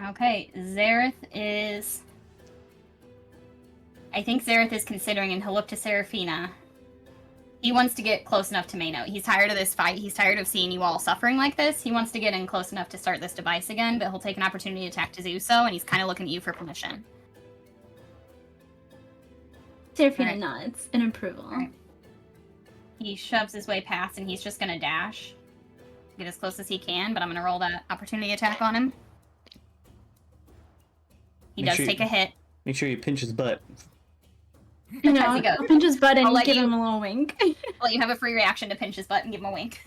Okay, Zareth is... I think Zareth is considering, and he'll look to Seraphina. He wants to get close enough to Maynote. He's tired of this fight. He's tired of seeing you all suffering like this. He wants to get in close enough to start this device again, but he'll take an opportunity to attack Tizuso, and he's kind of looking at you for permission. Seraphina Alright. nods in approval. Alright. He shoves his way past, and he's just gonna dash. Get as close as he can, but I'm gonna roll that opportunity attack on him. He Make does sure take you- a hit. Make sure you pinch his butt. You know, As he goes. I'll pinch his butt and I'll let give you- him a little wink. Well, you have a free reaction to pinch his butt and give him a wink.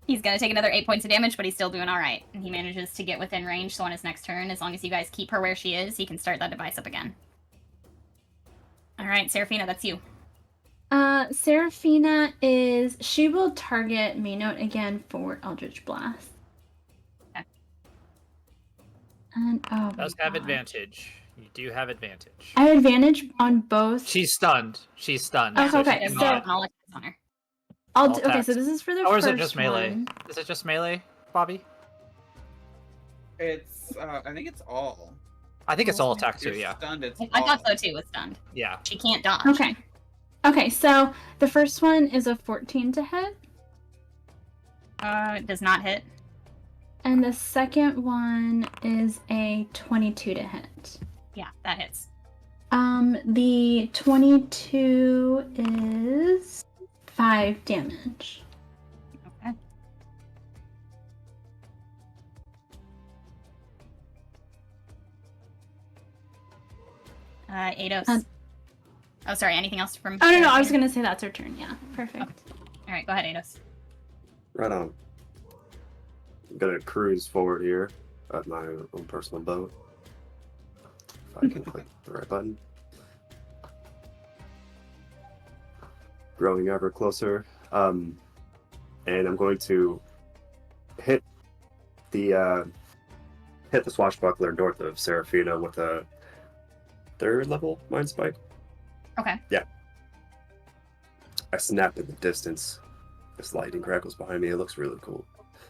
He's gonna take another 8 points of damage, but he's still doing alright. And he manages to get within range, so on his next turn, as long as you guys keep her where she is, he can start that device up again. Alright, Seraphina, that's you. Seraphina she will target Maynote again for Eldritch Blast. Okay. And Does my have God. advantage. You do have advantage. I have advantage on both. She's stunned. She's stunned. Oh, so okay, she There's cannot- an all attacks on her. I'll all okay, so attacks. this is for the Or is first it just melee? one. Is it just melee, Bobby? It's I think it's all. I think it's all attack too, You're yeah. stunned, it's I all. thought so too, with stunned. Yeah. She can't dodge. Okay. Okay, so the first one is a 14 to hit, It does not hit. and the second one is a 22 to hit. Yeah, that hits. The 22 is 5 damage. Okay. Eidos. Oh, sorry, anything else from... Oh, no, I was Seraphina? gonna say that's her turn, yeah. Perfect. Alright, go ahead, Eidos. Right on. I'm gonna cruise forward here at my own personal boat. If I can click the right button. Growing ever closer. And I'm going to hit the swashbuckler north of Seraphina with a 3rd level mind spike. Okay. I snap in the distance. This lightning crackles behind me. It looks really cool.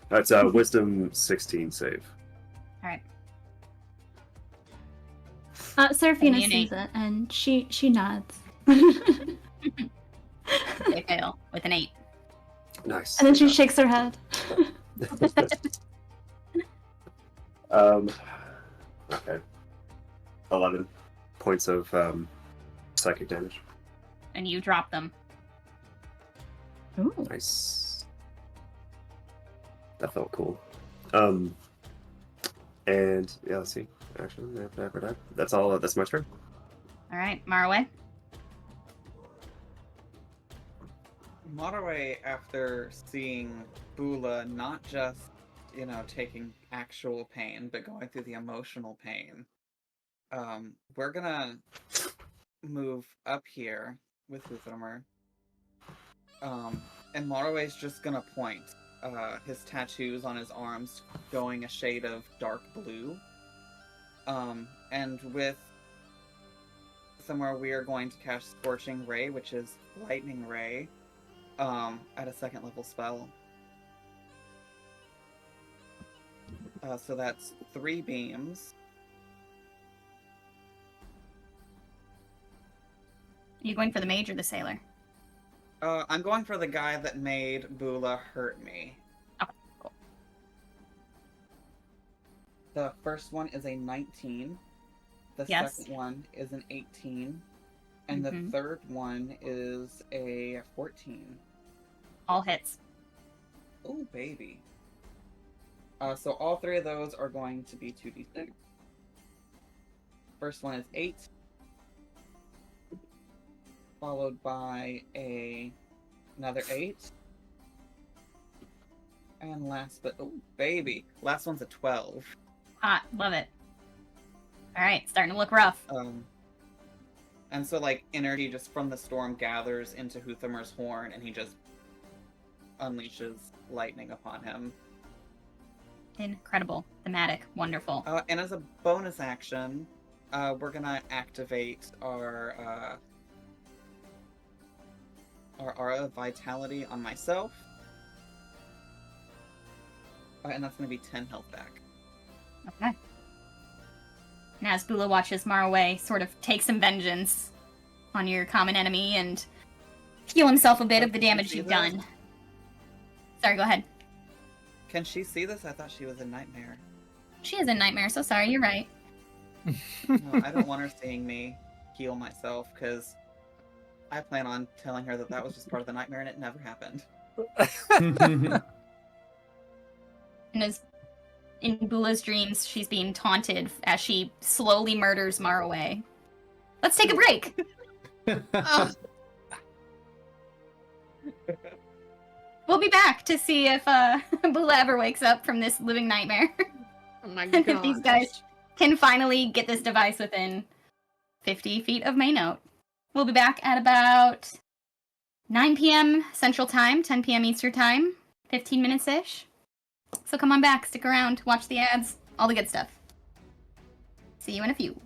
That's a wisdom 16 save. Alright. Seraphina Only an sees it, and she nods. They fail with an 8. Nice. And then she shakes her head. Okay. 11 points of psychic damage. And you drop them. Ooh. Nice. That felt cool. And yeah, let's see. Actually, that's all. That's my turn. Alright, Marway. Monterey, after seeing Bula not just, taking actual pain, but going through the emotional pain, we're gonna move up here with Uthermer. And Monterey's just gonna point. His tattoos on his arms going a shade of dark blue. And with somewhere we are going to cast Scorching Ray, which is Lightning Ray. At a 2nd level spell. So that's 3 beams. Are you going for the mage or the sailor? I'm going for the guy that made Bula hurt me. Okay, cool. The first one is a 19. The Yes. second one is an 18. And Mhm. the third one is a 14. All hits. Oh, baby. So all three of those are going to be 2d6. First one is 8. Followed by another 8. And last but... Oh, baby. Last one's a 12. Hot. Love it. All right. Starting to look rough. And so, like, energy just from the storm gathers into Huthamer's horn, and he just unleashes lightning upon him. Incredible. Thematic. Wonderful. And as a bonus action, we're gonna activate our Aura of Vitality on myself. And that's gonna be 10 health back. Okay. And as Bula watches Marway sort of take some vengeance on your common enemy and heal himself a bit of the Can you damage see you've this? done. Sorry, go ahead. Can she see this? I thought she was a nightmare. She is a nightmare, so sorry, you're right. No, I don't want her seeing me heal myself, because I plan on telling her that that was just part of the nightmare and it never happened. And as in Bula's dreams, she's being taunted as she slowly murders Marway. Let's take a break! Oh, We'll be back to see if Bula ever wakes up from this living nightmare. oh my And if god. these guys can finally get this device within 50 feet of Maynote. We'll be back at about 9 p.m. Central Time, 10 p.m. Eastern Time, 15 minutes-ish. So come on back, stick around, watch the ads, all the good stuff. See you in a few.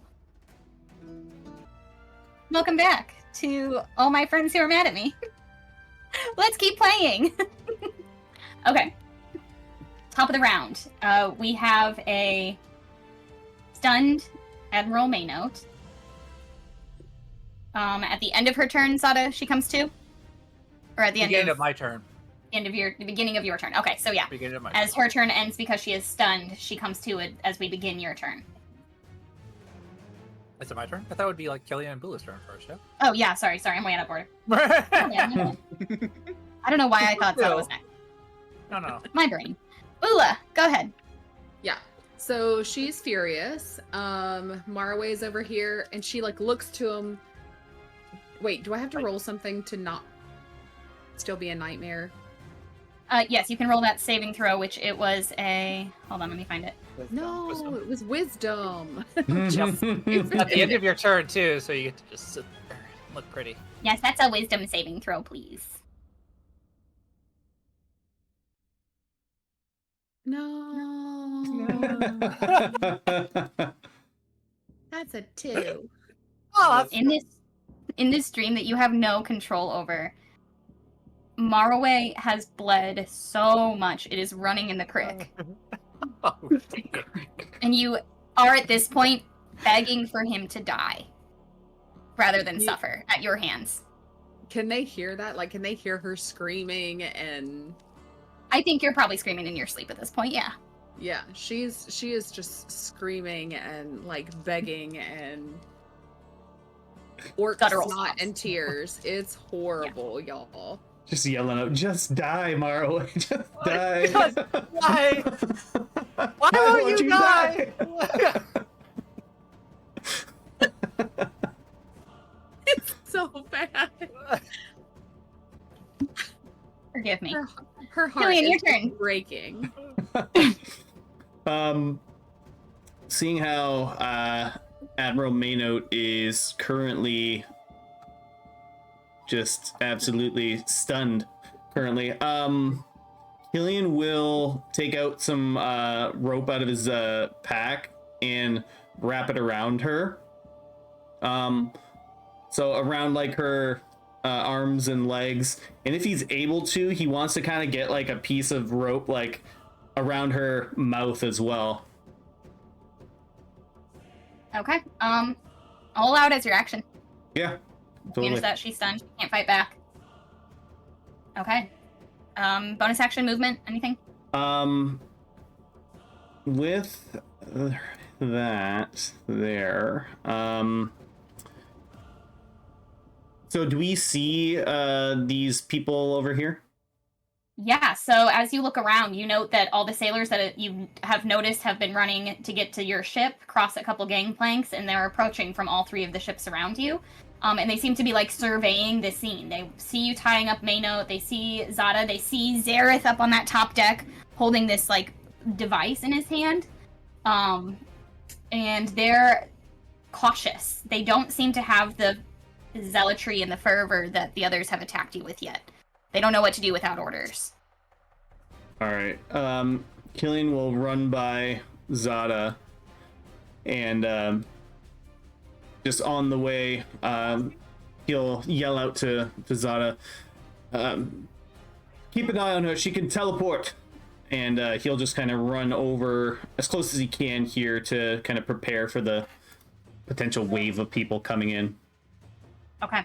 Welcome back to all my friends who are mad at me. Let's keep playing. Okay. Top of the round. We have a stunned Admiral Maynote. At the end of her turn, Sada, she comes to? Or at the end Beginning of of my turn. the beginning of your turn. Okay, so yeah. Beginning of my As her turn ends because she is stunned, she comes to it as we begin your turn. Is it my turn? I thought it would be like Killian and Bula's turn first, yeah? Oh yeah, sorry, I'm way out of order. Yeah, I don't know why I thought Sada was next. No. My brain. Bula, go ahead. Yeah. So she's furious. Marway's over here and she like looks to him. Wait, do I have to roll something to not still be a nightmare? Yes, you can roll that saving throw, which it was a... Hold on, let me find it. No, Wisdom. it was wisdom. At the end of your turn, too, so you get to just sit there and look pretty. Yes, that's a wisdom saving throw, please. No. That's a 2. Oh, that's... In this dream that you have no control over, Marway has bled so much it is running in the crick. Oh, dear. And you are at this point begging for him to die rather than suffer at your hands. Can they hear that? Like, can they hear her screaming? And I think you're probably screaming in your sleep at this point, yeah. yeah, she is just screaming and like begging and orc Guttural snot sobs. and tears. It's horrible, y'all. Just yelling out, just die, Marway, just die. Just die. Why won't you die? It's so bad. Forgive me. Her heart Killian, your is turn. breaking. Seeing how Admiral Maynote is currently just absolutely stunned currently, Killian will take out some rope out of his pack and wrap it around her. So around like her arms and legs, and if he's able to, he wants to kind of get like a piece of rope like around her mouth as well. Okay. All out as your action. Yeah, Manage totally. that, she's stunned. She can't fight back. Okay. Bonus action movement, anything? With that there. So do we see these people over here? Yeah, so as you look around, you note that all the sailors that you have noticed have been running to get to your ship, cross a couple gangplanks, and they're approaching from all 3 of the ships around you. And they seem to be, like, surveying the scene. They see you tying up Maynote, they see Zada, they see Zareth up on that top deck holding this, like, device in his hand. And they're cautious. They don't seem to have the zealotry and the fervor that the others have attacked you with yet. They don't know what to do without orders. All right. Killian will run by Zada, and just on the way, he'll yell out to Zada, "Keep an eye on her. She can teleport." And he'll just kind of run over as close as he can here to kind of prepare for the potential wave of people coming in. Okay.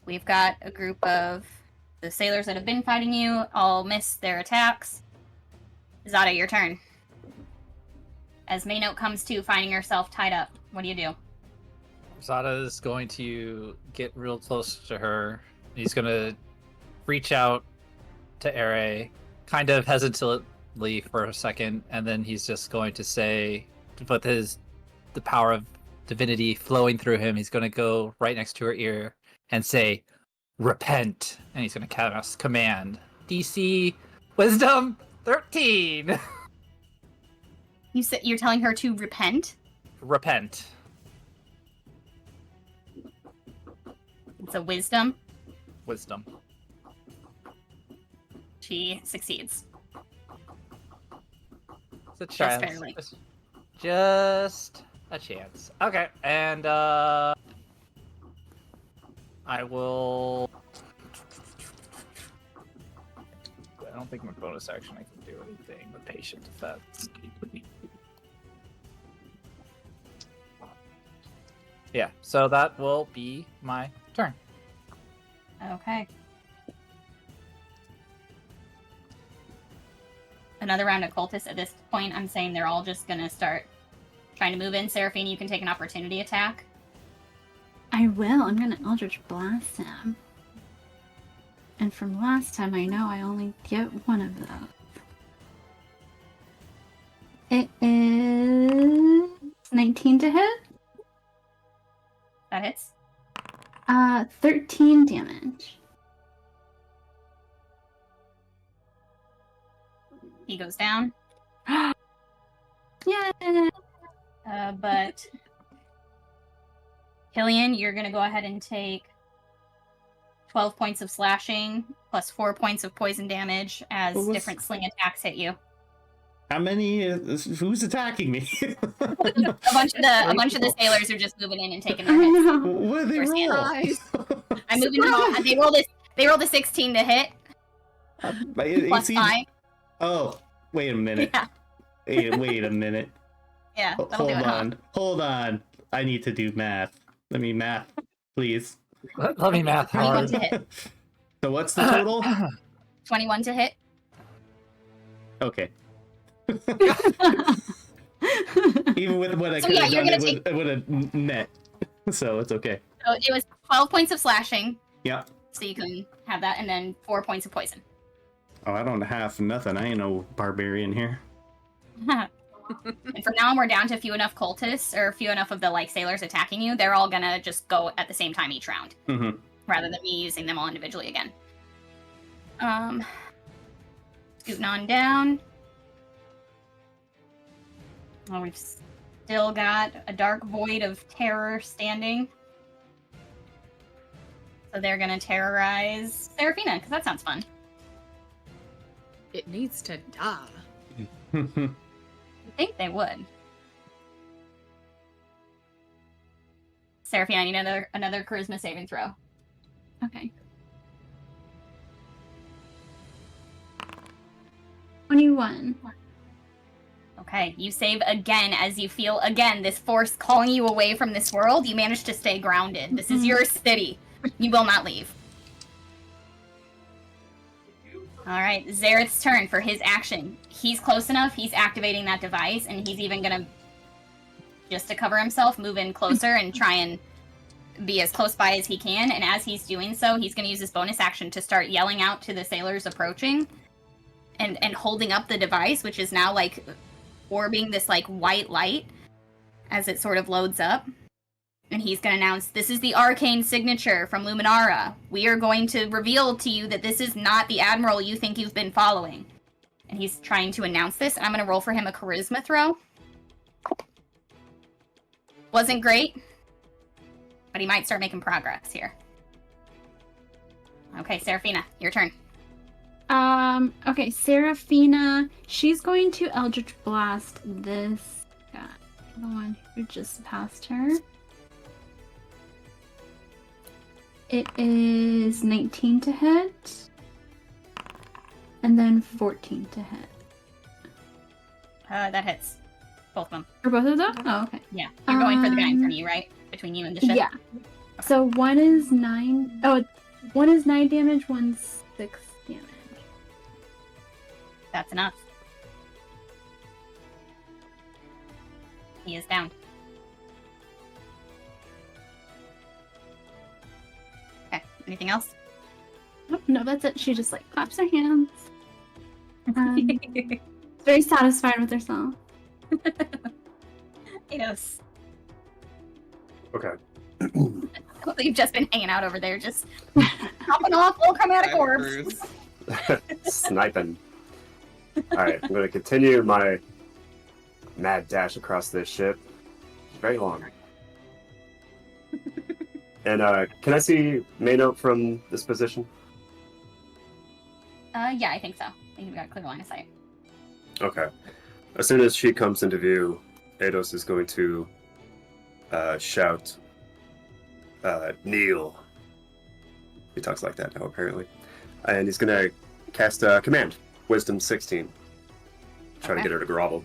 We've got a group of the sailors that have been fighting you, all miss their attacks. Zada, your turn. As Maynote comes to, finding herself tied up, what do you do? Zada is going to get real close to her. He's going to reach out to Ere, kind of hesitantly for a second, and then he's just going to say, with the power of divinity flowing through him, he's going to go right next to her ear and say, "Repent." And he's going to cast command. DC Wisdom 13. You're telling her to repent? Repent. It's a wisdom. Wisdom. She succeeds. It's a chance. Just barely. Just a chance. Okay, and I will. I don't think my bonus action I can do anything with patient defense. Yeah, so that will be my turn. Okay. Another round of cultists. At this point, I'm saying they're all just gonna start trying to move in. Seraphine, you can take an opportunity attack. I will. I'm gonna Eldritch Blast him. And from last time, I know I only get one of those. It is 19 to hit. That hits. 13 damage. He goes down. Yay! But Killian, you're gonna go ahead and take 12 points of slashing plus 4 points of poison damage as different sling attacks hit you. How many? Who's attacking me? a bunch of the sailors are just moving in and taking their hits. What are they roll? I'm moving them all. They rolled a 16 to hit. Plus 5. Oh, wait a minute. Yeah. Wait a minute. Yeah, that'll do it, huh? Hold on. I need to do math. Let me math, please. Let me math 21 hard. to hit. So what's the total? 21 to hit. Okay. Even with what I So could yeah, have you're done, gonna it would have net. So it's okay. So it was 12 points of slashing. Yeah. So you can have that, and then 4 points of poison. Oh, I don't have nothing. I ain't no barbarian here. And from now on, we're down to few enough cultists, or few enough of the like sailors attacking you. They're all gonna just go at the same time each round, rather than me using them all individually again. Scooting on down. Oh, we've still got a dark void of terror standing. So they're gonna terrorize Seraphina, because that sounds fun. It needs to die. I think they would. Seraphina, I need another charisma saving throw. Okay. 21. Okay, you save again as you feel again this force calling you away from this world. You manage to stay grounded. This is your city. You will not leave. All right, Zareth's turn for his action. He's close enough. He's activating that device, and he's even gonna, just to cover himself, move in closer and try and be as close by as he can. And as he's doing so, he's gonna use his bonus action to start yelling out to the sailors approaching, and holding up the device, which is now like orbing this like white light as it sort of loads up. And he's going to announce, this is the arcane signature from Luminara. We are going to reveal to you that this is not the Admiral you think you've been following. And he's trying to announce this. I'm going to roll for him a charisma throw. Wasn't great, but he might start making progress here. Okay, Seraphina, your turn. Okay, Seraphina, she's going to Eldritch Blast this guy, the one who just passed her. It is 19 to hit, and then 14 to hit. That hits. Both of them. Or both of them? Oh, okay. Yeah, you're going for the guy in front of you, right? Between you and the ship? Yeah. So one is 9... Oh, one is 9 damage, one's 6 damage. That's enough. He is down. Okay, anything else? Oh, no, that's it. She just, like, claps her hands. Very satisfied with herself. Yes. Okay. You've just been hanging out over there, just popping off little chromatic orbs. Sniping. Alright, I'm going to continue my mad dash across this ship. Very long. And can I see Maynote from this position? Yeah, I think so. I think you've got a clear line of sight. Okay. As soon as she comes into view, Eidos is going to shout, kneel. He talks like that now, apparently. And he's going to cast Command, Wisdom 16. Try to get her to grovel.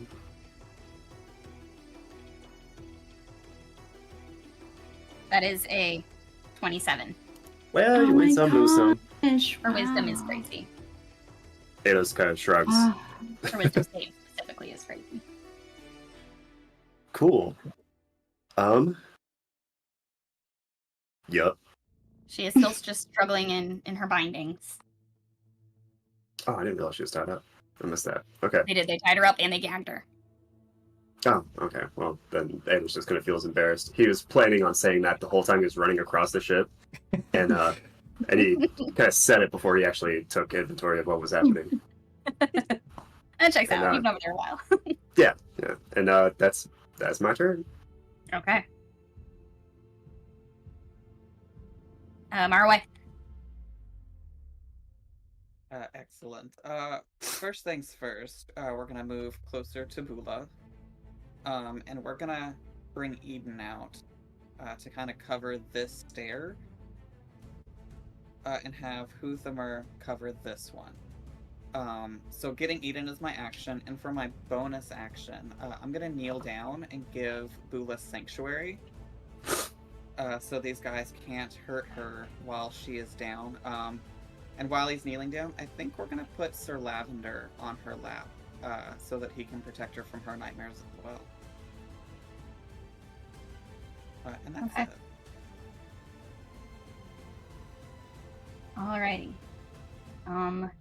That is a 27. Well, you win some, lose some. Her wisdom is crazy. Eidos kind of shrugs. Her wisdom save specifically is crazy. Cool. Yup. She is still just struggling in her bindings. Oh, I didn't realize she was tied up. I missed that. Okay. They did. They tied her up and they gagged her. Oh, okay. Well, then Aiden's just gonna feel embarrassed. He was planning on saying that the whole time he was running across the ship, and he kind of said it before he actually took inventory of what was happening. That checks out. You've been over there a while. Yeah. And that's my turn. Okay. Marway. Excellent. First things first, we're gonna move closer to Bula. And we're gonna bring Eden out to kind of cover this stair. And have Huthamer cover this one. So getting Eden is my action, and for my bonus action, I'm gonna kneel down and give Bula Sanctuary. So these guys can't hurt her while she is down. And while he's kneeling down, I think we're gonna put Sir Lavender on her lap, so that he can protect her from her nightmares as well. And that's Okay. it. Alrighty.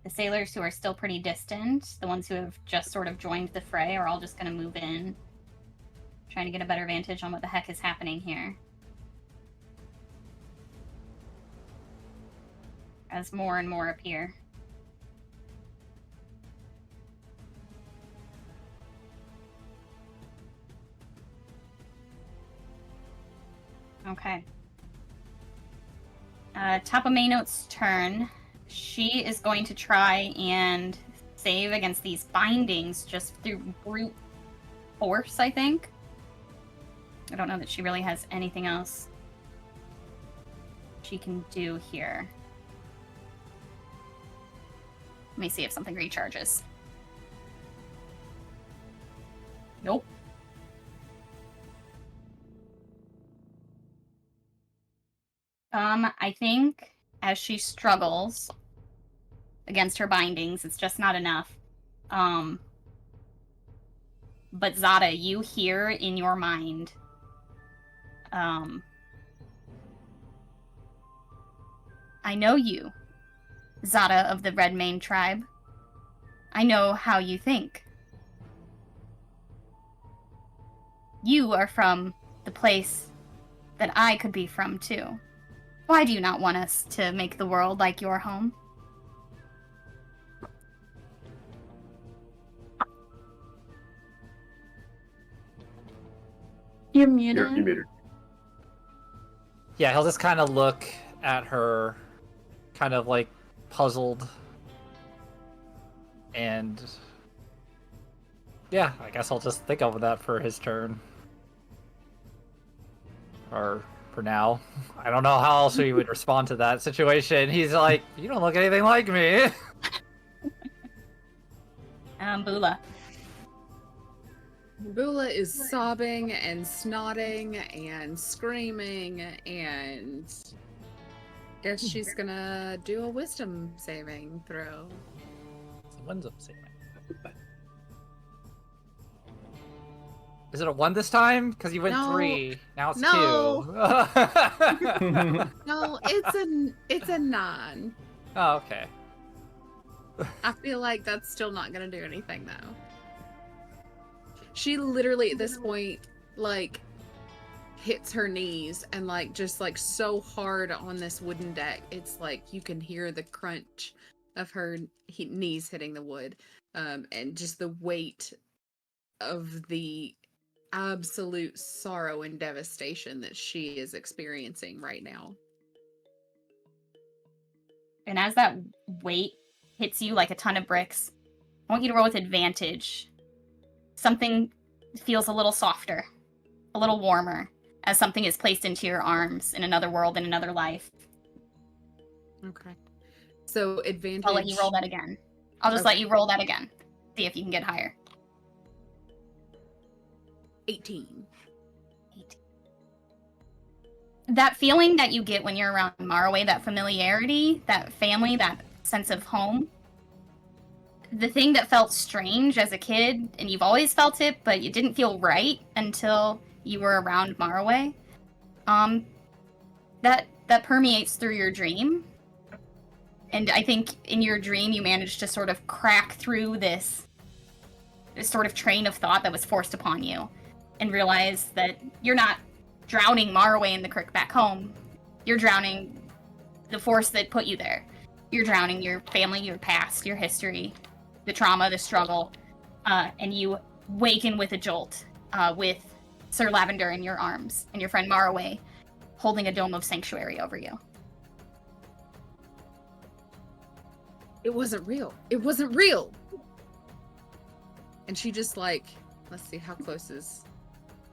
The sailors who are still pretty distant, the ones who have just sort of joined the fray, are all just gonna move in, trying to get a better vantage on what the heck is happening here. As more and more appear. Okay. Top of Maynote's turn. She is going to try and save against these bindings just through brute force, I think. I don't know that she really has anything else she can do here. Let me see if something recharges. Nope. I think as she struggles, against her bindings. It's just not enough. But Zada, you hear in your mind, I know you, Zada of the Redmane tribe. I know how you think. You are from the place that I could be from, too. Why do you not want us to make the world like your home? You're muted. You're muted. Yeah, he'll just kind of look at her, kind of like puzzled. And yeah, I guess I'll just think of that for his turn. Or for now. I don't know how else he would respond to that situation. He's like, you don't look anything like me. Bula. Bula is sobbing and snotting and screaming, and guess she's gonna do a wisdom saving throw. One's up saving. Is it a 1 this time? Because you went No. 3. Now it's No. 2. No, it's a 9. Oh, okay. I feel like that's still not gonna do anything though. She literally at this point like hits her knees and like just like so hard on this wooden deck, it's like you can hear the crunch of her knees hitting the wood, and just the weight of the absolute sorrow and devastation that she is experiencing right now. And as that weight hits you like a ton of bricks, I want you to roll with advantage. Something feels a little softer, a little warmer, as something is placed into your arms in another world, in another life. Okay. So advantage. I'll let you roll that again. I'll just let you roll that again. See if you can get higher. 18. That feeling that you get when you're around Maraway, that familiarity, that family, that sense of home, the thing that felt strange as a kid, and you've always felt it, but it didn't feel right until you were around Maraway, that permeates through your dream. And I think in your dream you managed to sort of crack through this sort of train of thought that was forced upon you and realize that you're not drowning Maraway in the creek back home. You're drowning the force that put you there. You're drowning your family, your past, your history, the trauma, the struggle, and you waken with a jolt, with Sir Lavender in your arms and your friend Maraway holding a dome of sanctuary over you. It wasn't real. It wasn't real. And she just like, let's see, how close is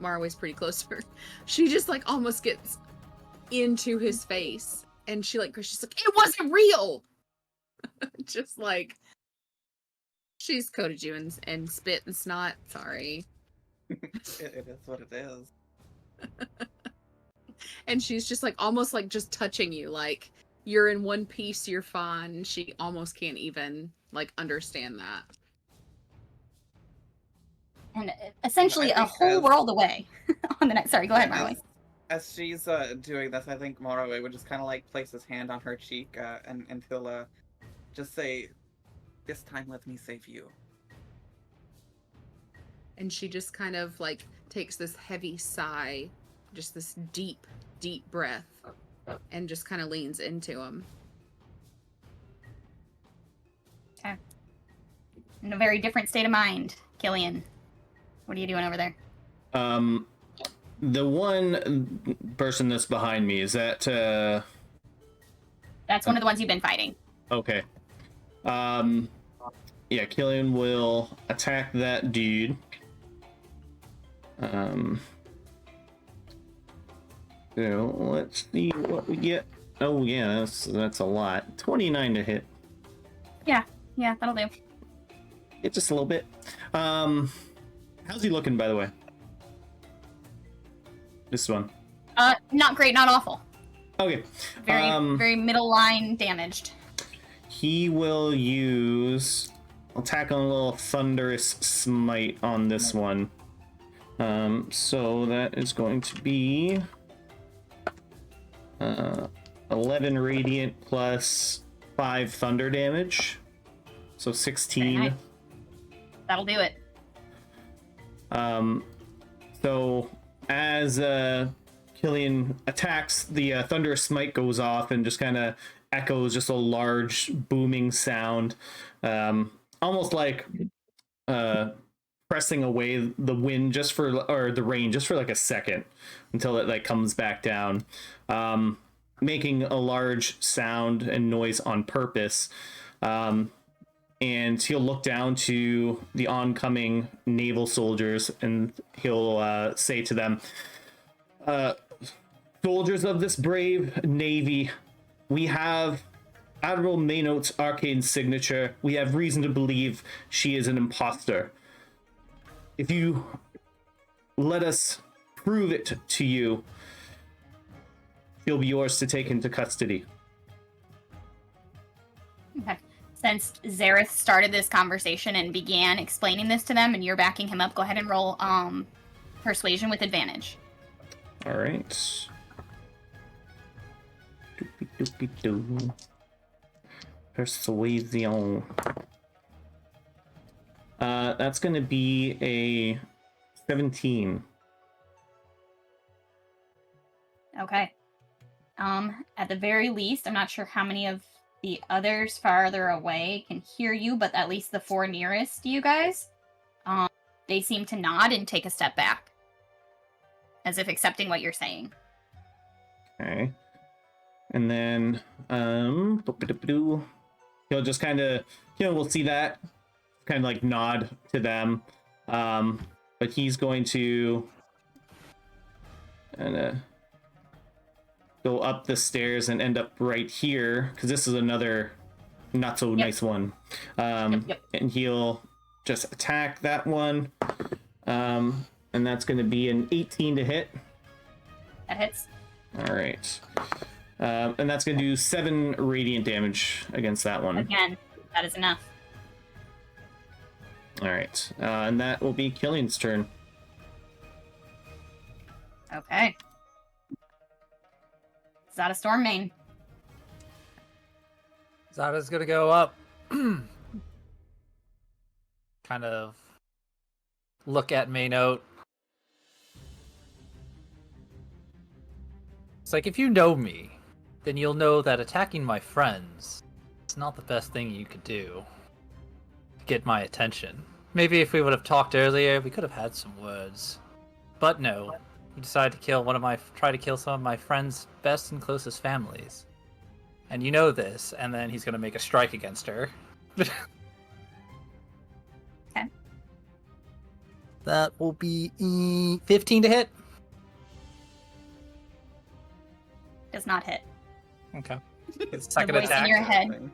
Maraway's pretty close to her. She just like almost gets into his face, and she's like, it wasn't real. Just like, she's coated you in spit and snot. Sorry. It is what it is. And she's just like almost like just touching you, like you're in one piece, you're fine. And she almost can't even like understand that. And essentially a whole world away on the next. Sorry, go ahead, Maraway. As she's doing this, I think Maraway would just kind of like place his hand on her cheek, and he'll just say, "This time, let me save you." And she just kind of like takes this heavy sigh, just this deep, deep breath, and just kind of leans into him. Okay. In a very different state of mind, Killian. What are you doing over there? The one person that's behind me, is that That's one of the ones you've been fighting. okay. Yeah, Killian will attack that dude. So let's see what we get. Oh yeah, that's a lot. 29 to hit. Yeah, that'll do. It's just a little bit. How's he looking, by the way? This one. Not great, not awful. Okay. Very middle line damaged. he will use. I'll tack on a little thunderous smite on this one. So that is going to be 11 radiant plus 5 thunder damage. So 16. Very nice. That'll do it. So as Killian attacks, the thunderous smite goes off and just kind of echoes just a large booming sound, almost like pressing away the wind or the rain just for like a second until it like comes back down, making a large sound and noise on purpose. And he'll look down to the oncoming naval soldiers and he'll say to them, soldiers of this brave navy, we have Admiral Maynote's arcane signature. We have reason to believe she is an imposter. If you let us prove it to you, she'll be yours to take into custody. Okay. Since Zareth started this conversation and began explaining this to them, and you're backing him up, go ahead and roll persuasion with advantage. All right. Doopy-doopy-doo. Persuasion. That's going to be a 17. Okay. At the very least, I'm not sure how many of the others farther away can hear you, but at least the 4 nearest to you guys, they seem to nod and take a step back, as if accepting what you're saying. Okay. And then, he'll just kind of, we'll see that, kind of like nod to them. But he's going to go up the stairs and end up right here, because this is another not so nice one. And he'll just attack that one. And that's going to be an 18 to hit. That hits. All right. And that's going to do 7 radiant damage against that one. Again, that is enough. All right. And that will be Killian's turn. Okay. Zada Stormmain. Zada's gonna go up. Kind of look at Maynote. It's like, if you know me, then you'll know that attacking my friends is not the best thing you could do to get my attention. Maybe if we would have talked earlier, we could have had some words. But no, you decided to try to kill some of my friends' best and closest families. And you know this, and then he's gonna make a strike against her. Okay. That will be 15 to hit. Does not hit. Okay. The Second voice attack. in your head.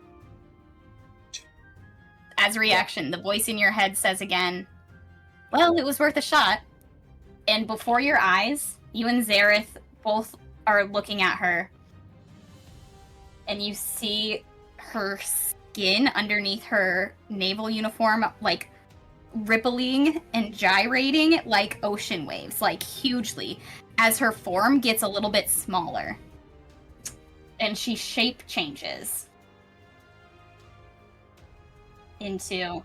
As a reaction, the voice in your head says again, well, it was worth a shot. And before your eyes, you and Zareth both are looking at her. And you see her skin underneath her naval uniform, like, rippling and gyrating like ocean waves, like hugely, as her form gets a little bit smaller. And she shape changes into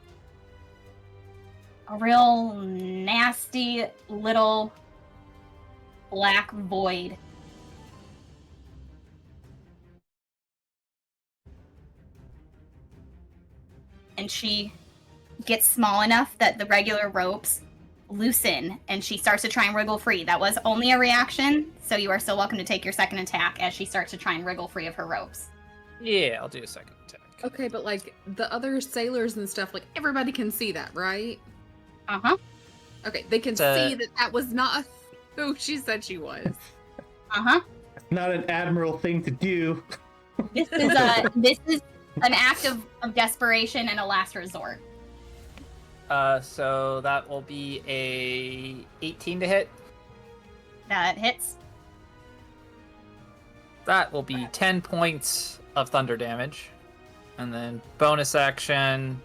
a real nasty little black void. And she gets small enough that the regular ropes loosen and she starts to try and wriggle free. That was only a reaction, so you are still welcome to take your second attack as she starts to try and wriggle free of her ropes. Yeah, I'll do a second attack. Okay, but like the other sailors and stuff, like everybody can see that, right? Uh-huh. Okay, they can see that that was not who she said she was. Uh-huh. Not an admiral thing to do. This is an act of desperation and a last resort. So that will be a 18 to hit. That hits. That will be 10 points of thunder damage. And then bonus action,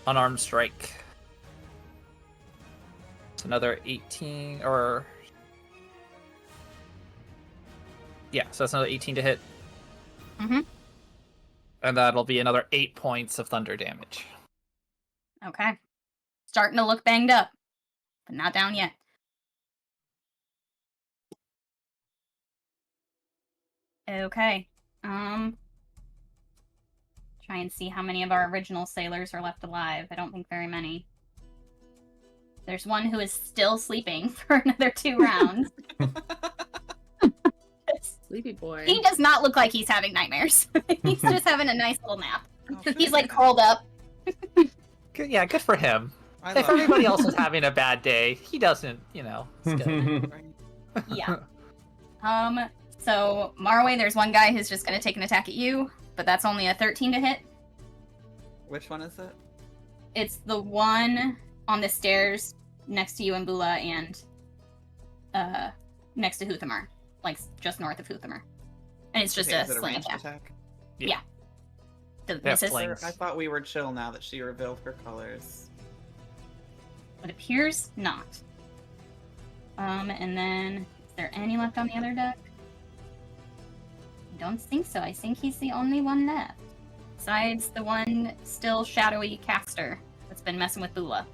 unarmed strike. It's another 18, or... Yeah, so that's another 18 to hit. Mm-hmm. And that'll be another 8 points of thunder damage. Okay. Starting to look banged up, but not down yet. Okay. Try and see how many of our original sailors are left alive. I don't think very many. There's one who is still sleeping for another 2 rounds. Sleepy boy. He does not look like he's having nightmares. He's just having a nice little nap. Oh, He's like curled up. Good, yeah, good for him. I If love everybody it. else is having a bad day, he doesn't, it's good. Yeah. So Marway, there's one guy who's just gonna take an attack at you, but that's only a 13 to hit. Which one is it? It's the one on the stairs next to you and Bula and next to Huthamar. Like just north of Huthamar. And it's just Okay, a is it sling ranged attack. Yeah. The Yeah, misses. slings. I thought we were chill now that she revealed her colors. It appears not. And then is there any left on the other deck? I don't think so. I think he's the only one left. Besides the one still shadowy caster that's been messing with Bula.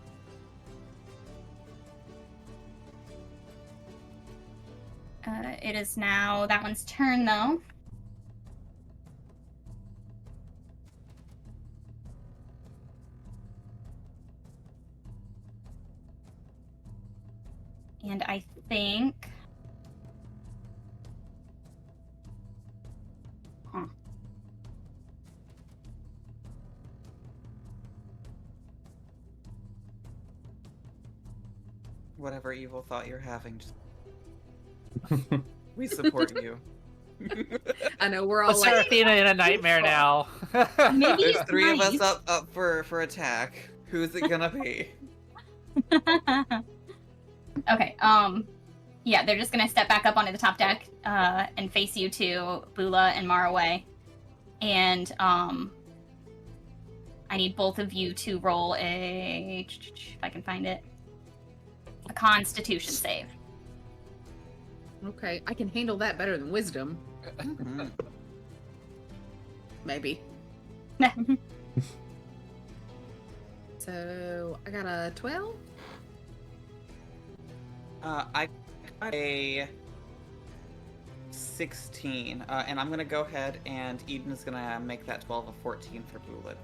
It is now that one's turn, though. And I think... Whatever evil thought you're having, just... we support you. I know we're all But like, Seraphina in a nightmare now. Maybe There's it's 3 of us nice. up for attack. Who's it gonna be? Okay, yeah, they're just gonna step back up onto the top deck, and face you two, Bula and Maraway. And, I need both of you to roll if I can find it, a Constitution save. okay, I can handle that better than wisdom. Mhm. Maybe. So I got a 12. I got a 16, and I'm gonna go ahead and Eden is gonna make that 12 a 14 for Bullet.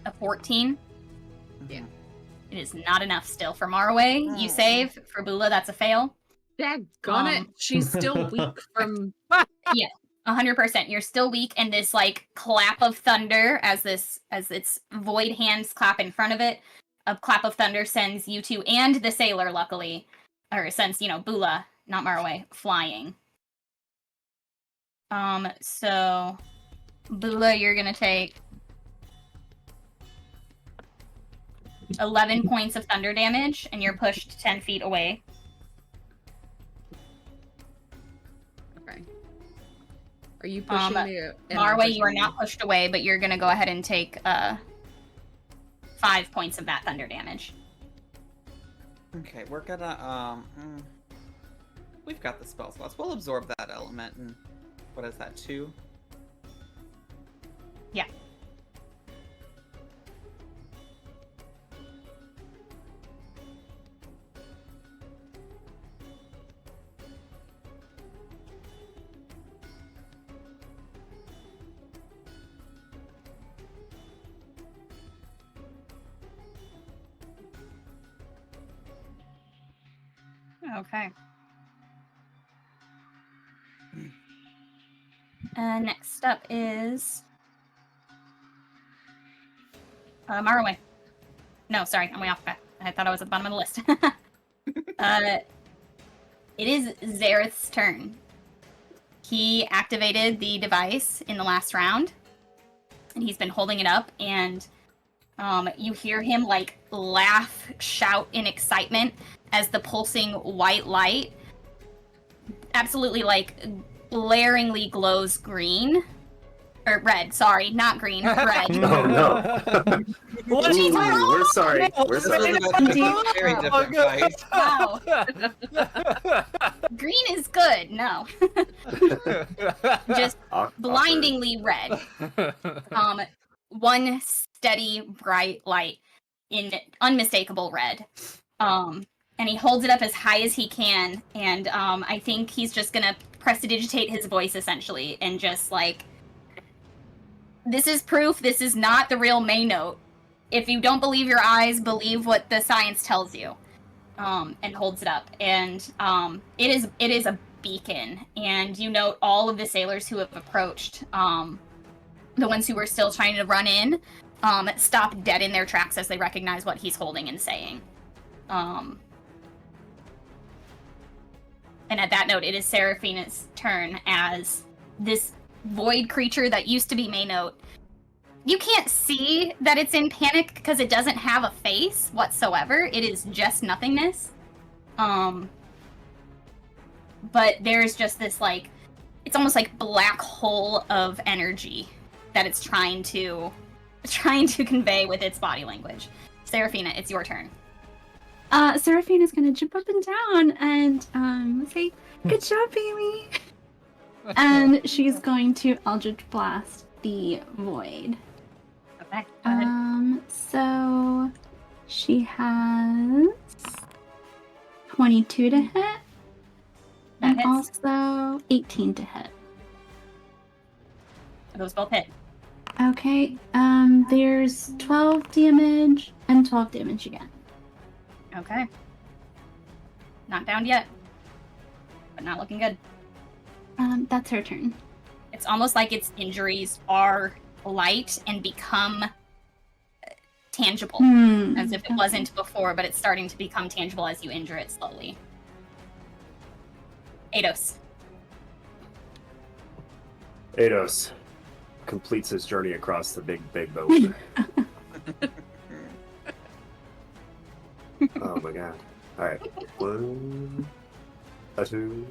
A 14. Yeah. It is not enough still. For Maraway, you Oh. save. For Bula, that's a fail. Daggone it. She's still weak from 100%. You're still weak, and this like clap of thunder as its void hands clap in front of it. A clap of thunder sends you two and the sailor, luckily, or sends Bula, not Maraway, flying. So Bula, you're gonna take 11 points of thunder damage, and you're pushed 10 feet away. Okay. Are you pushing me? and I'm Marway, you are pushing not pushed away, but you're gonna go ahead and take 5 points of that thunder damage. Okay, we're gonna we've got the spell slots. We'll absorb that element, and what is that, 2? Yeah. Okay. Next up is Maraway. No, sorry, I'm way off. I thought I was at the bottom of the list. It is Zareth's turn. He activated the device in the last round, and he's been holding it up, and you hear him like laugh, shout in excitement as the pulsing white light absolutely like glaringly glows green Or red, sorry, not green, red. Oh no. What? Ooh, we're sorry. We're This sorry. is a very different fight. Wow. Green is good. No. Just Awkward. blindingly red. One steady bright light in unmistakable red. And he holds it up as high as he can, and I think he's just gonna prestidigitate his voice essentially, and just like, this is proof this is not the real Maynote. If you don't believe your eyes, believe what the science tells you. And holds it up, and it is a beacon, and you note all of the sailors who have approached, the ones who were still trying to run in, stop dead in their tracks as they recognize what he's holding and saying. And at that note, it is Seraphina's turn as this void creature that used to be Maynote. You can't see that it's in panic because it doesn't have a face whatsoever. It is just nothingness. But there's just this, like, it's almost like black hole of energy that it's trying to convey with its body language. Seraphina, it's your turn. Seraphina's gonna jump up and down and say, "Good job, baby!" And she's going to Eldritch Blast the void. Okay, go ahead. So she has 22 to hit, That and hits. also 18 to hit. Those both hit. Okay, there's 12 damage and 12 damage again. Okay. Not down yet, but not looking good. That's her turn. It's almost like its injuries are light and become tangible, as if it wasn't before, but it's starting to become tangible as you injure it slowly. Eidos. Eidos completes his journey across the big boat. Oh my god. Alright. 1, 2,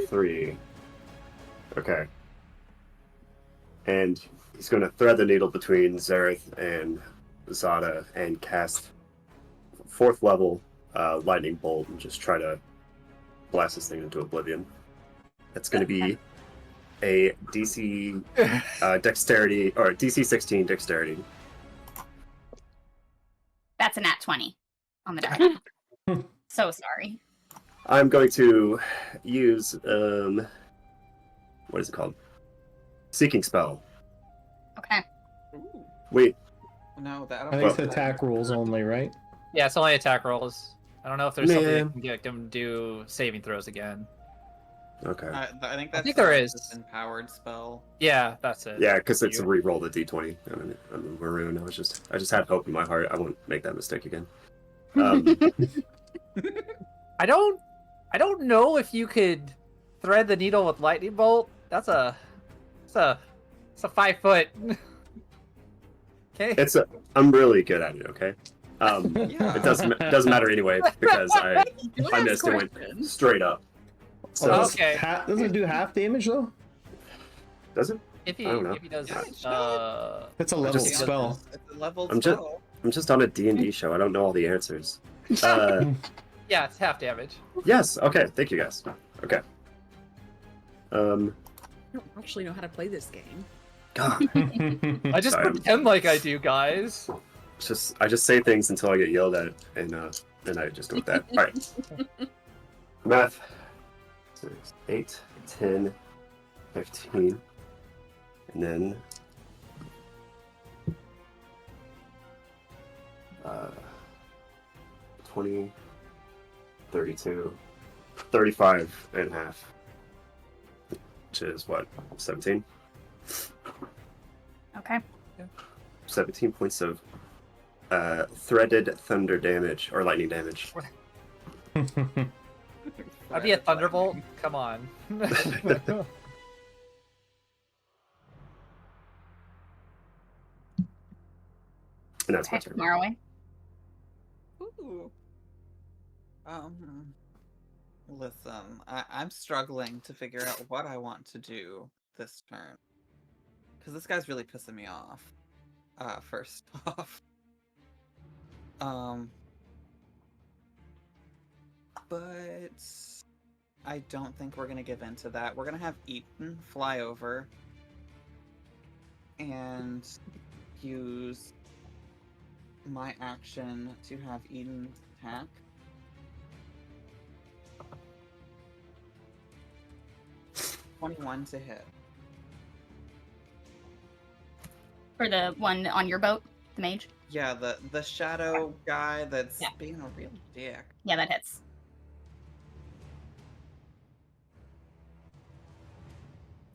3. Okay. And he's going to thread the needle between Zareth and Zada and cast 4th level lightning bolt and just try to blast this thing into oblivion. That's going to be a DC dexterity, or DC 16 dexterity. That's a nat 20 on the die. So sorry. I'm going to use, what is it called? Seeking Spell. Okay. Ooh. Wait, No, that I think it's attack rules only, right? Yeah, it's only attack rolls. I don't know if there's something Man. that can get them to do saving throws again. okay. I think that's there is. this empowered spell. Yeah, that's it. Yeah, because it's a You- re-roll the d20. I'm a maroon. I just had hope in my heart I won't make that mistake again. I don't know if you could thread the needle with lightning bolt. It's a 5 foot. Okay. I'm really good at it. Okay. Yeah. It doesn't matter anyway because I missed and went straight up. So Oh, okay. Doesn't it do half damage though? does it? If he I don't know. does Yeah, it It's a level just- spell. It's a leveled I'm just- spell. I'm just on a D&D show. I don't know all the answers. yeah, it's half damage. Yes. Okay. Thank you guys. Okay. I don't actually know how to play this game. God. I just Sorry, pretend like I do, guys. I just say things until I get yelled at, and then I just go with that. All right. Math. 6, 8, 10, 15, and then 20, 32, 35 and a half, which is what, 17? Okay. 17 points of threaded thunder damage, or lightning damage. I'd be a thunderbolt. Come on. And that's my Okay, turn. Marway. Ooh. Listen, I'm struggling to figure out what I want to do this turn. Because this guy's really pissing me off. First off. But I don't think we're gonna give in to that. We're gonna have Eaton fly over and use my action to have Eden attack. $21 to hit. For the one on your boat, the mage? Yeah, the shadow guy that's being a real dick. Yeah, that hits.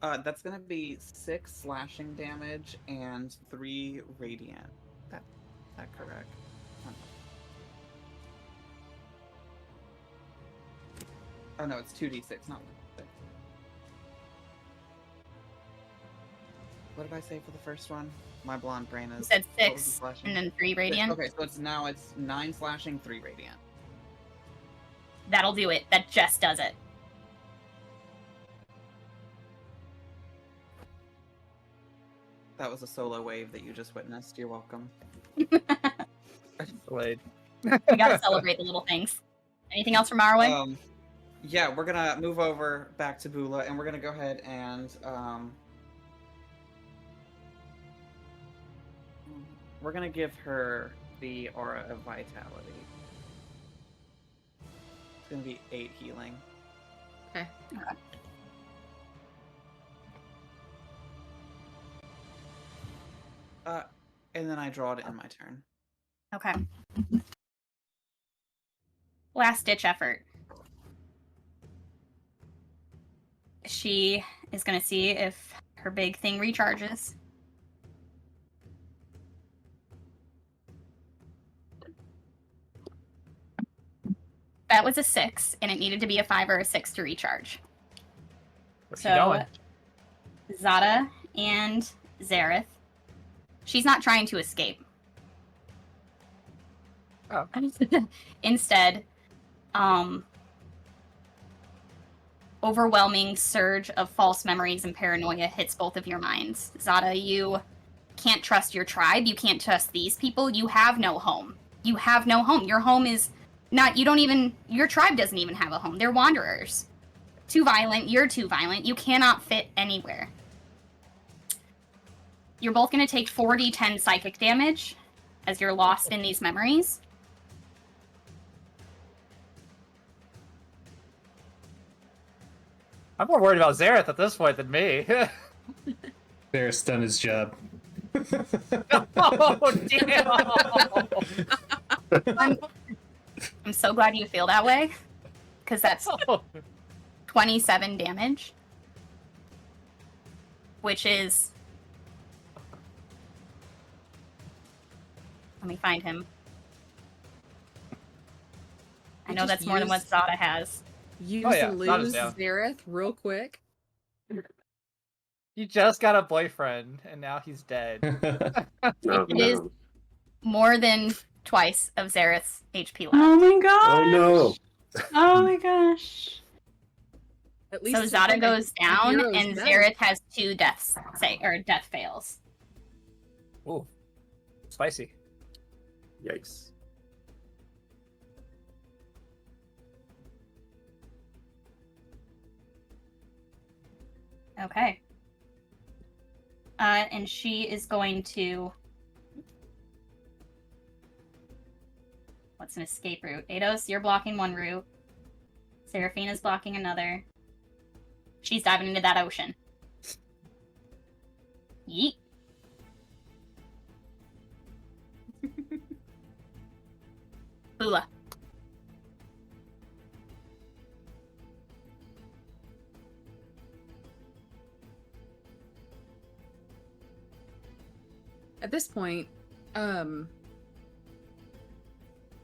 That's gonna be 6 slashing damage and 3 radiant. That correct? Oh no, it's 2d6, not 1d6. What did I say for the first one? My blonde brain is. You said what was the 6 slashing? and then 3 radiant. Okay, so it's 9 slashing, 3 radiant. That'll do it. That just does it. That was a solo wave that you just witnessed. You're welcome. Delayed. We gotta celebrate the little things. Anything else from our way? Yeah, we're gonna move over back to Bula, and we're gonna go ahead and we're gonna give her the aura of vitality. It's gonna be 8 healing. Okay. And then I draw it in my turn. Okay. Last ditch effort. She is gonna see if her big thing recharges. That was a 6, and it needed to be a 5 or a 6 to recharge. Where's she going? Zada and Zareth. She's not trying to escape. Oh. Instead, overwhelming surge of false memories and paranoia hits both of your minds. Zada, you can't trust your tribe. You can't trust these people. You have no home. You have no home. Your home is not, your tribe doesn't even have a home. They're wanderers. Too violent. You're too violent. You cannot fit anywhere. You're both going to take 4d10 psychic damage as you're lost in these memories. I'm more worried about Zareth at this point than me. Varys done his job. Oh, damn! I'm so glad you feel that way, because that's 27 damage, which is... Let me find him. I know that's more than what Zada has. Use Oh, yeah, and Zada's lose down. Zareth real quick. You just got a boyfriend, and now he's dead. No, It is more than twice of Zareth's HP left. Oh my gosh. Oh no! Oh my gosh. At least So it's Zada like goes a down, hero's and death. Zareth has 2 death fails. Ooh, spicy. Yikes. Okay. And she is going to... What's an escape route? Ados, you're blocking one route. Seraphina's blocking another. She's diving into that ocean. Yeet. Bula. At this point,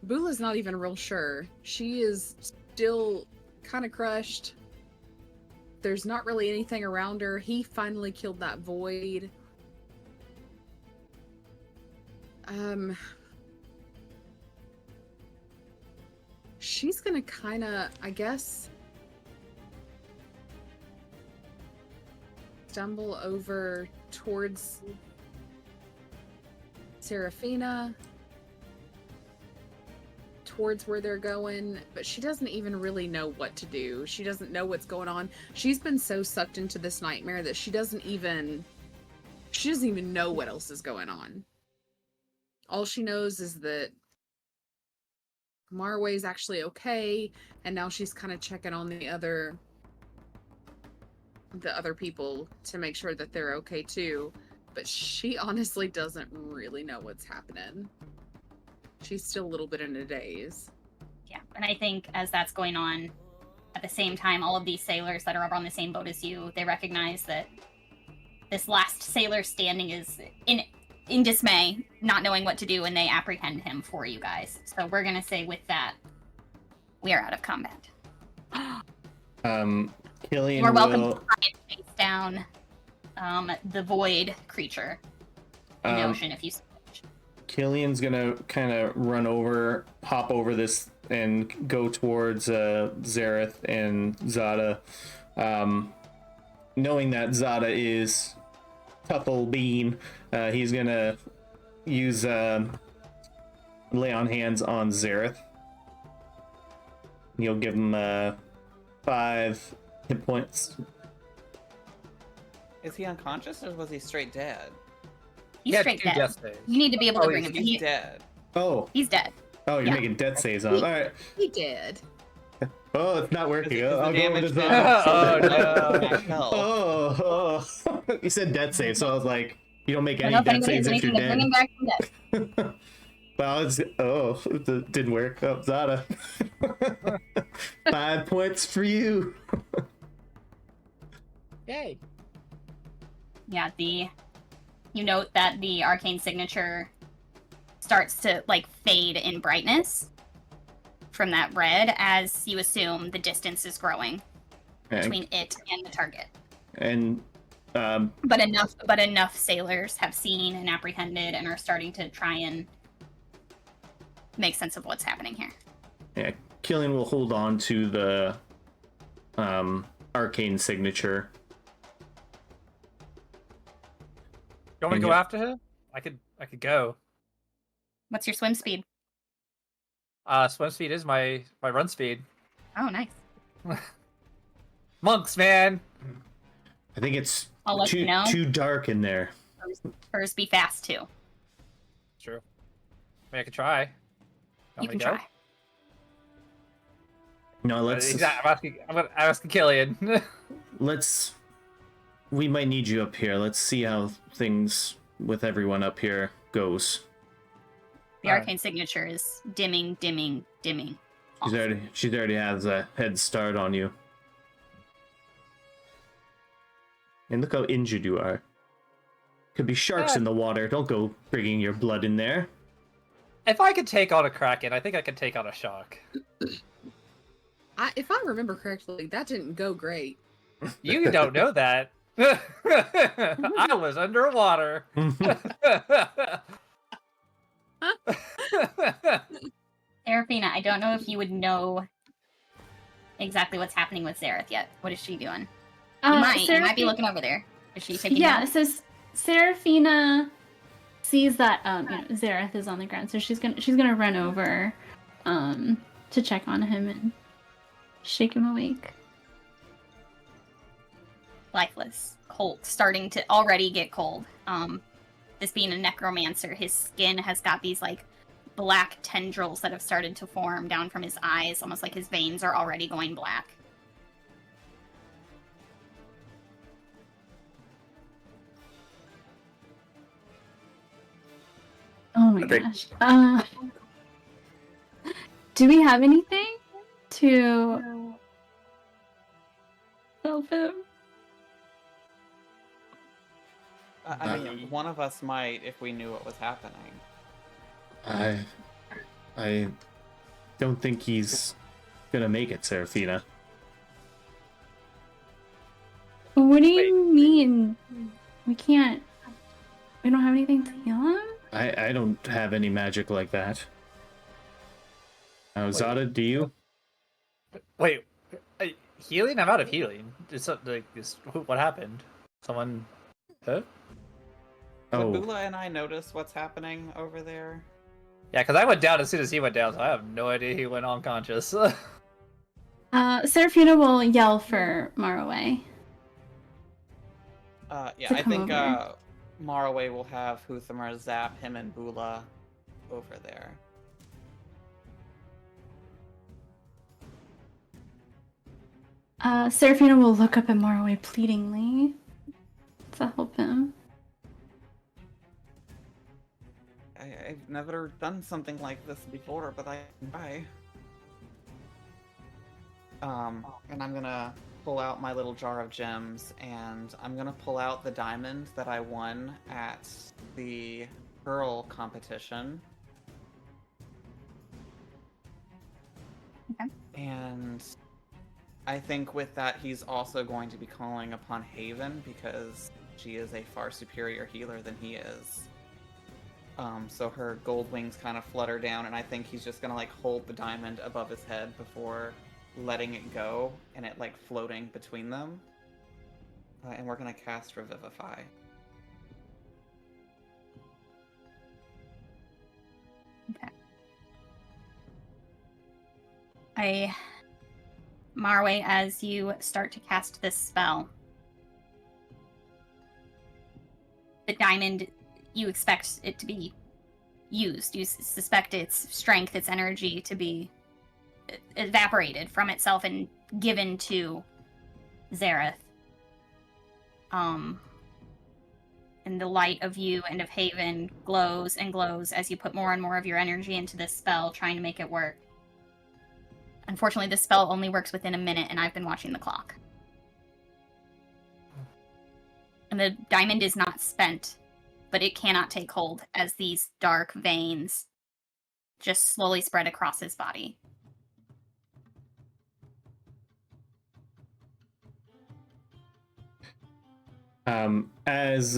Bula's not even real sure. She is still kind of crushed. There's not really anything around her. He finally killed that void. She's gonna kind of, I guess, stumble over towards Seraphina, towards where they're going, but she doesn't even really know what to do. She doesn't know what's going on. She's been so sucked into this nightmare that she doesn't even know what else is going on. All she knows is that Marway's actually okay, and now she's kind of checking on the other people to make sure that they're okay too. But she honestly doesn't really know what's happening. She's still a little bit in a daze. Yeah, and I think as that's going on, at the same time, all of these sailors that are on the same boat as you, they recognize that this last sailor standing is in dismay, not knowing what to do, and they apprehend him for you guys. So we're gonna say with that, we are out of combat. Killian You're welcome will... to try and chase down the void creature in the ocean if you so wish. Killian's gonna kind of hop over this and go towards Zareth and Zada, knowing that Zada is tough old bean. He's gonna use lay on hands on Zareth. He'll give him 5 hit points. Is he unconscious or was he straight dead? He's straight dead. You need to be able to bring him. He's dead. Oh. He's dead. Oh, you're Yeah. making death saves on. All right. He did. Oh, it's not working. Is the I'll go damage with this. dead? Oh. You said death save, so I was like, you don't make I any don't know if death anybody saves has if you're anything to dead. bring him back from death. Well, it didn't work. Oh, Zada. 5 points for you. Yay. Yeah, you note that the arcane signature starts to like fade in brightness from that red as you assume the distance is growing between it and the target. And But enough sailors have seen and apprehended and are starting to try and make sense of what's happening here. yeah, Killian will hold on to the arcane signature. You want me to go after him? I could go. What's your swim speed? Swim speed is my run speed. Oh, nice. Monks, man. I think it's I'll let you know. too dark in there. Hers be fast too. True. I mean, I could try. You can try. No, let's. I'm asking Killian. We might need you up here. Let's see how things with everyone up here goes. The arcane signature is dimming. She already has a head start on you. And look how injured you are. Could be sharks in the water. Don't go bringing your blood in there. If I could take on a kraken, I think I could take on a shark. If I remember correctly, that didn't go great. You don't know that. I was underwater. Seraphina, I don't know if you would know exactly what's happening with Zareth yet. What is she doing? You might be looking over there. Is she taking notes? So Seraphina sees that Zareth is on the ground, so she's gonna run over to check on him and shake him awake. Lifeless, cold, starting to already get cold. This being a necromancer, his skin has got these like black tendrils that have started to form down from his eyes, almost like his veins are already going black. Oh my gosh. Do we have anything to help him? I mean, one of us might if we knew what was happening. I don't think he's gonna make it, Seraphina. What do you mean? We don't have anything to heal him? I don't have any magic like that. Zada, do you? Wait, healing? I'm out of healing. What happened? Someone. Huh? Oh, Would Bula and I notice what's happening over there? Yeah, because I went down as soon as he went down, so I have no idea he went unconscious. Seraphina will yell for Marway. Yeah, To I come think over. Maraway will have Huthamar zap him and Bula over there. Seraphina will look up at Marway pleadingly to help him. I've never done something like this before, but I can try. And I'm gonna pull out my little jar of gems, and I'm gonna pull out the diamond that I won at the Pearl competition. Okay. And I think with that, he's also going to be calling upon Haven because she is a far superior healer than he is. So her gold wings kind of flutter down, and I think he's just gonna like hold the diamond above his head before letting it go, and it like floating between them. And we're gonna cast Revivify. Okay. Marway, as you start to cast this spell, the diamond, you expect it to be used. You suspect its strength, its energy to be evaporated from itself and given to Zareth. And the light of you and of Haven glows and glows as you put more and more of your energy into this spell, trying to make it work. Unfortunately, this spell only works within a minute, and I've been watching the clock. And the diamond is not spent, but it cannot take hold as these dark veins just slowly spread across his body. As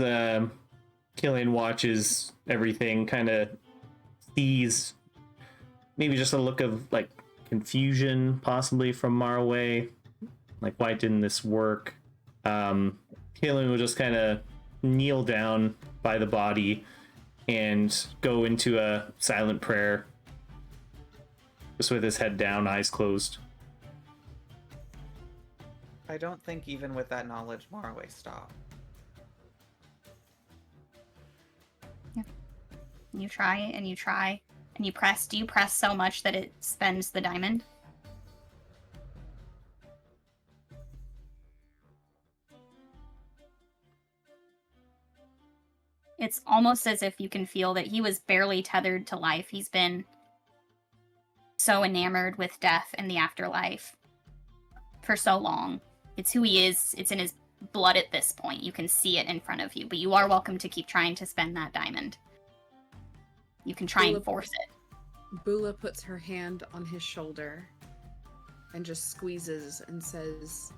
Killian watches everything, kind of sees maybe just a look of like confusion possibly from Marway, like why didn't this work? Killian will just kind of kneel down by the body and go into a silent prayer, just with his head down, eyes closed. I don't think even with that knowledge, Maraway stopped. You try and you try and you press. Do you press so much that it spends the diamond? It's almost as if you can feel that he was barely tethered to life. He's been so enamored with death and the afterlife for so long. It's who he is. It's in his blood at this point. You can see it in front of you, but you are welcome to keep trying to spend that diamond. You can try and force it. Bula puts her hand on his shoulder and just squeezes and says,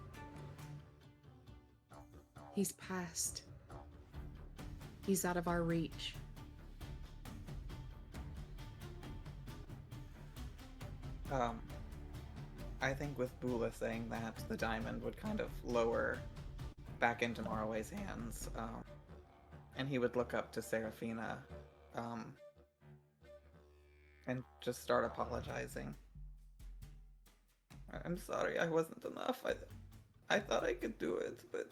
"He's passed. He's out of our reach." I think with Bula saying that, the diamond would kind of lower back into Maraway's hands, and he would look up to Seraphina, and just start apologizing. I'm sorry, I wasn't enough. I thought I could do it, but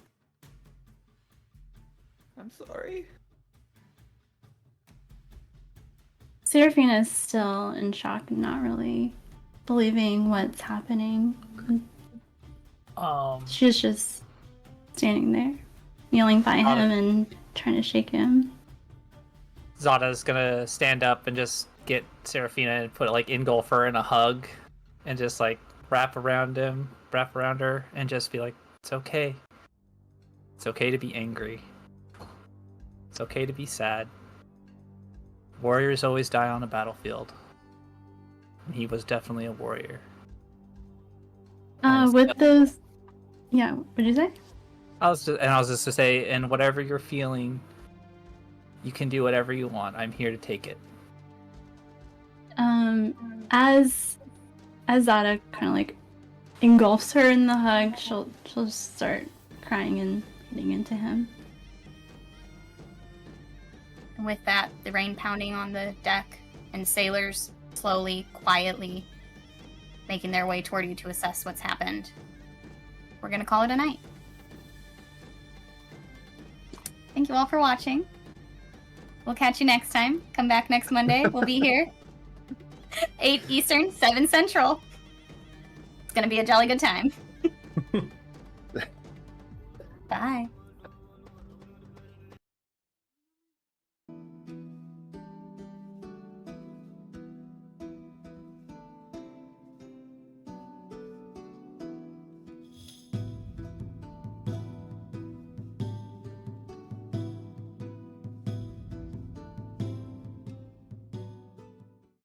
I'm sorry. Seraphina is still in shock and not really believing what's happening. She's just standing there, kneeling by him and trying to shake him. Zada's gonna stand up and just get Seraphina and put like engulf her in a hug and just like wrap around her and just be like, it's okay. It's okay to be angry. It's okay to be sad. Warriors always die on a battlefield. And he was definitely a warrior. With those, yeah, what did you say? I was just to say, and whatever you're feeling, you can do whatever you want. I'm here to take it. As Zada kind of like engulfs her in the hug, she'll just start crying and hitting into him. And with that, the rain pounding on the deck, and sailors slowly, quietly making their way toward you to assess what's happened. We're going to call it a night. Thank you all for watching. We'll catch you next time. Come back next Monday. We'll be here. 8 Eastern, 7 Central. It's going to be a jolly good time.